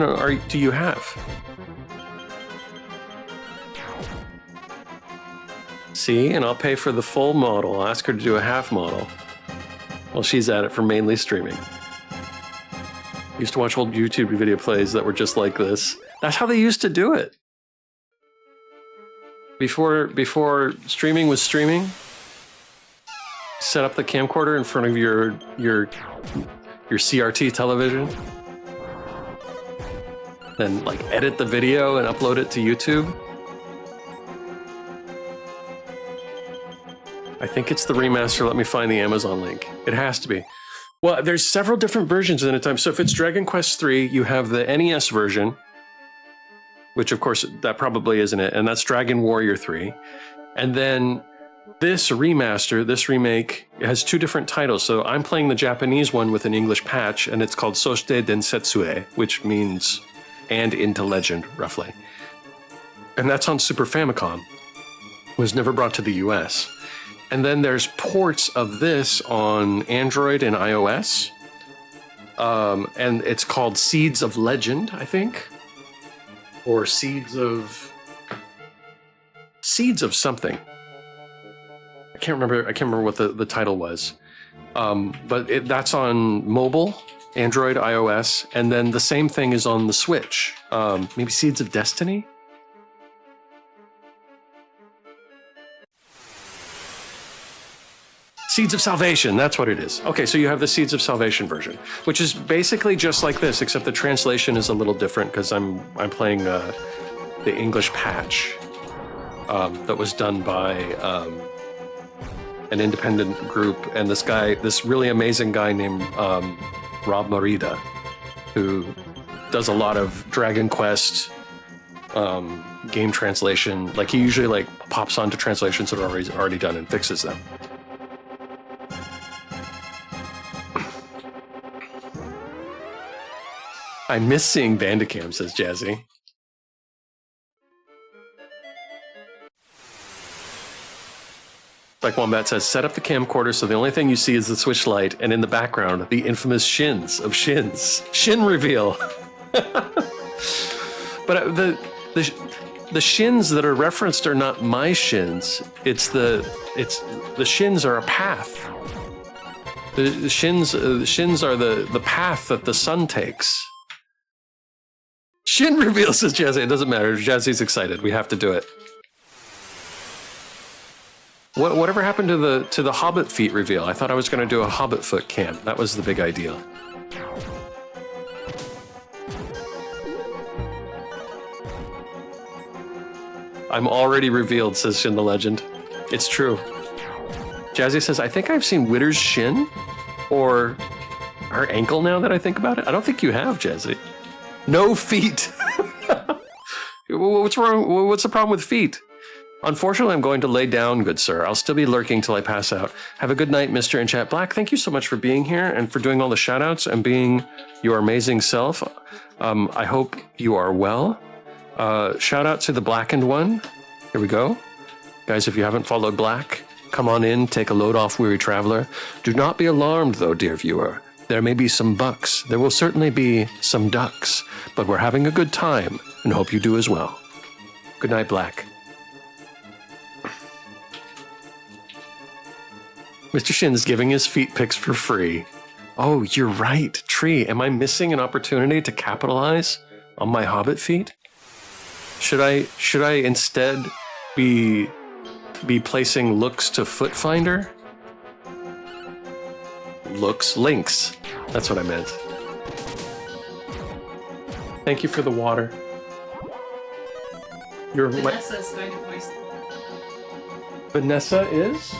do you have? See, and I'll pay for the full model. I'll ask her to do a half model. Well, she's at it for mainly streaming. Used to watch old YouTube video plays that were just like this. That's how they used to do it. Before streaming was streaming, set up the camcorder in front of your CRT television, then like edit the video and upload it to YouTube. I think it's the remaster. Let me find the Amazon link. It has to be. Well, there's several different versions at a time. So if it's Dragon Quest 3, you have the NES version, which of course that probably isn't it, and that's Dragon Warrior 3. And then this remaster, this remake, has two different titles. So I'm playing the Japanese one with an English patch, and it's called Soshite Densetsu, which means and into legend, roughly. And that's on Super Famicom. It was never brought to the US. And then there's ports of this on Android and iOS. And it's called Seeds of Legend, I think. Or Seeds of something. I can't remember what the title was. But that's on mobile, Android, iOS, and then the same thing is on the Switch. Maybe Seeds of Destiny? Seeds of Salvation, that's what it is. Okay, so you have the Seeds of Salvation version, which is basically just like this, except the translation is a little different because I'm playing the English patch that was done by an independent group, and this really amazing guy named Rob Mérida, who does a lot of Dragon Quest game translation. Like he usually like pops onto translations that are already done and fixes them. I miss seeing Bandicam, says Jazzy. Like Wombat says, set up the camcorder so the only thing you see is the Switch light, and in the background, the infamous shins of Shins. Shin reveal. But the shins that are referenced are not my shins. The shins are a path. The shins are the path that the sun takes. Shin reveal, says Jazzy. It doesn't matter. Jazzy's excited. We have to do it. Whatever happened to the Hobbit feet reveal? I thought I was going to do a Hobbit foot cam. That was the big idea. I'm already revealed, says Shin the Legend. It's true. Jazzy says, I think I've seen Witter's shin or her ankle now that I think about it. I don't think you have, Jazzy. No feet. What's wrong? What's the problem with feet? Unfortunately, I'm going to lay down, good sir. I'll still be lurking till I pass out. Have a good night, Mr. in Chat Black. Thank you so much for being here and for doing all the shout-outs and being your amazing self. I hope you are well. Shout out to the blackened one. Here we go. Guys, if you haven't followed Black, come on in, take a load off, weary traveler. Do not be alarmed, though, dear viewer. There may be some bucks. There will certainly be some ducks. But we're having a good time and hope you do as well. Good night, Black. Mr. Shin's giving his feet pics for free. Oh, you're right, Tree. Am I missing an opportunity to capitalize on my hobbit feet? Should I instead be placing looks to foot finder? Links. That's what I meant. Thank you for the water. Vanessa is going to voice. Vanessa is?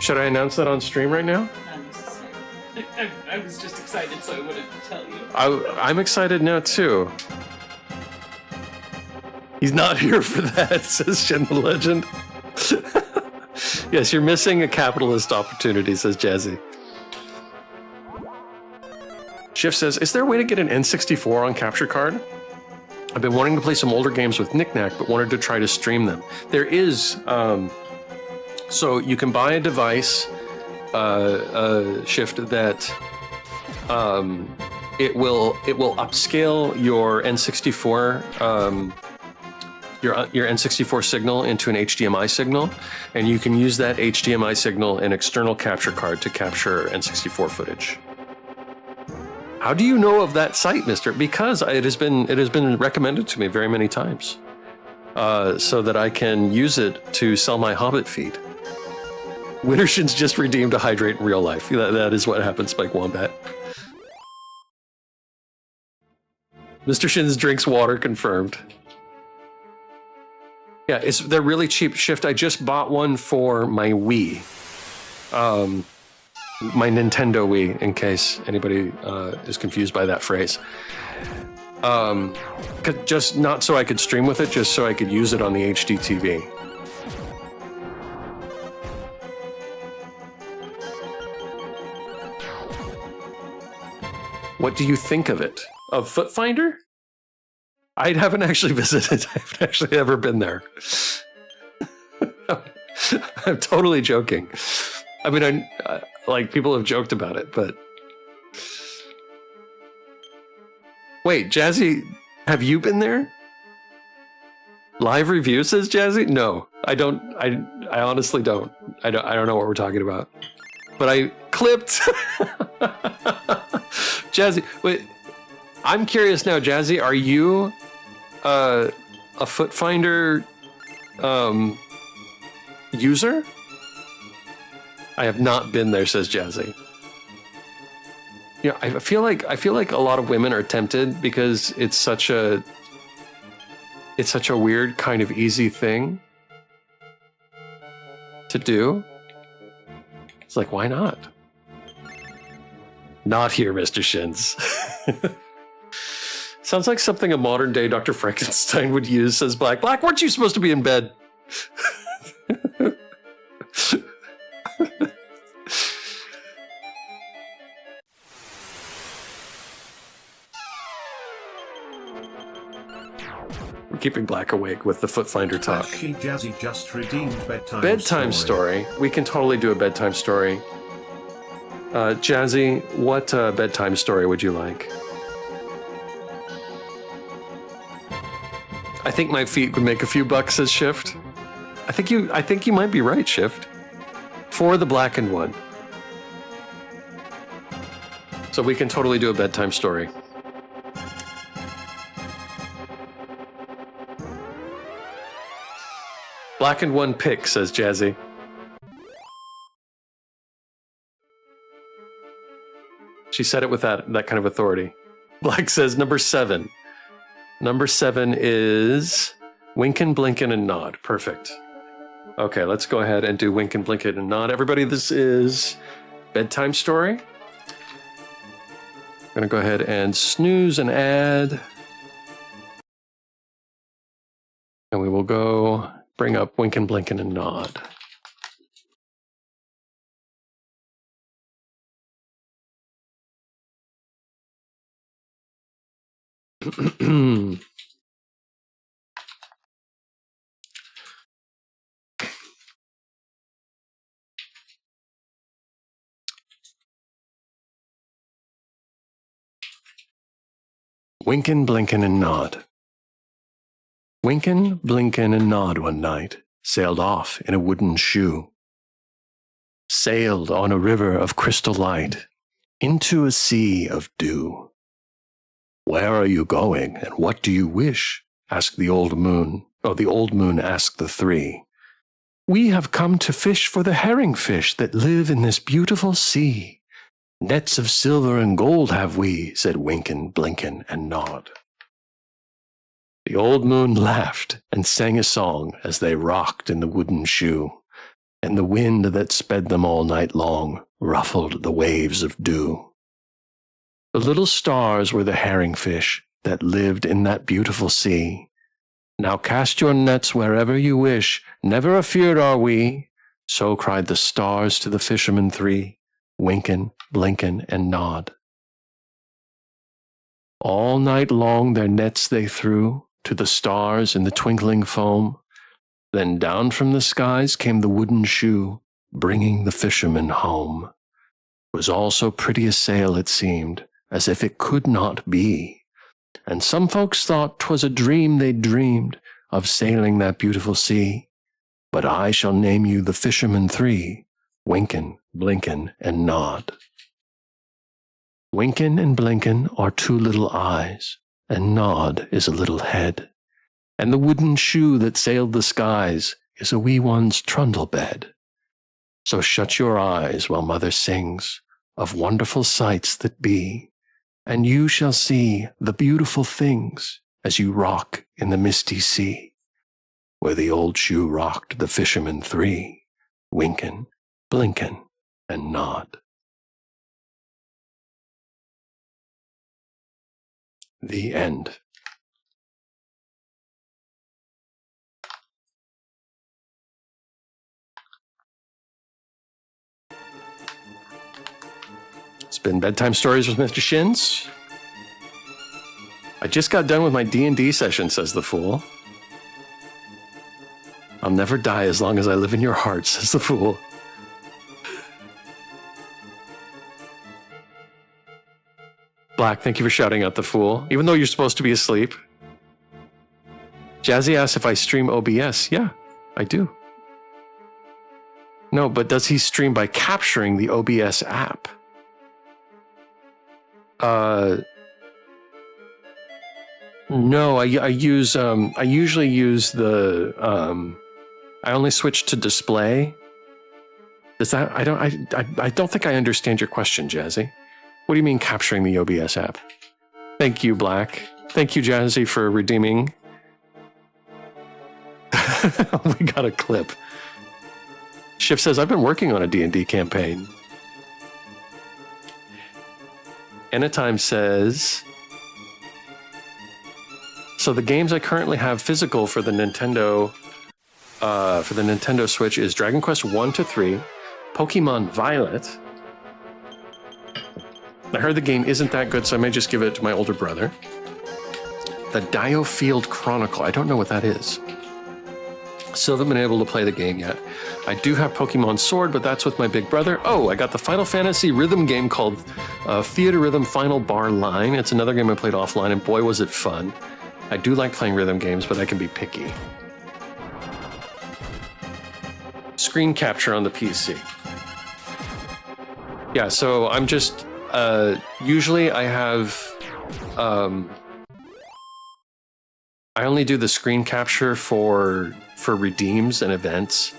Should I announce that on stream right now? Not necessarily. I was just excited, so I wouldn't tell you. I'm excited now too. He's not here for that, says Shin the Legend. Yes, you're missing a capitalist opportunity, says Jazzy. Shift says, is there a way to get an N64 on capture card? I've been wanting to play some older games with Knick-Knack, but wanted to try to stream them. There is, so you can buy a device, Shift, that it will upscale your N64 your N64 signal into an HDMI signal, and you can use that HDMI signal in external capture card to capture N64 footage. How do you know of that site, Mister? Because it has been recommended to me very many times, so that I can use it to sell my Hobbit feed. Wintershin's just redeemed a hydrate in real life. That is what happens, Spike Wombat. Mr. Shins drinks water, confirmed. Yeah, they're really cheap. Shift, I just bought one for my Wii. My Nintendo Wii, in case anybody is confused by that phrase. Just not so I could stream with it, just so I could use it on the HD TV. What do you think of it? Of Foot Finder? I haven't actually visited. I haven't actually ever been there. I'm totally joking. I mean, like, people have joked about it, but... Wait, Jazzy, have you been there? Live review, says Jazzy? No, I don't. I honestly don't. I don't know what we're talking about. But I clipped. Jazzy, wait. I'm curious now, Jazzy. Are you a Foot Finder user? I have not been there, says Jazzy. You know, I feel like a lot of women are tempted because it's such a weird kind of easy thing to do. It's like, why not? Not here, Mr. Shins. Sounds like something a modern day Dr. Frankenstein would use, says Black. Black, weren't you supposed to be in bed? We're keeping Black awake with the Foot Finder talk. She Jazzy just redeemed bedtime story. We can totally do a bedtime story. Jazzy, what bedtime story would you like? I think my feet would make a few bucks, says Shift. I think you might be right, Shift. For the blackened one. So we can totally do a bedtime story. Blackened one pick, says Jazzy. She said it with that kind of authority. Black says number 7. Number 7 is Winkin', Blinkin', and Nod. Perfect. Okay, let's go ahead and do Winkin', Blinkin', and Nod. Everybody, this is bedtime story. I'm gonna go ahead and snooze and add. And we will go bring up Winkin', Blinkin', and Nod. Winkin', Blinkin', and Nod. Winkin', Blinkin', and Nod one night sailed off in a wooden shoe. Sailed on a river of crystal light into a sea of dew. Where are you going, and what do you wish? Asked the old moon. Oh, the old moon asked the three. We have come to fish for the herring fish that live in this beautiful sea. Nets of silver and gold have we, said Winkin', Blinkin', and Nod. The old moon laughed and sang a song as they rocked in the wooden shoe, and the wind that sped them all night long ruffled the waves of dew. The little stars were the herring fish that lived in that beautiful sea. Now cast your nets wherever you wish, never afeard are we, so cried the stars to the fishermen three, Winkin', Blinkin', and Nod. All night long their nets they threw to the stars in the twinkling foam. Then down from the skies came the wooden shoe, bringing the fishermen home. It was all so pretty a sail it seemed, as if it could not be. And some folks thought 'twas a dream they dreamed of sailing that beautiful sea. But I shall name you the fishermen three, Winkin', Blinkin', and Nod. Winkin' and Blinkin' are two little eyes, and Nod is a little head, and the wooden shoe that sailed the skies is a wee one's trundle bed. So shut your eyes while mother sings of wonderful sights that be, and you shall see the beautiful things as you rock in the misty sea, where the old shoe rocked the fishermen three, Winkin', Blinkin', and Nod. The end. It's been Bedtime Stories with Mr. Shins. I just got done with my D&D session, says the fool. I'll never die as long as I live in your heart, says the fool. Black, thank you for shouting out the fool, even though you're supposed to be asleep. Jazzy asks if I stream OBS. Yeah, I do. No, but does he stream by capturing the OBS app? No, I usually use the, I only switch to display. Does that, I don't think I understand your question, Jazzy. What do you mean capturing the OBS app? Thank you, Black. Thank you, Jazzy, for redeeming. We got a clip. Shift says, I've been working on a D&D campaign. Anytime says, so the games I currently have physical for the Nintendo Switch is Dragon Quest 1 to 3, Pokemon Violet. I heard the game isn't that good, so I may just give it to my older brother. The Diofield Chronicle. I don't know what that is. Still haven't been able to play the game yet. I do have Pokemon Sword, but that's with my big brother. Oh, I got the Final Fantasy rhythm game called Theater Rhythm Final Bar Line. It's another game I played offline, and boy, was it fun. I do like playing rhythm games, but I can be picky. Screen capture on the PC. Yeah, so I'm just... usually I have... I only do the screen capture for redeems and events.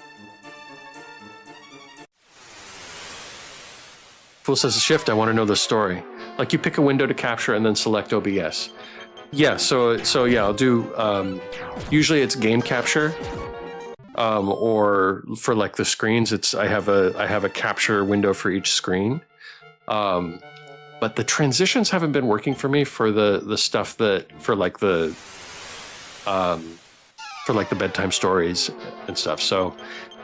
Fool says, Shift, I want to know the story. Like you pick a window to capture and then select OBS. Yeah, so yeah, I'll do, usually it's game capture, or for like the screens, I have a capture window for each screen. But the transitions haven't been working for me for the stuff that, for like the for like the bedtime stories and stuff. So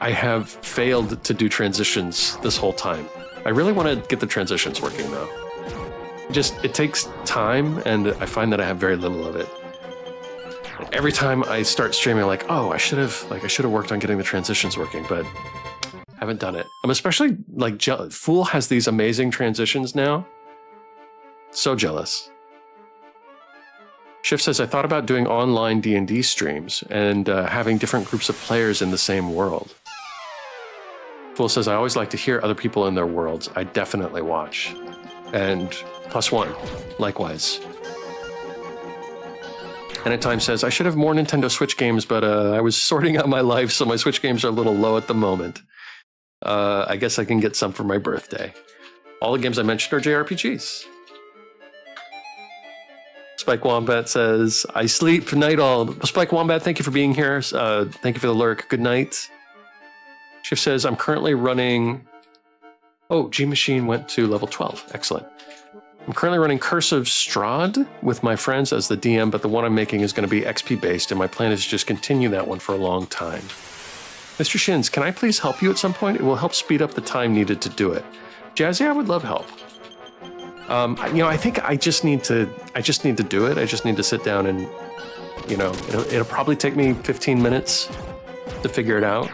I have failed to do transitions this whole time. I really want to get the transitions working though. It takes time, and I find that I have very little of it. Every time I start streaming, I'm like, oh, I should have worked on getting the transitions working, but haven't done it. I'm especially like Fool has these amazing transitions now. So jealous. Shift says, I thought about doing online D&D streams and having different groups of players in the same world. Fool says, I always like to hear other people in their worlds. I definitely watch. And +1, likewise. And at times says, I should have more Nintendo Switch games, but I was sorting out my life, so my Switch games are a little low at the moment. I guess I can get some for my birthday. All the games I mentioned are JRPGs. Spike Wombat says, I sleep night all. Spike Wombat, thank you for being here. Thank you for the lurk. Good night. Shift says, I'm currently running... Oh, G Machine went to level 12. Excellent. I'm currently running Curse of Strahd with my friends as the DM, but the one I'm making is going to be XP based, and my plan is to just continue that one for a long time. Mr. Shins, can I please help you at some point? It will help speed up the time needed to do it. Jazzy, I would love help. I think I just need to do it. I just need to sit down and, it'll probably take me 15 minutes to figure it out.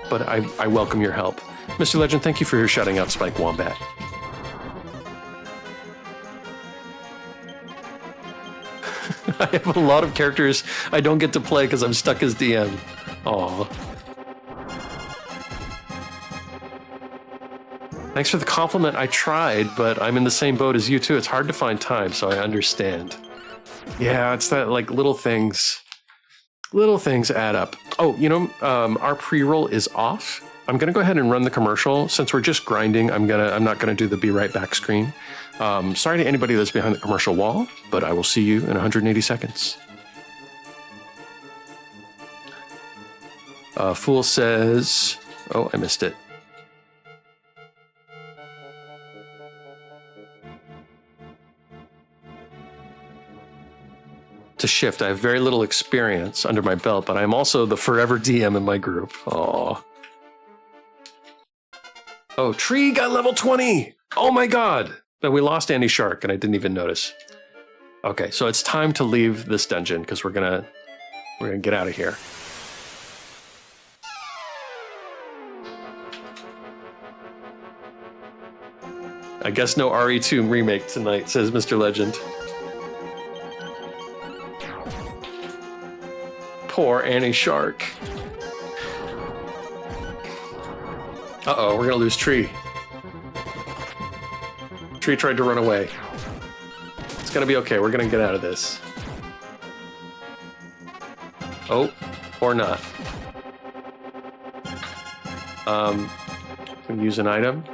But I welcome your help. Mr. Legend, thank you for shouting out Spike Wombat. I have a lot of characters I don't get to play because I'm stuck as DM. Aw. Thanks for the compliment. I tried, but I'm in the same boat as you too. It's hard to find time, so I understand. Yeah, it's that like little things add up. Oh, our pre-roll is off. I'm gonna go ahead and run the commercial. Since we're just grinding, I'm not gonna do the be right back screen. Sorry to anybody that's behind the commercial wall, but I will see you in 180 seconds. Fool says, oh, I missed it. To Shift, I have very little experience under my belt, but I'm also the forever DM in my group. Aww. Oh, Tree got level 20! Oh my god! But we lost Andy Shark, and I didn't even notice. Okay, so it's time to leave this dungeon, because we're gonna get out of here. I guess no RE2 remake tonight, says Mr. Legend. Poor Annie Shark. Uh-oh, we're gonna lose Tree. Tree tried to run away. It's gonna be okay, we're gonna get out of this. Oh, or not. Can we use an item?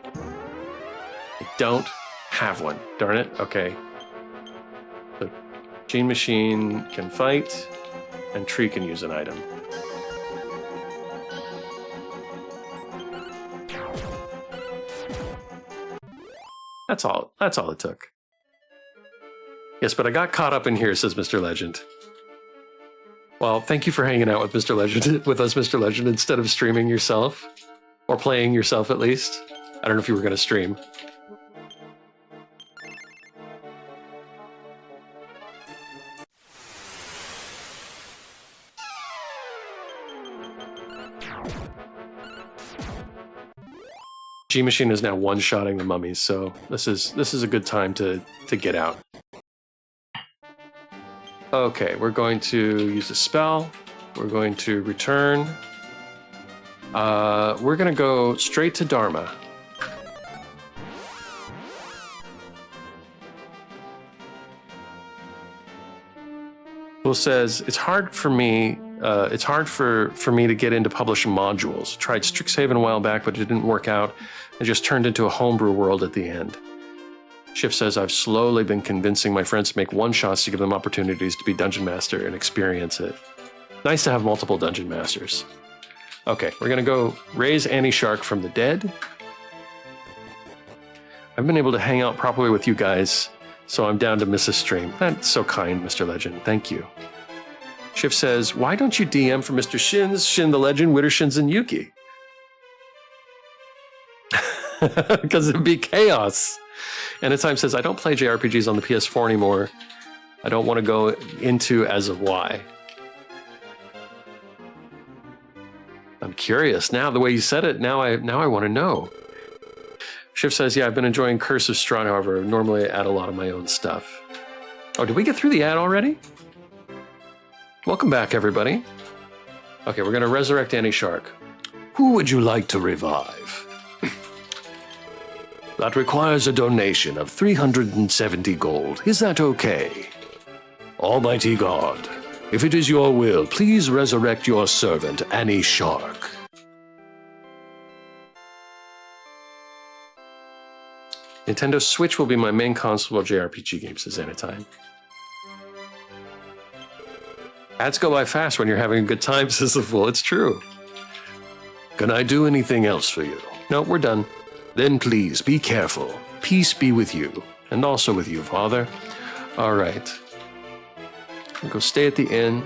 I don't have one, darn it. Okay. So, Gene Machine can fight. And Tree can use an item. That's all it took. Yes, but I got caught up in here, says Mr. Legend. Well, thank you for hanging out with Mr. Legend, with us, Mr. Legend, instead of streaming yourself. Or playing yourself, at least. I don't know if you were going to stream. G Machine is now one-shotting the mummies, so this is a good time to get out. Okay, we're going to use a spell. We're going to return. We're going to go straight to Dharma. Will says it's hard for me. It's hard for me to get into published modules. Tried Strixhaven a while back, but it didn't work out. It just turned into a homebrew world at the end. Shift says I've slowly been convincing my friends to make one-shots to give them opportunities to be Dungeon Master and experience it. Nice to have multiple Dungeon Masters. Okay, we're gonna go raise Annie Shark from the dead. I've been able to hang out properly with you guys, so I'm down to miss a stream. That's so kind, Mr. Legend. Thank you. Shift says, why don't you DM for Mr. Shins, Shin the Legend, Witter Shins, and Yuki? Because it'd be chaos. And at times says, I don't play JRPGs on the PS4 anymore. I don't want to go into as of why. I'm curious now. The way you said it, now I want to know. Shift says, yeah, I've been enjoying Curse of Strahd. However, normally I add a lot of my own stuff. Oh, did we get through the ad already? Welcome back, everybody. Okay, we're going to resurrect Annie Shark. Who would you like to revive? That requires a donation of 370 gold. Is that okay? Almighty God, if it is your will, please resurrect your servant, Annie Shark. Nintendo Switch will be my main console of JRPG games, says Anytime. Ads go by fast when you're having a good time, says the Fool. It's true. Can I do anything else for you? No, we're done. Then please, be careful. Peace be with you, and also with you, Father. All right. We'll go stay at the inn.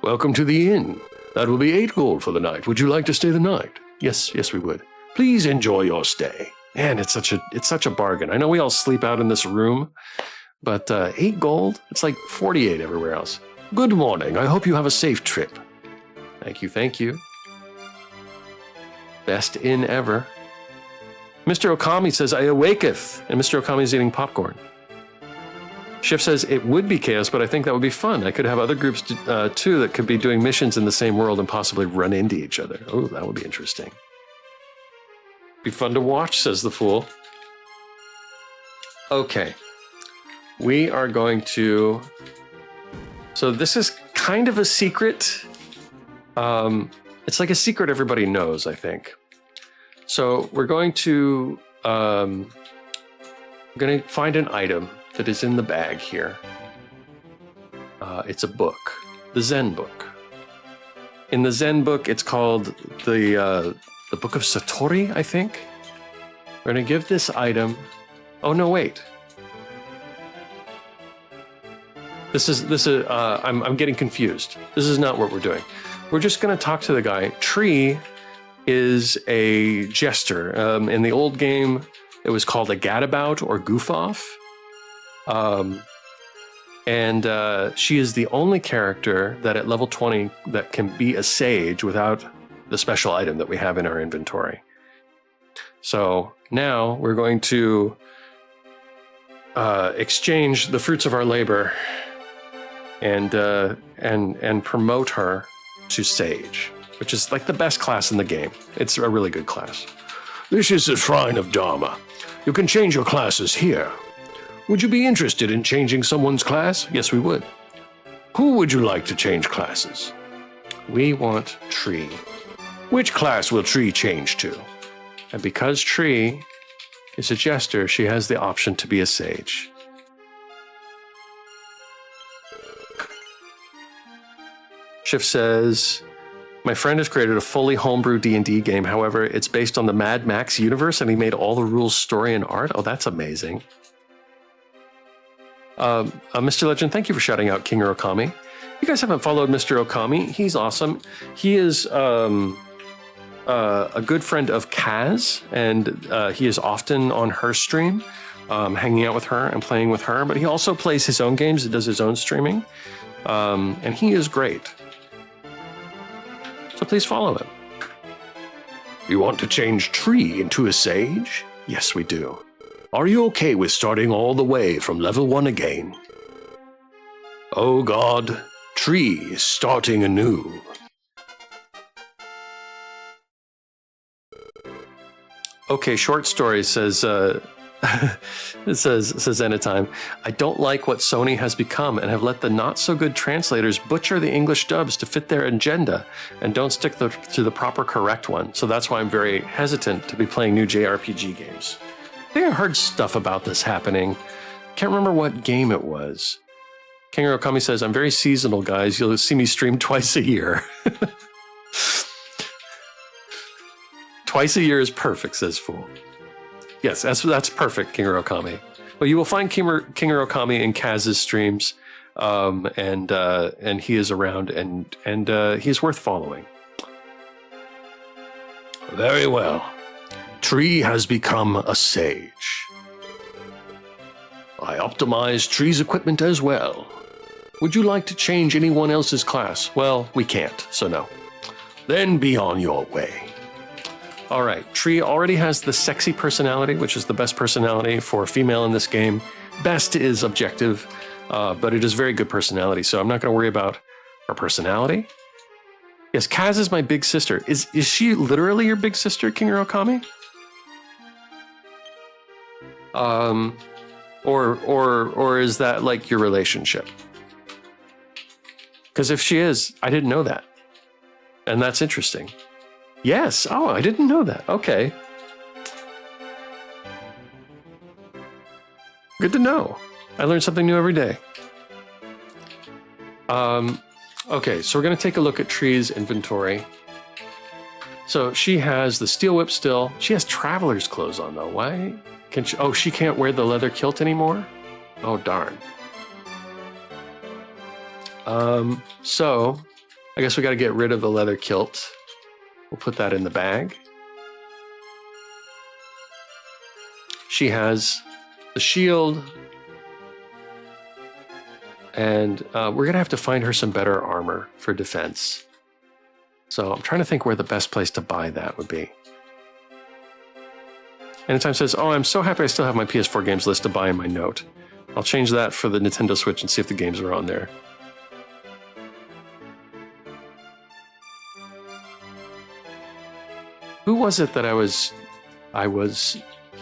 Welcome to the inn. That will be 8 gold for the night. Would you like to stay the night? Yes, we would. Please enjoy your stay. Man, it's such a bargain. I know we all sleep out in this room, but 8 gold? It's like 48 everywhere else. Good morning. I hope you have a safe trip. Thank you. Best inn ever. Mr. Okami says, I awaketh. And Mr. Okami is eating popcorn. Shift says, it would be chaos, but I think that would be fun. I could have other groups too that could be doing missions in the same world and possibly run into each other. Oh, that would be interesting. Be fun to watch, says the Fool. Okay. We are going to... So this is kind of a secret. It's like a secret everybody knows, I think. So we're going to find an item that is in the bag here. It's a book, the Zen book. In the Zen book, it's called the Book of Satori, I think. We're going to give this item. Oh no, wait. I'm getting confused. This is not what we're doing. We're just going to talk to the guy. Tree is a jester. In the old game, it was called a gadabout or goof-off. And she is the only character that at level 20 that can be a sage without the special item that we have in our inventory. So now we're going to exchange the fruits of our labor and promote her to sage, which is like the best class in the game. It's a really good class. This is the Shrine of Dharma. You can change your classes here. Would you be interested in changing someone's class? Yes, we would. Who would you like to change classes? We want Tree. Which class will Tree change to? And because Tree is a jester, she has the option to be a sage. Shift says, my friend has created a fully homebrew D&D game. However, it's based on the Mad Max universe, and he made all the rules, story, and art. Oh, that's amazing. Mr. Legend, thank you for shouting out King Okami. If you guys haven't followed Mr. Okami, he's awesome. He is a good friend of Kaz, and he is often on her stream, hanging out with her and playing with her. But he also plays his own games and does his own streaming, and he is great. So please follow him. You want to change Tree into a sage? Yes, we do. Are you okay with starting all the way from level 1 again? Oh God, Tree is starting anew. Okay, short story says, it says Anytime. I don't like what Sony has become and have let the not-so-good translators butcher the English dubs to fit their agenda and don't stick to the proper correct one. So that's why I'm very hesitant to be playing new JRPG games. I think I heard stuff about this happening. Can't remember what game it was. King Okami says, I'm very seasonal, guys. You'll see me stream twice a year. Twice a year is perfect, says Fool. Yes, that's perfect, King Okami. Well, you will find King Okami in Kaz's streams. and he is around, and he's worth following. Very well. Tree has become a sage. I optimized Tree's equipment as well. Would you like to change anyone else's class? Well, we can't, so no. Then be on your way. All right, Tree already has the sexy personality, which is the best personality for a female in this game. Best is objective, but it is very good personality, so I'm not going to worry about her personality. Yes, Kaz is my big sister. Is she literally your big sister, King Okami? Or is that like your relationship? Because if she is, I didn't know that. And that's interesting. Yes. Oh, I didn't know that. Okay. Good to know. I learn something new every day. Okay, so we're going to take a look at Tree's inventory. So she has the steel whip still. She has traveler's clothes on, though. Why? Can she? Oh, she can't wear the leather kilt anymore? Oh, darn. So I guess we got to get rid of the leather kilt. We'll put that in the bag. She has the shield. And we're going to have to find her some better armor for defense. So I'm trying to think where the best place to buy that would be. Anytime says, oh, I'm so happy I still have my PS4 games list to buy in my note. I'll change that for the Nintendo Switch and see if the games are on there. Who was it that I was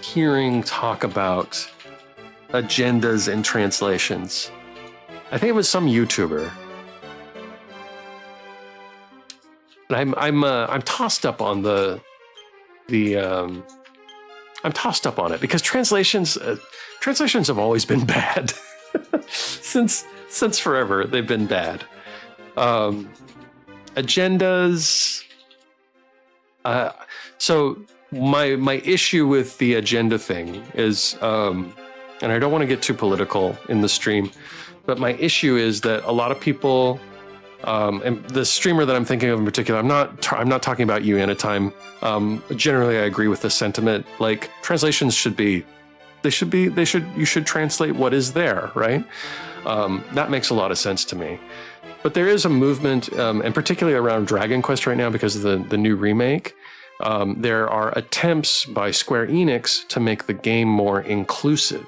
hearing talk about agendas and translations? I think it was some YouTuber. And I'm tossed up on I'm tossed up on it because translations have always been bad. since forever they've been bad. Agendas. So my issue with the agenda thing is, and I don't want to get too political in the stream, but my issue is that a lot of people, and the streamer that I'm thinking of in particular, I'm not talking about you, Anatime. Generally, I agree with the sentiment. Like translations you should translate what is there, right? That makes a lot of sense to me. But there is a movement, and particularly around Dragon Quest right now because of the new remake. There are attempts by Square Enix to make the game more inclusive.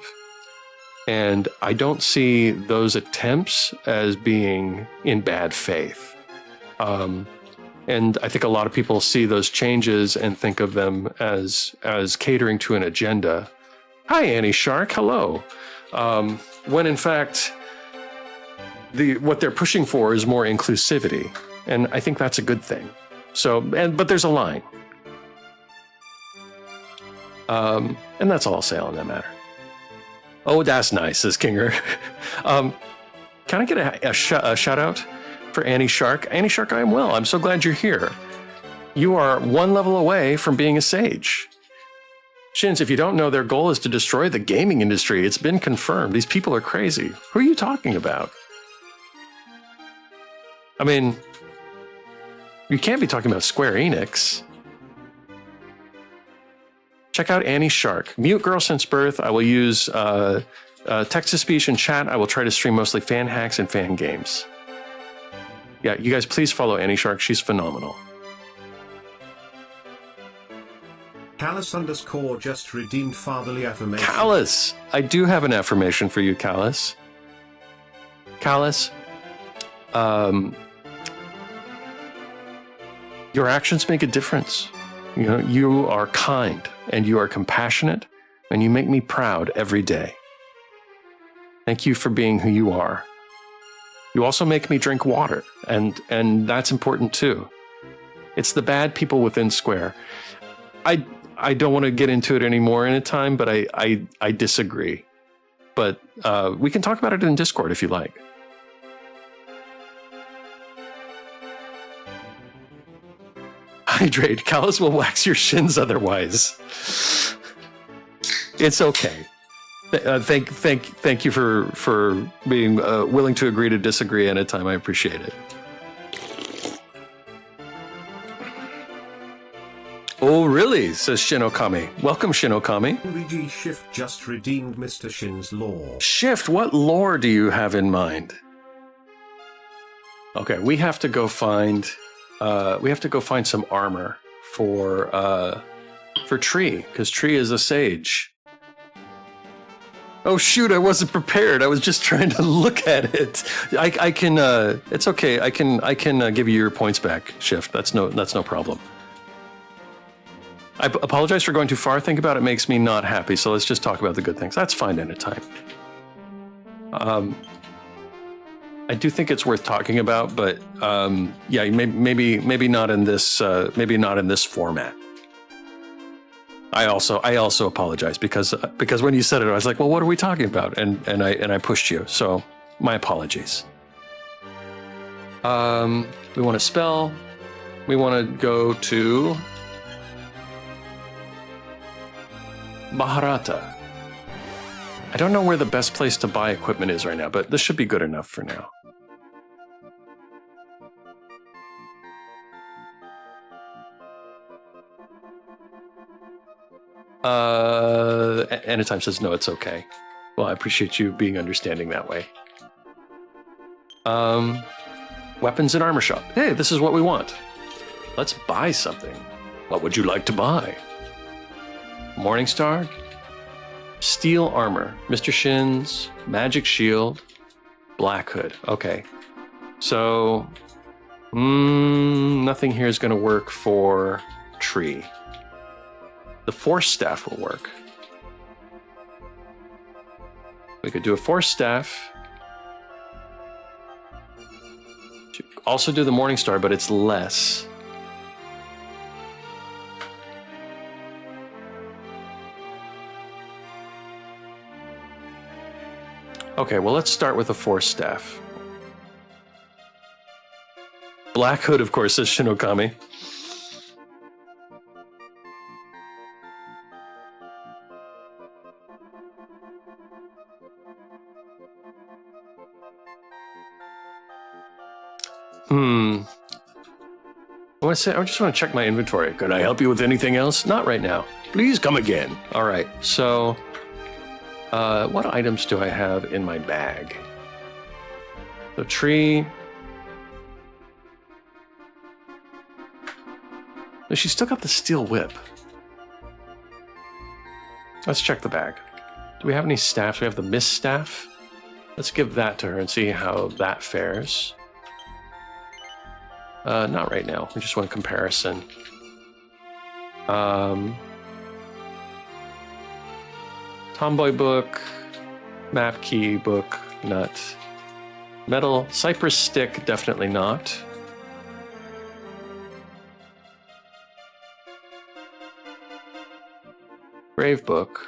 And I don't see those attempts as being in bad faith. And I think a lot of people see those changes and think of them as catering to an agenda. Hi, Annie Shark. Hello. When in fact, what they're pushing for is more inclusivity. And I think that's a good thing. So, but there's a line. And that's all I'll say on that matter. Oh, that's nice, says Kinger. Can I get a shout out for Annie Shark? Annie Shark, I am well. I'm so glad you're here. You are one level away from being a sage. Shins, if you don't know, their goal is to destroy the gaming industry. It's been confirmed. These people are crazy. Who are you talking about? I mean, you can't be talking about Square Enix. Check out Annie Shark. Mute girl since birth. I will use text-to-speech and chat. I will try to stream mostly fan hacks and fan games. Yeah, you guys please follow Annie Shark. She's phenomenal. Callus _ just redeemed fatherly affirmation. Callus! I do have an affirmation for you, Callus. Callus, your actions make a difference. You know, you are kind and you are compassionate and you make me proud every day. Thank you for being who you are. You also make me drink water, and that's important too. It's the bad people within Square. I don't want to get into it anymore in a time, but I disagree. But we can talk about it in Discord if you like. Hydrate. Callus will wax your shins otherwise. It's okay. Thank you for being willing to agree to disagree at a time. I appreciate it. Oh, really? Says Shinokami. Welcome, Shinokami. VG Shift just redeemed Mr. Shin's lore. Shift, what lore do you have in mind? Okay, we have to go find some armor for Tree, because Tree is a sage. Oh shoot, I wasn't prepared. I was just trying to look at it. I can it's okay. I can give you your points back, Shift. That's no problem. I apologize for going too far. Think about it makes me not happy. So let's just talk about the good things. That's fine at a time. I do think it's worth talking about, but yeah, maybe not in this format. I also apologize because when you said it, I was like, well, what are we talking about? And I pushed you. So my apologies. We want to spell. We want to go to Maharata. I don't know where the best place to buy equipment is right now, but this should be good enough for now. Anytime says no, it's okay. Well, I appreciate you being understanding that way. Weapons and armor shop. Hey, this is what we want. Let's buy something. What would you like to buy? Morningstar, steel armor, Mr. Shin's, magic shield, black hood. Okay, so nothing here is going to work for Tree. The force staff will work. We could do a force staff. Also do the Morningstar, but it's less. Okay, well, let's start with a force staff. Black hood, of course, says Shinokami. I just want to check my inventory. Could I help you with anything else? Not right now. Please come again. All right, so what items do I have in my bag? The Tree. No, she's still got the steel whip. Let's check the bag. Do we have any staffs? We have the mist staff. Let's give that to her and see how that fares. Not right now. We just want a comparison. Tomboy book, map key book, nut. Metal, cypress stick, definitely not. Grave book.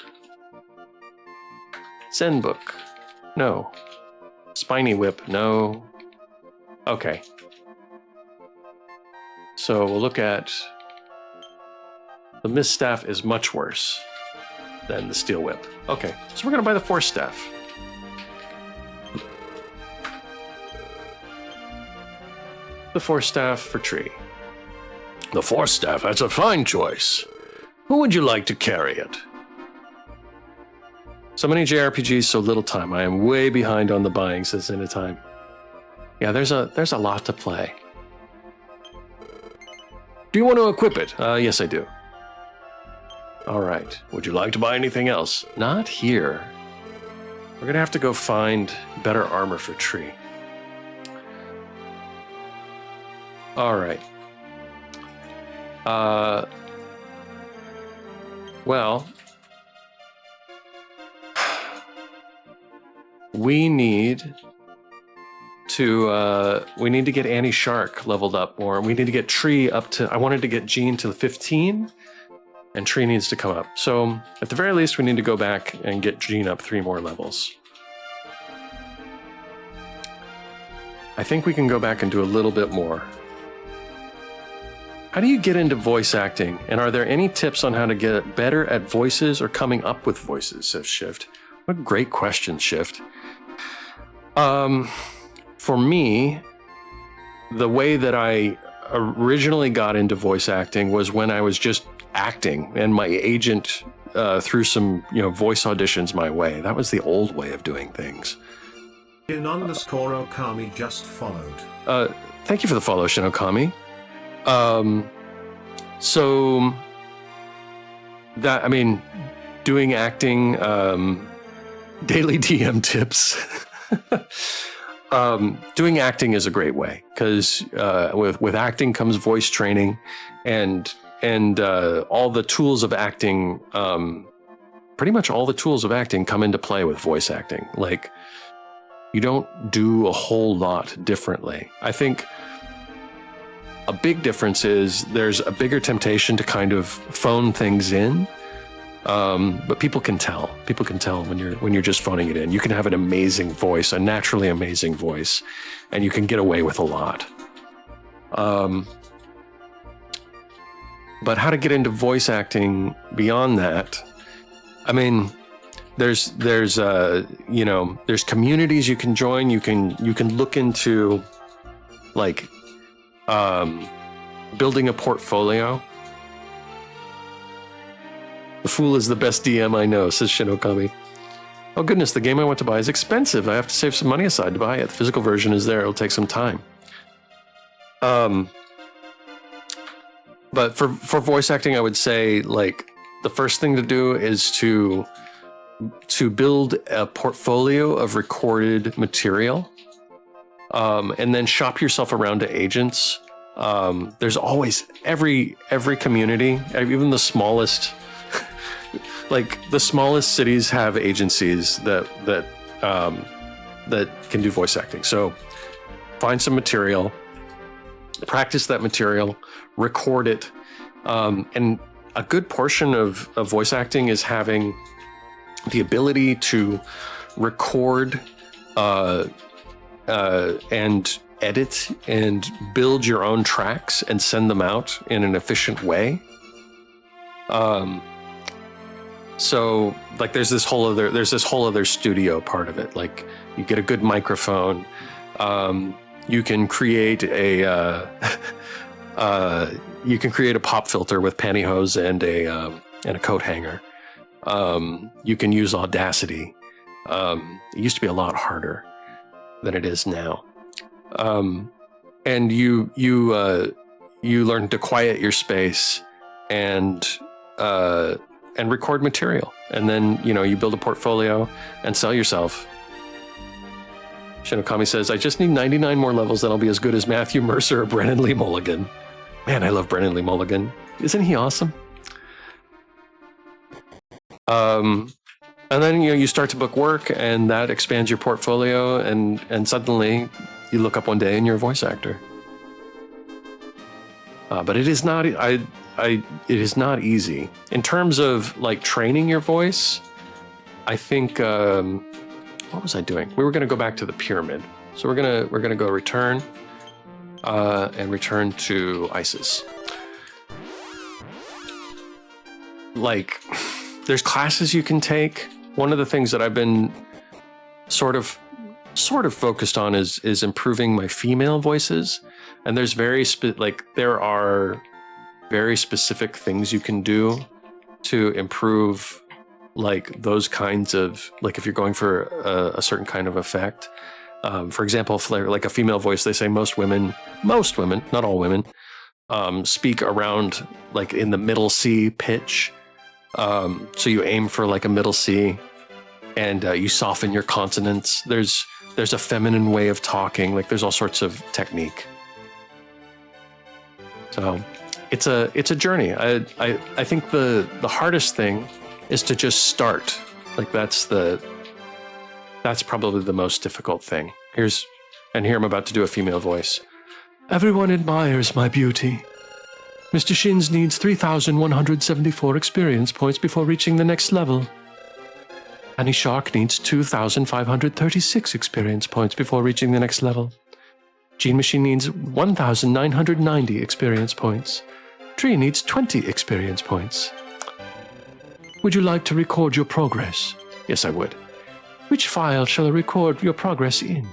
Zen book, no. Spiny whip, no. Okay. So we'll look at the mist staff is much worse than the steel whip. Okay, so we're gonna buy the force staff. The force staff for Tree. The force staff, that's a fine choice. Who would you like to carry it? So many JRPGs, so little time. I am way behind on the buying, says Zenithian. Yeah, there's a lot to play. Do you want to equip it? Yes, I do. All right. Would you like to buy anything else? Not here. We're going to have to go find better armor for Tree. All right. Well, we need to get Annie Shark leveled up more. We need to get Tree up to, I wanted to get Jean to the 15, and Tree needs to come up. So at the very least, we need to go back and get Jean up 3 more levels. I think we can go back and do a little bit more. How do you get into voice acting? And are there any tips on how to get better at voices or coming up with voices, says Shift? What a great question, Shift. For me, the way that I originally got into voice acting was when I was just acting, and my agent threw some, voice auditions my way. That was the old way of doing things. _Okami just followed. Thank you for the follow, Shinokami. So that, doing acting, daily DM tips. Doing acting is a great way because with acting comes voice training, and all the tools of acting. Pretty much all the tools of acting come into play with voice acting. Like, you don't do a whole lot differently. I think a big difference is there's a bigger temptation to kind of phone things in. But people can tell. People can tell when you're just phoning it in. You can have an amazing voice, a naturally amazing voice, and you can get away with a lot. But how to get into voice acting beyond that? There's communities you can join. You can look into like building a portfolio. The fool is the best DM I know, says Shinokami. Oh goodness, the game I want to buy is expensive. I have to save some money aside to buy it. The physical version is there. It'll take some time. But for voice acting, I would say, like, the first thing to do is to build a portfolio of recorded material, and then shop yourself around to agents. There's always every community, even the smallest. Like, the smallest cities have agencies that can do voice acting. So find some material, practice that material, record it. And a good portion of voice acting is having the ability to record and edit and build your own tracks and send them out in an efficient way. So, like, there's this whole other studio part of it. Like, you get a good microphone. You can create a pop filter with pantyhose and a coat hanger. You can use Audacity. It used to be a lot harder than it is now. And you learn to quiet your space and record material, and then you build a portfolio and sell yourself. Shinokami says, I just need 99 more levels, then I'll be as good as Matthew Mercer or Brennan Lee Mulligan. Man, I love Brennan Lee Mulligan. Isn't he awesome? And then you start to book work, and that expands your portfolio, and suddenly you look up one day and you're a voice actor. But it is not. It is not easy in terms of like training your voice. I think what was I doing? We were going to go back to the pyramid, so we're gonna go return and return to ISIS. Like, there's classes you can take. One of the things that I've been sort of focused on is improving my female voices, and there's there are very specific things you can do to improve like those kinds of, like, if you're going for a certain kind of effect. For example, for like a female voice, they say most women, not all women, speak around like in the middle C pitch. So you aim for like a middle C, and you soften your consonants. There's a feminine way of talking. Like, there's all sorts of technique. So it's a journey. I think the hardest thing is to just start. Like, that's probably the most difficult thing. Here I'm about to do a female voice. Everyone admires my beauty. Mr. Shins needs 3,174 experience points before reaching the next level. Annie Shark needs 2,536 experience points before reaching the next level. Gene Machine needs 1,990 experience points. Tree needs 20 experience points. Would you like to record your progress? Yes, I would. Which file shall I record your progress in?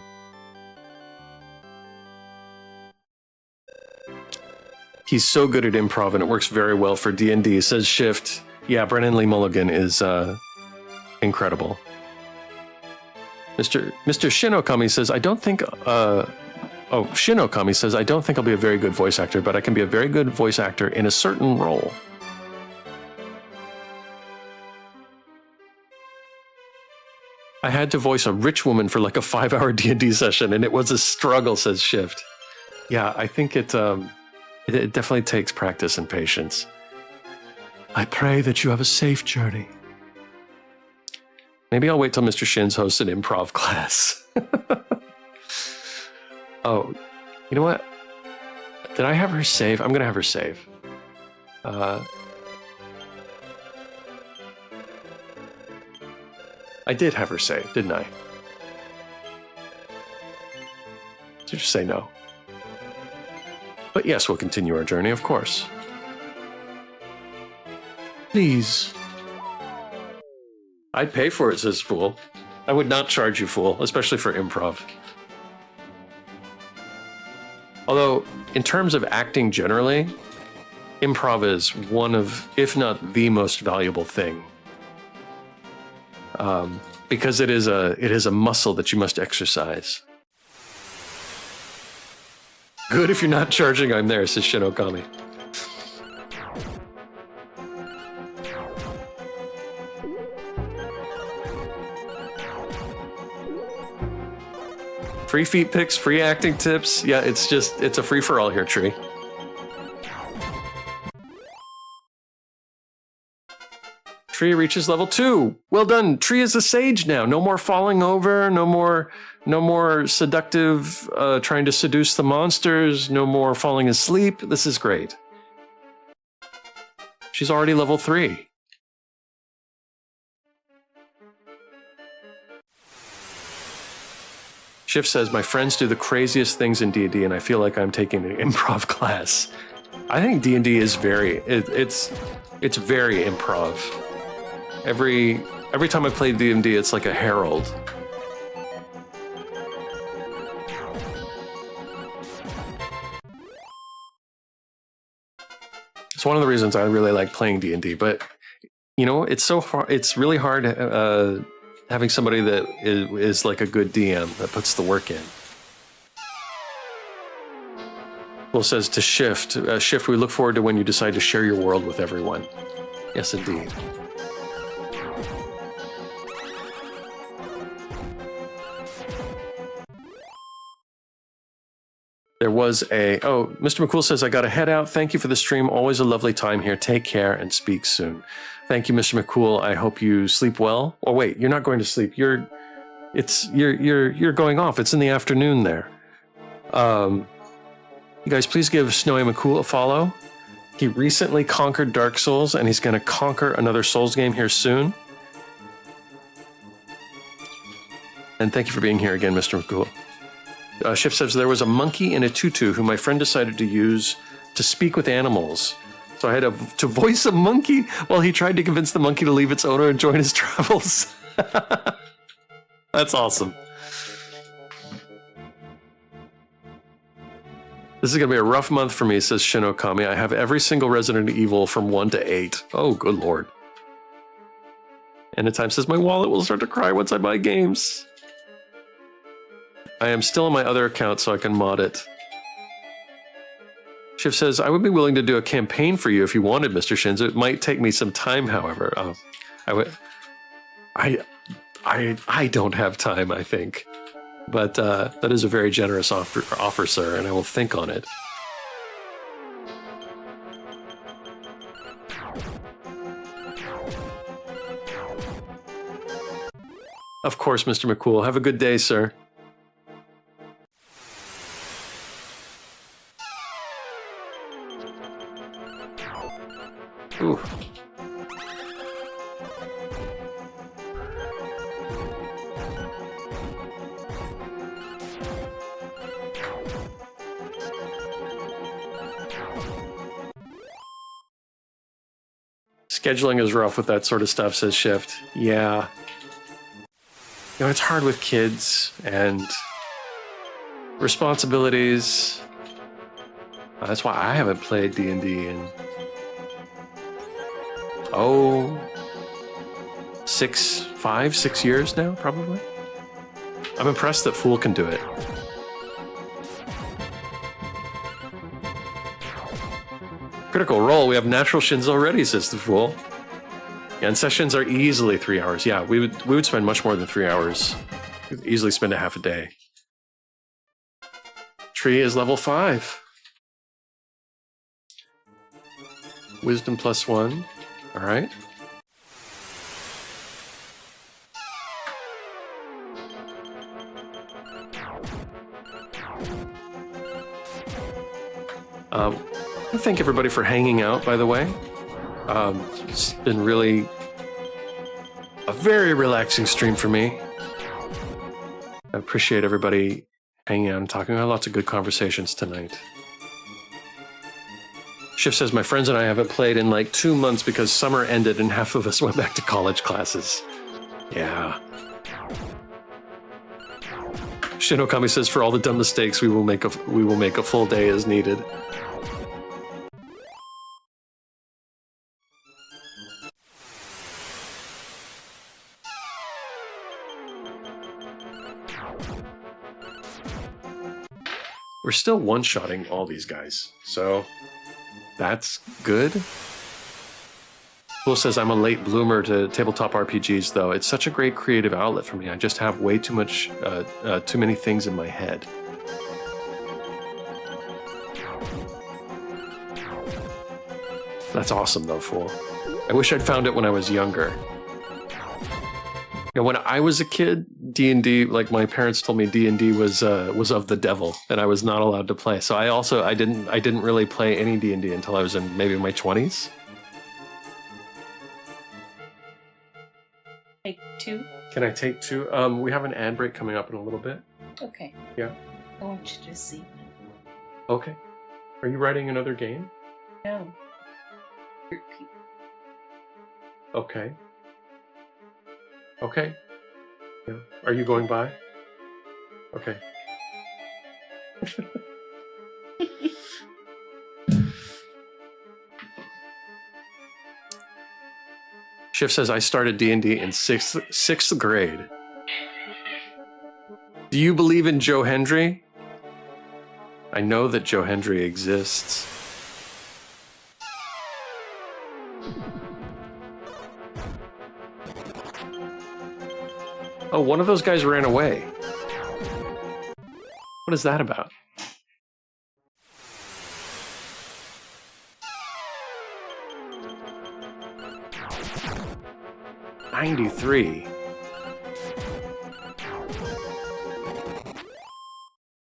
He's so good at improv, and it works very well for D&D, says Shift. Yeah, Brennan Lee Mulligan is incredible. Mr. Shinokami says, I don't think... Shinokami says, I don't think I'll be a very good voice actor, but I can be a very good voice actor in a certain role. I had to voice a rich woman for like a 5-hour D&D session, and it was a struggle, says Shift. Yeah, I think it definitely takes practice and patience. I pray that you have a safe journey. Maybe I'll wait till Mr. Shin's hosts an improv class. Oh, you know what? Did I have her save? I'm going to have her save. I did have her save, didn't I? So just say no. But yes, we'll continue our journey, of course. Please. I'd pay for it, says Fool. I would not charge you, Fool, especially for improv. Although, in terms of acting generally, improv is one of, if not the most valuable thing. Because it is a muscle that you must exercise. Good if you're not charging, I'm there, says Shinokami. Free feat picks, free acting tips. Yeah, it's a free-for-all here, Tree. Tree reaches level 2. Well done. Tree is a sage now. No more falling over. No more seductive, trying to seduce the monsters. No more falling asleep. This is great. She's already level 3. Shift says, my friends do the craziest things in D&D, and I feel like I'm taking an improv class. I think D&D is it's very improv. Every time I play D&D, it's like a herald. It's one of the reasons I really like playing D&D, but you know, it's really hard having somebody that is like a good DM that puts the work in. Well, says to Shift, Shift, we look forward to when you decide to share your world with everyone. Yes, indeed. There was Mr. McCool says, I got to head out. Thank you for the stream. Always a lovely time here. Take care and speak soon. Thank you, Mr. McCool. I hope you sleep well. Oh, wait, you're not going to sleep. You're going off. It's in the afternoon there. You guys, please give Snowy McCool a follow. He recently conquered Dark Souls, and he's going to conquer another Souls game here soon. And thank you for being here again, Mr. McCool. Shift says, there was a monkey in a tutu who my friend decided to use to speak with animals. So I had to voice a monkey while he tried to convince the monkey to leave its owner and join his travels. That's awesome. This is going to be a rough month for me, says Shinokami. I have every single Resident Evil from 1 to 8. Oh, good lord. And at times says, my wallet will start to cry once I buy games. I am still on my other account, so I can mod it. Shift says, I would be willing to do a campaign for you if you wanted, Mr. Shinzo. It might take me some time, however. I don't have time, I think. But that is a very generous offer, sir, and I will think on it. Of course, Mr. McCool. Have a good day, sir. Ooh. Scheduling is rough with that sort of stuff, says Shift. Yeah. You know, it's hard with kids and responsibilities. That's why I haven't played D&D in 6 years now, probably. I'm impressed that Fool can do it. Critical Role, we have natural shins already, says the Fool. Yeah, and sessions are easily 3 hours. Yeah, we would spend much more than 3 hours. We'd easily spend a half a day. Tree is level 5. Wisdom +1. All right. I thank everybody for hanging out, by the way. It's been really a very relaxing stream for me. I appreciate everybody hanging out and talking. We had lots of good conversations tonight. Shift says, my friends and I haven't played in like 2 months because summer ended and half of us went back to college classes. Yeah. Shinokami says, for all the dumb mistakes, we will make a full day as needed. We're still one-shotting all these guys, so that's good. Fool says, I'm a late bloomer to tabletop RPGs, though. It's such a great creative outlet for me. I just have way too many things in my head. That's awesome, though, Fool. I wish I'd found it when I was younger. You know, when I was a kid, D&D, like my parents told me, D&D was of the devil, and I was not allowed to play. So I didn't really play any D&D until I was in maybe my 20s. Take 2. Can I take 2? We have an ad break coming up in a little bit. Okay. Yeah. I want you to see. Okay. Are you writing another game? No. Okay. Okay. Yeah. Are you going by? Okay. Shift says, I started D&D in sixth grade. Do you believe in Joe Hendry? I know that Joe Hendry exists. Oh, one of those guys ran away. What is that about? $93.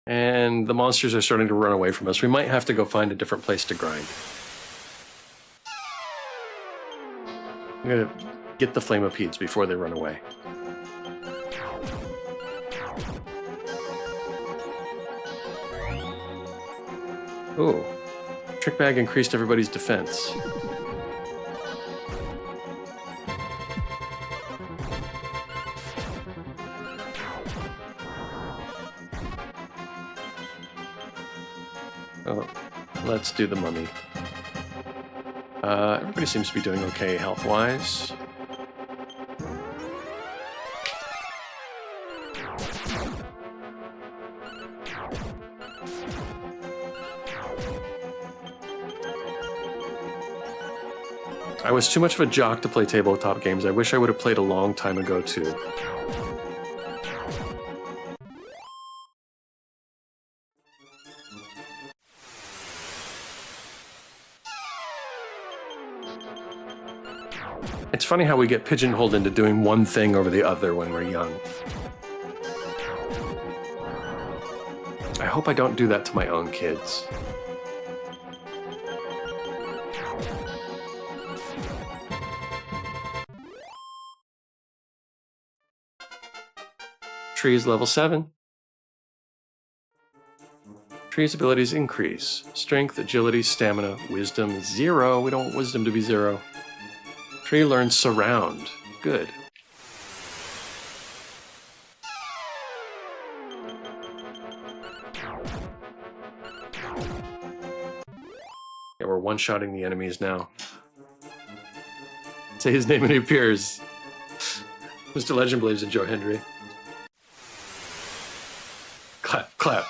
And the monsters are starting to run away from us. We might have to go find a different place to grind. I'm gonna get the Flamopedes before they run away. Ooh. Trick bag increased everybody's defense. Oh, let's do the mummy. Everybody seems to be doing okay health-wise. I was too much of a jock to play tabletop games. I wish I would have played a long time ago, too. It's funny how we get pigeonholed into doing one thing over the other when we're young. I hope I don't do that to my own kids. Tree's level 7. Tree's abilities increase. Strength, agility, stamina, wisdom is 0. We don't want wisdom to be 0. Tree learns surround. Good. one-shotting the enemies now. Say his name and he appears. Mr. Legend believes in Joe Hendry. Clap, clap.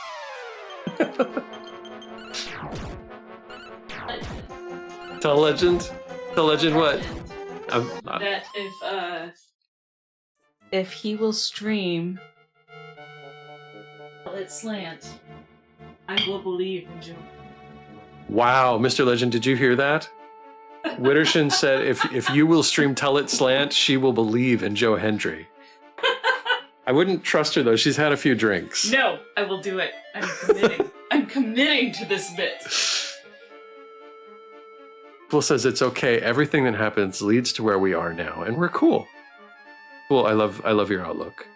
Tell Legend? Tell Legend what? That if he will stream Let Slant, I will believe in Joe. Wow, Mr. Legend, did you hear that? Wittershin said if you will stream Tell It Slant, she will believe in Joe Hendry. I wouldn't trust her though, she's had a few drinks. No, I will do it. I'm committing. I'm committing to this bit. Fool says it's okay, everything that happens leads to where we are now, and we're cool. Cool, I love your outlook.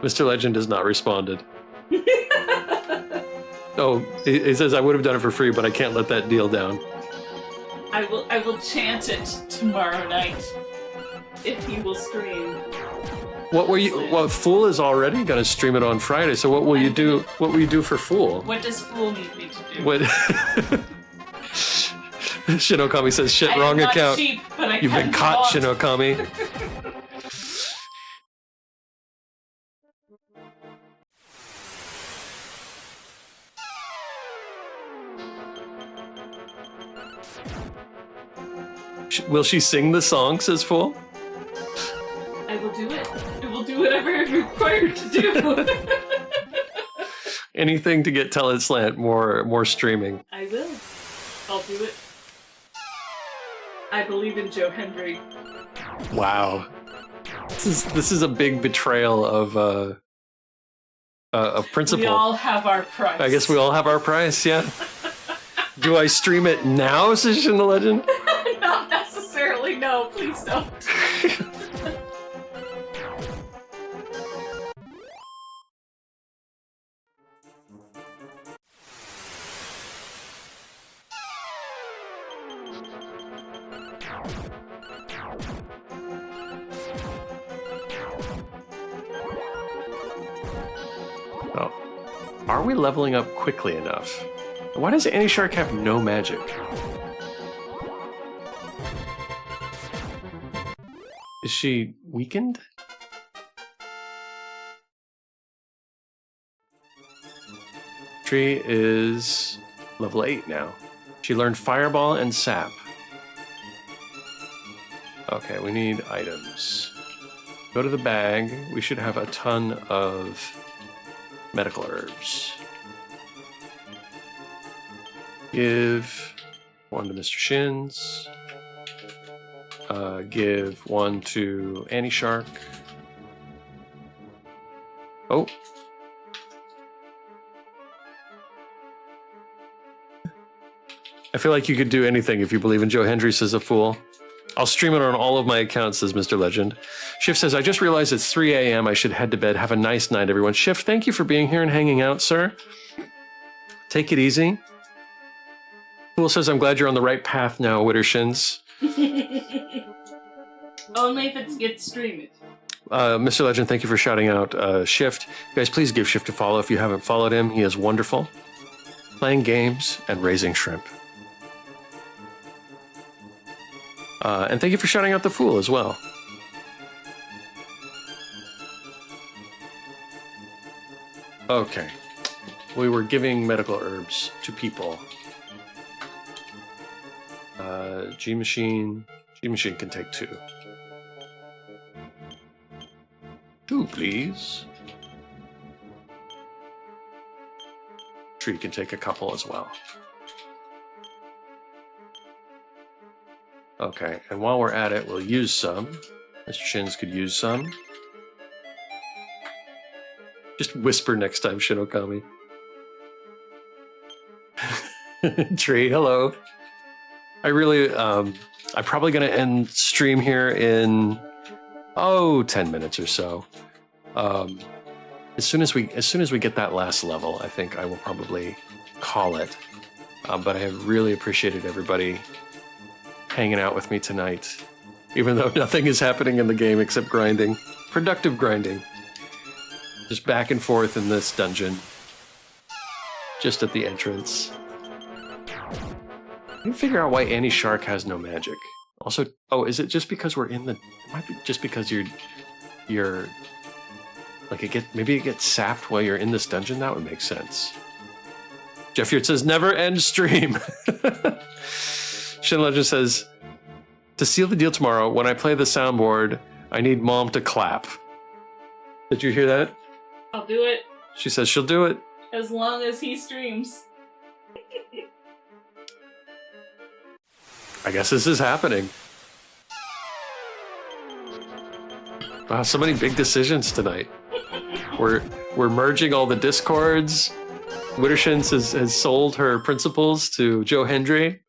Mr. Legend has not responded. Oh, he says I would have done it for free, but I can't let that deal down. I will chant it tomorrow night if he will stream. What Fool is already gonna stream it on Friday, so what will you do? What will you do for Fool? What does Fool need me to do? What Shinokami says shit, wrong I am not account. cheap, but I You've been can caught, flaunt. Shinokami. Will she sing the song, says Fool? I will do it. I will do whatever I'm required to do. Anything to get Tell It Slant more streaming. I will. I'll do it. I believe in Joe Hendry. Wow. This is a big betrayal of principle. We all have our price. I guess we all have our price, yeah. Do I stream it now, says Shin the Legend? Not necessarily, no, please don't. Oh. Are we leveling up quickly enough? Why does Annie Shark have no magic? Is she weakened? Tree is level 8 now. She learned Fireball and Sap. Okay, we need items. Go to the bag. We should have a ton of medical herbs. Give one to Mr. Shins. Give one to Annie Shark. Oh. I feel like you could do anything if you believe in Joe Hendry, says a fool. I'll stream it on all of my accounts, says Mr. Legend. Shift says, I just realized it's 3 a.m. I should head to bed. Have a nice night, everyone. Shift, thank you for being here and hanging out, sir. Take it easy. Fool says, I'm glad you're on the right path now, Wittershins. Only if it gets streamed. Mr. Legend, thank you for shouting out Shift. You guys, please give Shift a follow if you haven't followed him. He is wonderful. Playing games and raising shrimp. And thank you for shouting out the Fool as well. Okay. We were giving medical herbs to people. G-Machine can take 2. 2, please. Tree can take a couple as well. Okay, and while we're at it, we'll use some. Mr. Shins could use some. Just whisper next time, Shinokami. Tree, hello. I'm probably gonna end stream here in 10 minutes or so. As soon as we get that last level, I think I will probably call it. But I have really appreciated everybody hanging out with me tonight, even though nothing is happening in the game except grinding. Productive grinding. Just back and forth in this dungeon. Just at the entrance. I can figure out why Annie Shark has no magic. Also, oh, is it just because we're in the... It might be just because you're like, maybe it gets sapped while you're in this dungeon? That would make sense. Jeff Yurt says, never end stream. Shin Legend says, to seal the deal tomorrow, when I play the soundboard, I need Mom to clap. Did you hear that? I'll do it. She says she'll do it. As long as he streams. I guess this is happening. Wow, so many big decisions tonight. We're merging all the discords. Wittershins has sold her principles to Joe Hendry.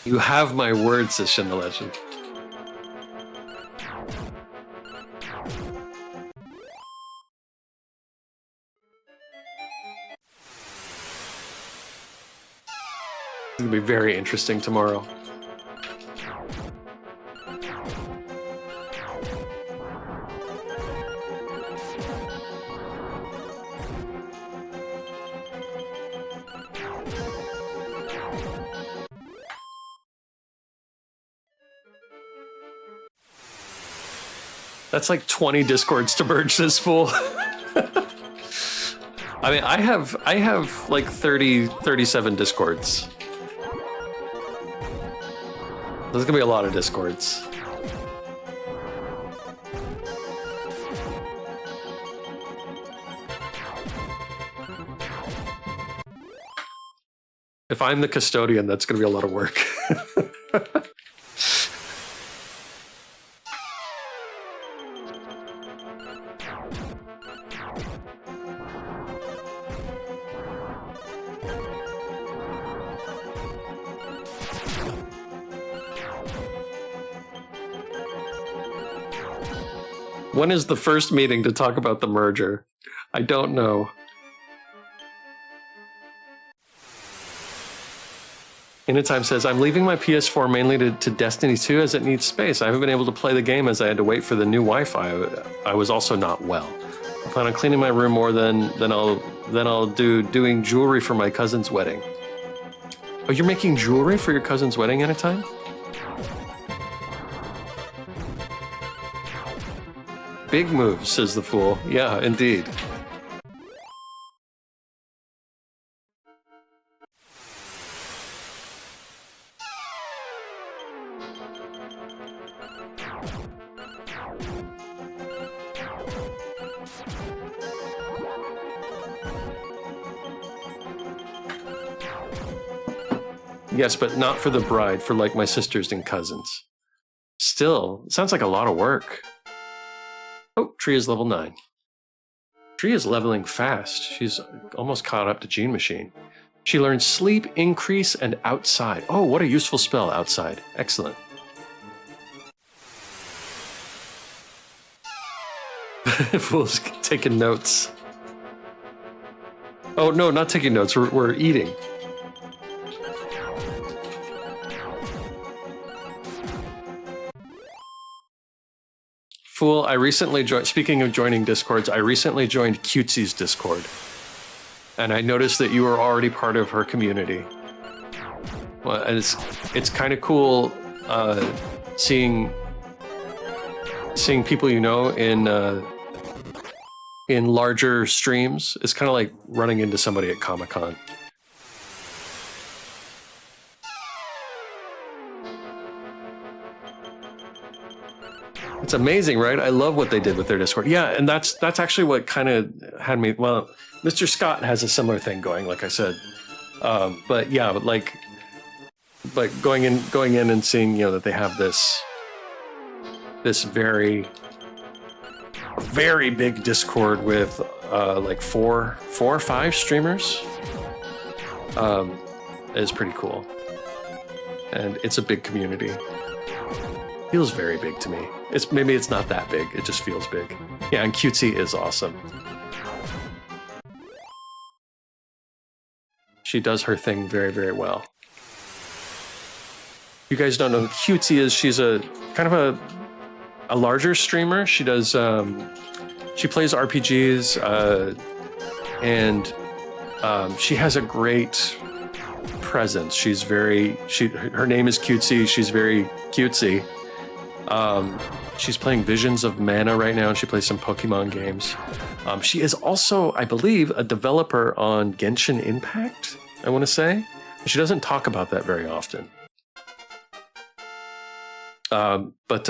You have my word, says Shin the Legend. It's going to be very interesting tomorrow. That's like 20 discords to merge this fool. I mean, I have like 37 discords. There's gonna be a lot of discords. If I'm the custodian, that's gonna be a lot of work. When is the first meeting to talk about the merger? I don't know. Anytime says, I'm leaving my PS4 mainly to Destiny 2 as it needs space. I haven't been able to play the game as I had to wait for the new Wi-Fi. I was also not well. I plan on cleaning my room more than I'll doing jewelry for my cousin's wedding. Oh, you're making jewelry for your cousin's wedding anytime? Big moves, says the fool. Yeah, indeed. Yes, but not for the bride, for like my sisters and cousins. Still, it sounds like a lot of work. Oh, Tree is level 9. Tree is leveling fast. She's almost caught up to Gene Machine. She learns Sleep, Increase, and Outside. Oh, what a useful spell, Outside. Excellent. Fool's taking notes. Oh, no, not taking notes. We're eating. Fool, I recently joined, speaking of joining Discords, I recently joined Cutesy's Discord. And I noticed that you were already part of her community. Well, and it's kind of cool seeing people you know in larger streams. It's kind of like running into somebody at Comic-Con. It's amazing, right? I love what they did with their Discord. Yeah, and that's actually what kind of had me. Well, Mr. Scott has a similar thing going, like I said. But yeah, but going in and seeing, you know, that they have this very big Discord with like four or five streamers is pretty cool, and it's a big community. Feels very big to me. Maybe it's not that big. It just feels big. Yeah, and Cutesy is awesome. She does her thing very, very well. You guys don't know who Cutesy is. She's a kind of a larger streamer. She does. She plays RPGs, and she has a great presence. She's very. Her name is Cutesy. She's very cutesy. She's playing Visions of Mana right now, and she plays some Pokemon games. She is also, I believe, a developer on Genshin Impact, I want to say. She doesn't talk about that very often. But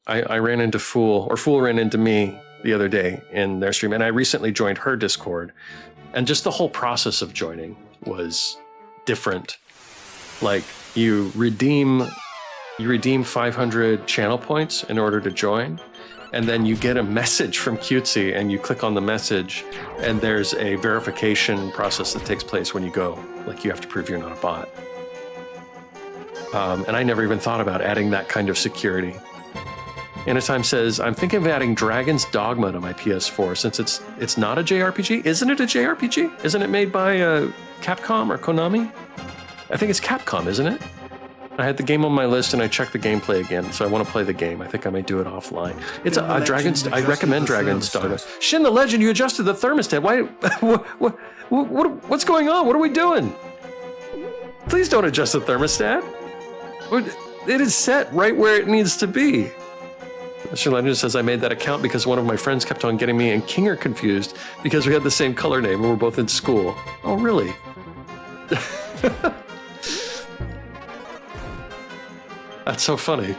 I ran into Fool ran into me the other day in their stream, and I recently joined her Discord. And just the whole process of joining was different. Like, you redeem 500 channel points in order to join, and then you get a message from Cutesy, and you click on the message, and there's a verification process that takes place when you go. Like, you have to prove you're not a bot. And I never even thought about adding that kind of security. Anytime says, I'm thinking of adding Dragon's Dogma to my PS4 since it's not a JRPG. Isn't it a JRPG? Isn't it made by Capcom or Konami? I think it's Capcom, isn't it? I had the game on my list and I checked the gameplay again, so I want to play the game. I think I might do it offline. It's a Dragon's. I recommend Dragon's Dogma. Shin the Legend, you adjusted the thermostat. Why? What's going on? What are we doing? Please don't adjust the thermostat. It is set right where it needs to be. Shin Legend says I made that account because one of my friends kept on getting me and Kinger confused because we had the same color name and we're both in school. Oh, really? That's so funny.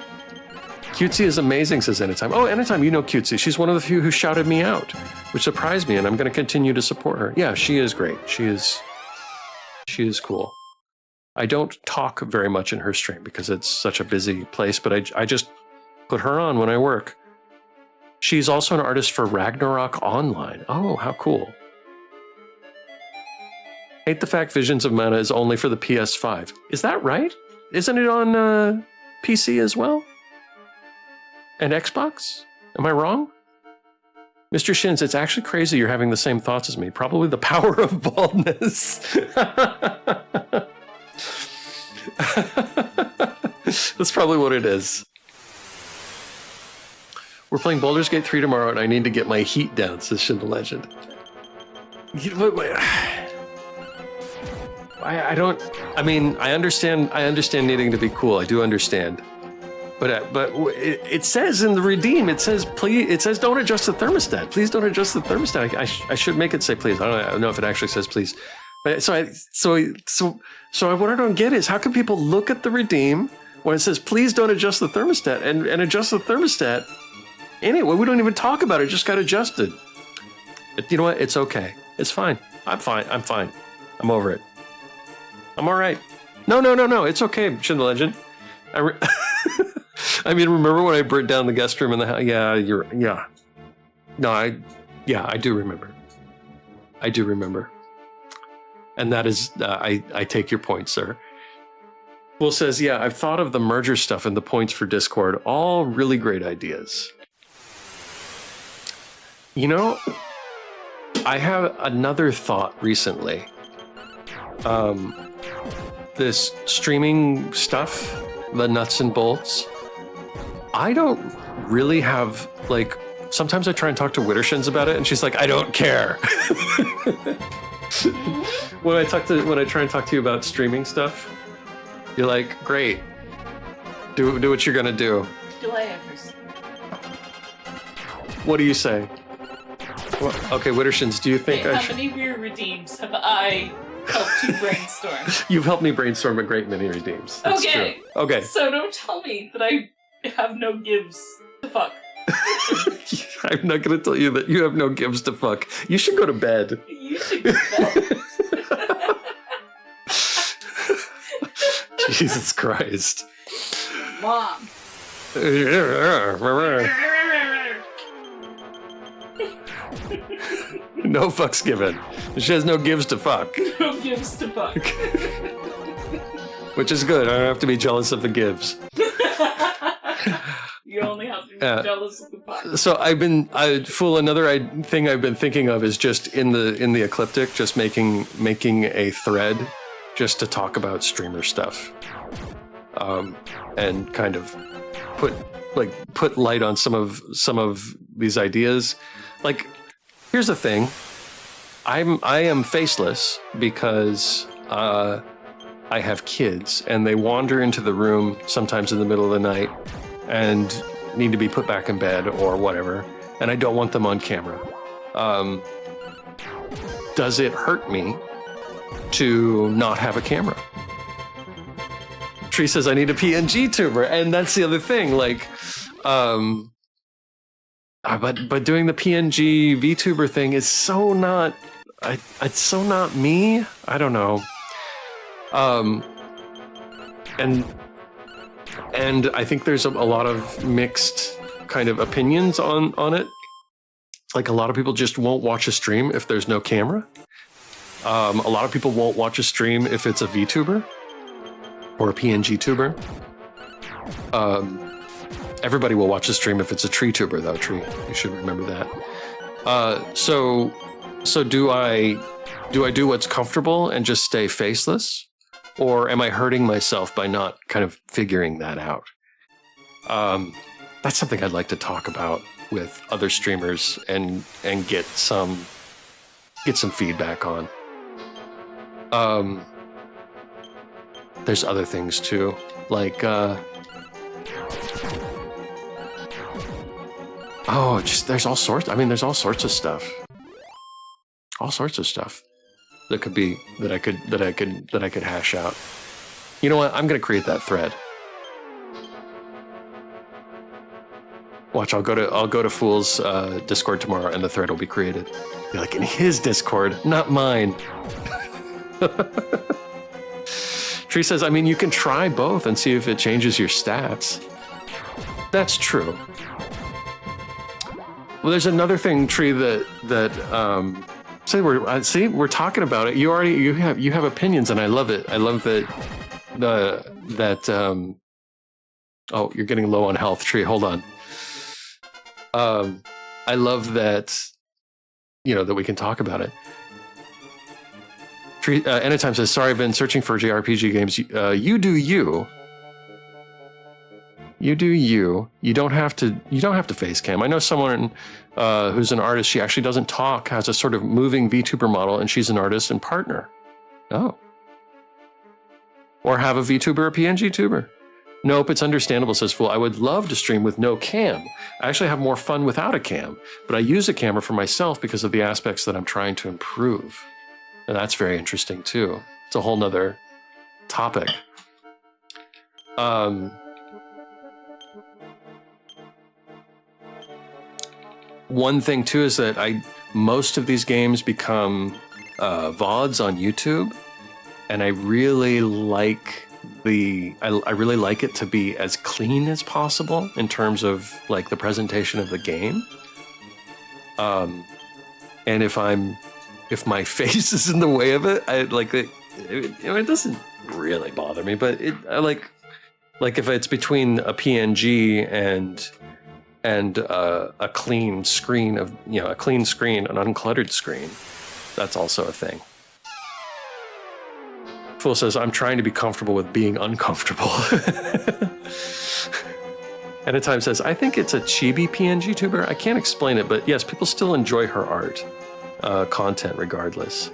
Cutesy is amazing, says Anytime. Oh, Anytime, you know Cutesy. She's one of the few who shouted me out, which surprised me, and I'm going to continue to support her. Yeah, she is great. She is cool. I don't talk very much in her stream because it's such a busy place, but I just put her on when I work. She's also an artist for Ragnarok Online. Oh, how cool. Hate the fact Visions of Mana is only for the PS5. Is that right? Isn't it on PC as well? And Xbox? Am I wrong? Mr. Shins, it's actually crazy you're having the same thoughts as me. Probably the power of baldness. That's probably what it is. We're playing Baldur's Gate 3 tomorrow and I need to get my heat down, says Shin the Legend. I understand needing to be cool. I do understand. But it says in the redeem, it says don't adjust the thermostat. Please don't adjust the thermostat. I should make it say please. I don't know if it actually says please. So what I don't get is how can people look at the redeem when it says please don't adjust the thermostat and adjust the thermostat anyway? We don't even talk about it. It just got adjusted. You know what? It's okay. It's fine. I'm fine. I'm over it. I'm all right. No. It's okay, Shin the Legend. I mean, remember when I burnt down the guest room in the house? Yeah. No, I do remember. And that is, I take your point, sir. Will says, yeah, I've thought of the merger stuff and the points for Discord. All really great ideas. You know, I have another thought recently. This streaming stuff, the nuts and bolts, I don't really have, like, sometimes I try and talk to Wittershins about it and she's like, I don't care. When I try and talk to you about streaming stuff, you're like, great, do what you're gonna do. Do I ever? What do you say? Well, okay, Wittershins, do you think how many of your redeems have I helped you brainstorm? You've helped me brainstorm a great many redeems. That's okay. True. Okay. So don't tell me that I have no gives to fuck. I'm not going to tell you that you have no gives to fuck. You should go to bed. You should go to bed. Jesus Christ. Mom. No fucks given. She has no gives to fuck. No gives to fuck. Which is good. I don't have to be jealous of the gives. You only have to be jealous of the fuck. So another thing I've been thinking of is just in the Ecliptic, just making a thread just to talk about streamer stuff. And kind of like put light on some of these ideas. Like, here's the thing. I am faceless because I have kids and they wander into the room sometimes in the middle of the night and need to be put back in bed or whatever, and I don't want them on camera. Does it hurt me to not have a camera? Tree says I need a PNG tuber, and that's the other thing. Like, but doing the PNG VTuber thing is so not. It's so not me. I don't know. And I think there's a lot of mixed kind of opinions on it. Like, a lot of people just won't watch a stream if there's no camera. A lot of people won't watch a stream if it's a VTuber or a PNG tuber. Everybody will watch a stream if it's a tree tuber, though. Tree, you should remember that. So do I do what's comfortable and just stay faceless, or am I hurting myself by not kind of figuring that out? That's something I'd like to talk about with other streamers and get some feedback on. There's other things too, like there's all sorts. I mean, there's all sorts of stuff. All sorts of stuff that could be that I could hash out. You know what? I'm gonna create that thread. Watch, I'll go to Fool's Discord tomorrow, and the thread will be created. Be like, in his Discord, not mine. Tree says, I mean, you can try both and see if it changes your stats. That's true. Well, there's another thing, Tree, that we're talking about it. You have opinions, and I love it. I love that oh, you're getting low on health, Tree. Hold on. I love that, that we can talk about it. Tree, Anytime says, sorry, I've been searching for JRPG games. You do you. You do you. You don't have to face cam. I know someone who's an artist. She actually doesn't talk, has a sort of moving VTuber model, and she's an artist and partner. Oh. Or have a VTuber or PNG tuber. Nope, it's understandable, says Fool. I would love to stream with no cam. I actually have more fun without a cam, but I use a camera for myself because of the aspects that I'm trying to improve. And that's very interesting too. It's a whole nother topic. One thing too is that most of these games become VODs on YouTube, and I really like I really like it to be as clean as possible in terms of like the presentation of the game. And if my face is in the way of it, I like it. It doesn't really bother me, but I like if it's between a PNG and a clean screen of a clean screen, an uncluttered screen, that's also a thing. Fool says, I'm trying to be comfortable with being uncomfortable. Anytime says, I think it's a chibi PNG tuber. I can't explain it, but yes, people still enjoy her art content regardless.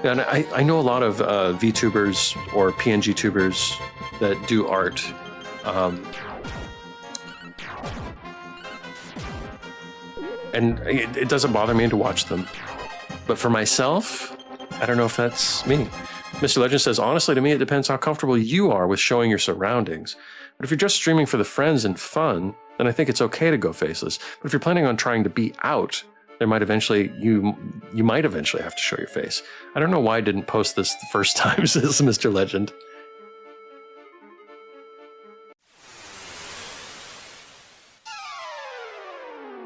Yeah, and I know a lot of VTubers or PNG tubers that do art. And it doesn't bother me to watch them. But for myself, I don't know if that's me. Mr. Legend says, honestly, to me, it depends how comfortable you are with showing your surroundings. But if you're just streaming for the friends and fun, then I think it's okay to go faceless. But if you're planning on trying to be out, you might eventually have to show your face. I don't know why I didn't post this the first time, says Mr. Legend.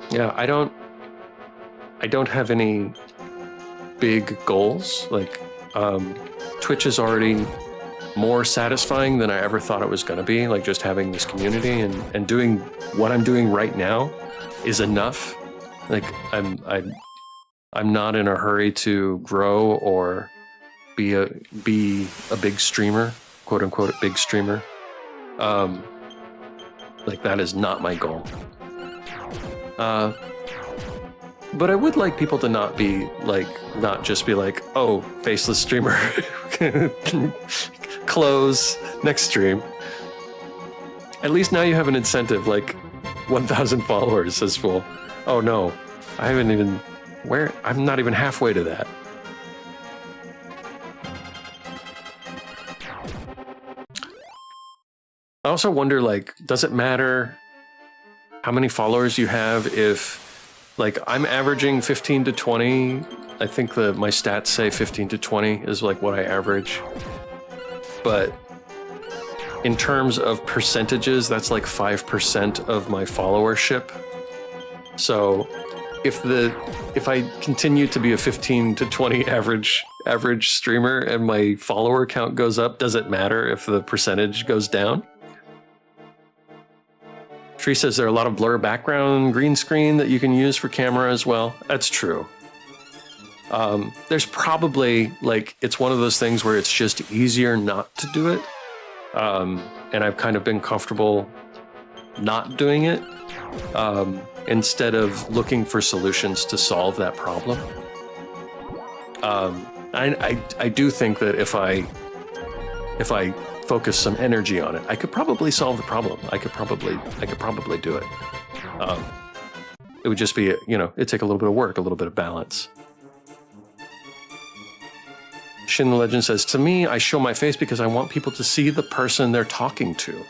Yeah, I don't have any big goals. Like, Twitch is already more satisfying than I ever thought it was going to be. Like, just having this community and doing what I'm doing right now is enough. Like, I'm not in a hurry to grow or be a big streamer, quote unquote, big streamer. Like, that is not my goal. But I would like people to not just be like, oh, faceless streamer, close, next stream. At least now you have an incentive, like 1,000 followers, says Fool. Oh no, I haven't even, I'm not even halfway to that. I also wonder, like, does it matter how many followers you have if, like, I'm averaging 15 to 20. I think my stats say 15 to 20 is like what I average. But in terms of percentages, that's like 5% of my followership. So if I continue to be a 15 to 20 average streamer and my follower count goes up, does it matter if the percentage goes down? Tree says there are a lot of blur background green screen that you can use for camera as well. That's true. There's probably, like, it's one of those things where it's just easier not to do it. And I've kind of been comfortable not doing it instead of looking for solutions to solve that problem. I do think that if I focus some energy on it, I could probably solve the problem. I could probably do it. It would just be, it'd take a little bit of work, a little bit of balance. Shin the Legend says, to me, I show my face because I want people to see the person they're talking to.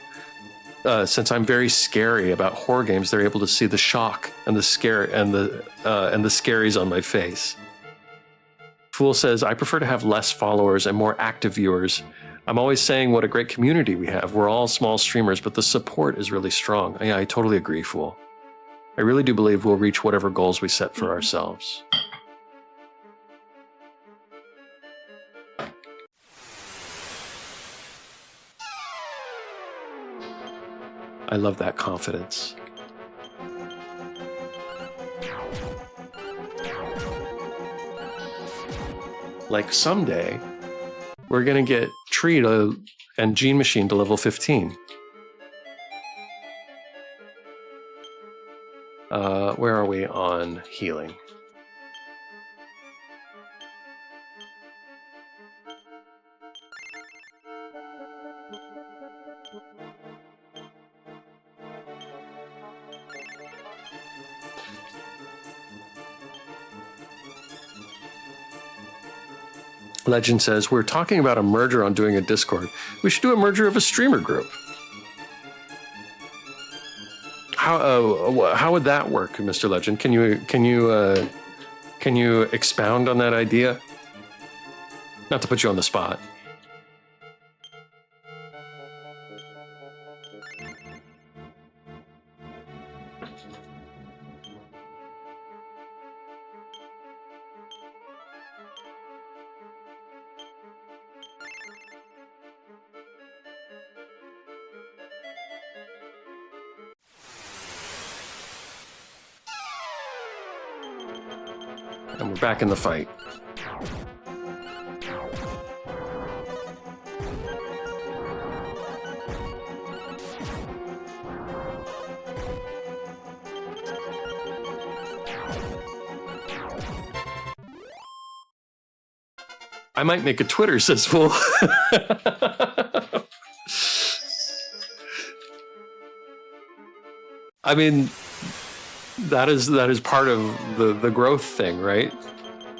Since I'm very scary about horror games, they're able to see the shock and the scare and the scaries on my face. Fool says, I prefer to have less followers and more active viewers. I'm always saying what a great community we have. We're all small streamers, but the support is really strong. Yeah, I totally agree, Fool. I really do believe we'll reach whatever goals we set for ourselves. I love that confidence. Like, someday, we're gonna get Tree and Gene Machine to level 15. Where are we on healing? Legend says, we're talking about a merger on doing a Discord. We should do a merger of a streamer group. How would that work, Mr. Legend? Can you expound on that idea? Not to put you on the spot. And we're back in the fight. I might make a Twitter, says Fool. I mean, that is part of the growth thing, right?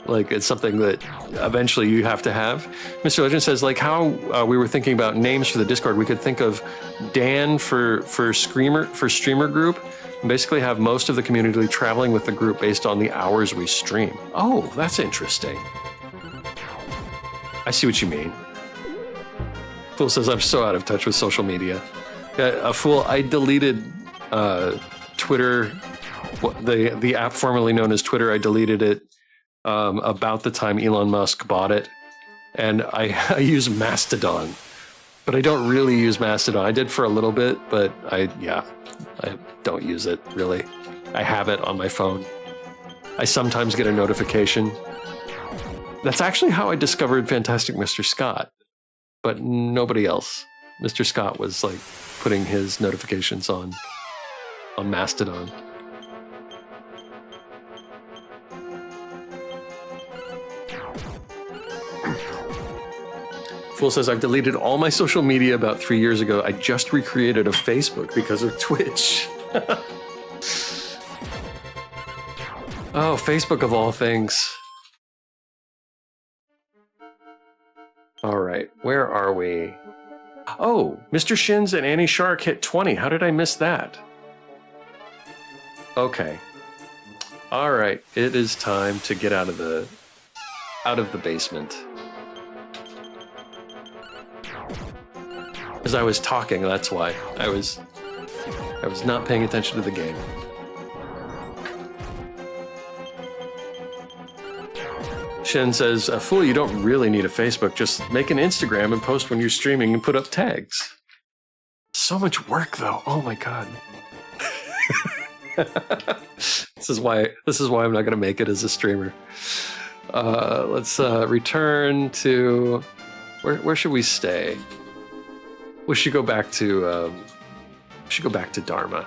Like, it's something that eventually you have to have. Mr. Legend says, like, how we were thinking about names for the Discord, we could think of Dan for streamer group, and basically have most of the community traveling with the group based on the hours we stream. Oh, that's interesting. I see what you mean. Fool says, I'm so out of touch with social media. Fool, I deleted Twitter, the app formerly known as Twitter. I deleted it about the time Elon Musk bought it. And I use Mastodon, but I don't really use Mastodon. I did for a little bit, but I don't use it, really. I have it on my phone. I sometimes get a notification. That's actually how I discovered Fantastic Mr. Scott, but nobody else. Mr. Scott was like putting his notifications on Mastodon. Fool says, I've deleted all my social media about 3 years ago. I just recreated a Facebook because of Twitch. Oh, Facebook of all things. All right, where are we? Oh, Mr. Shins and Annie Shark hit 20. How did I miss that? Okay. All right, it is time to get out of the basement. As I was talking, that's why. I was not paying attention to the game. Shen says, Fool, you don't really need a Facebook. Just make an Instagram and post when you're streaming and put up tags. So much work, though. Oh my god. This is why I'm not going to make it as a streamer. Let's return to where should we stay? We should go back to Dharma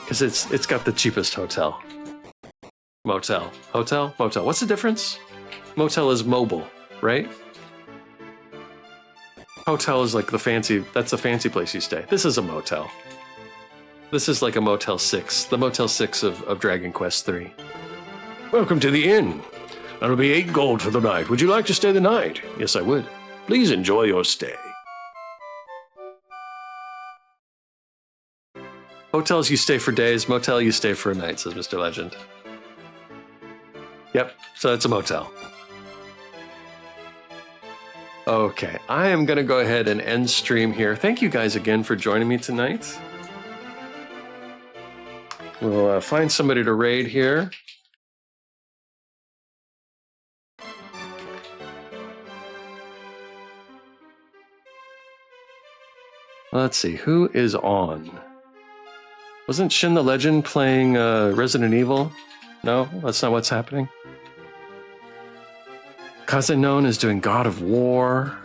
because it's got the cheapest hotel. Motel. What's the difference? Motel is mobile, right? Hotel is like that's a fancy place you stay. This is a motel. This is like a Motel 6, the Motel 6 of Dragon Quest III. Welcome to the inn. That'll be 8 gold for the night. Would you like to stay the night? Yes, I would. Please enjoy your stay. Hotels you stay for days, motel you stay for a night, says Mr. Legend. Yep, so it's a motel. Okay, I am going to go ahead and end stream here. Thank you guys again for joining me tonight. We'll find somebody to raid here. Let's see, who is on? Wasn't Shin the Legend playing Resident Evil? No, that's not what's happening. Kazenon is doing God of War.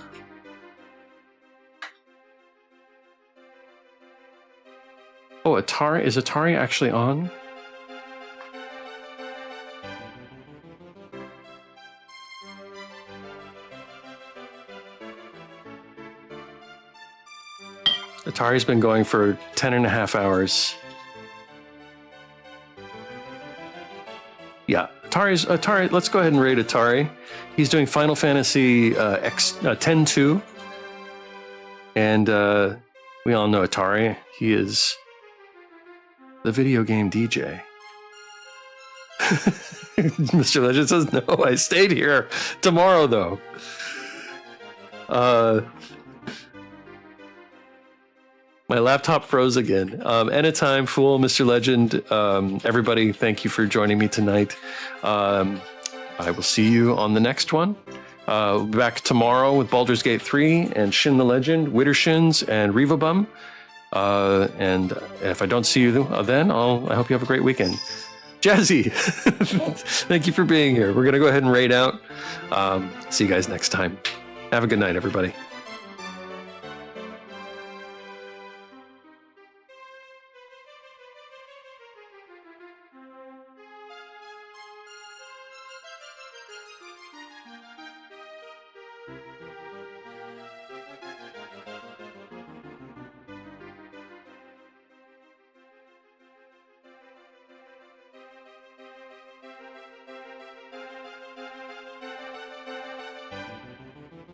Oh, Atari, is Atari actually on? Atari's been going for 10.5 hours. Yeah, Atari, let's go ahead and raid Atari. He's doing Final Fantasy X-2. And we all know Atari. He is the video game DJ. Mr. Legend says, no, I stayed here. Tomorrow, though. My laptop froze again. Anytime, Fool, Mr. Legend, everybody, thank you for joining me tonight. I will see you on the next one. We'll be back tomorrow with Baldur's Gate 3 and Shin the Legend, Wittershins, and Rivabum. And if I don't see you then, I hope you have a great weekend. Jazzy, thank you for being here. We're going to go ahead and raid out. See you guys next time. Have a good night, everybody.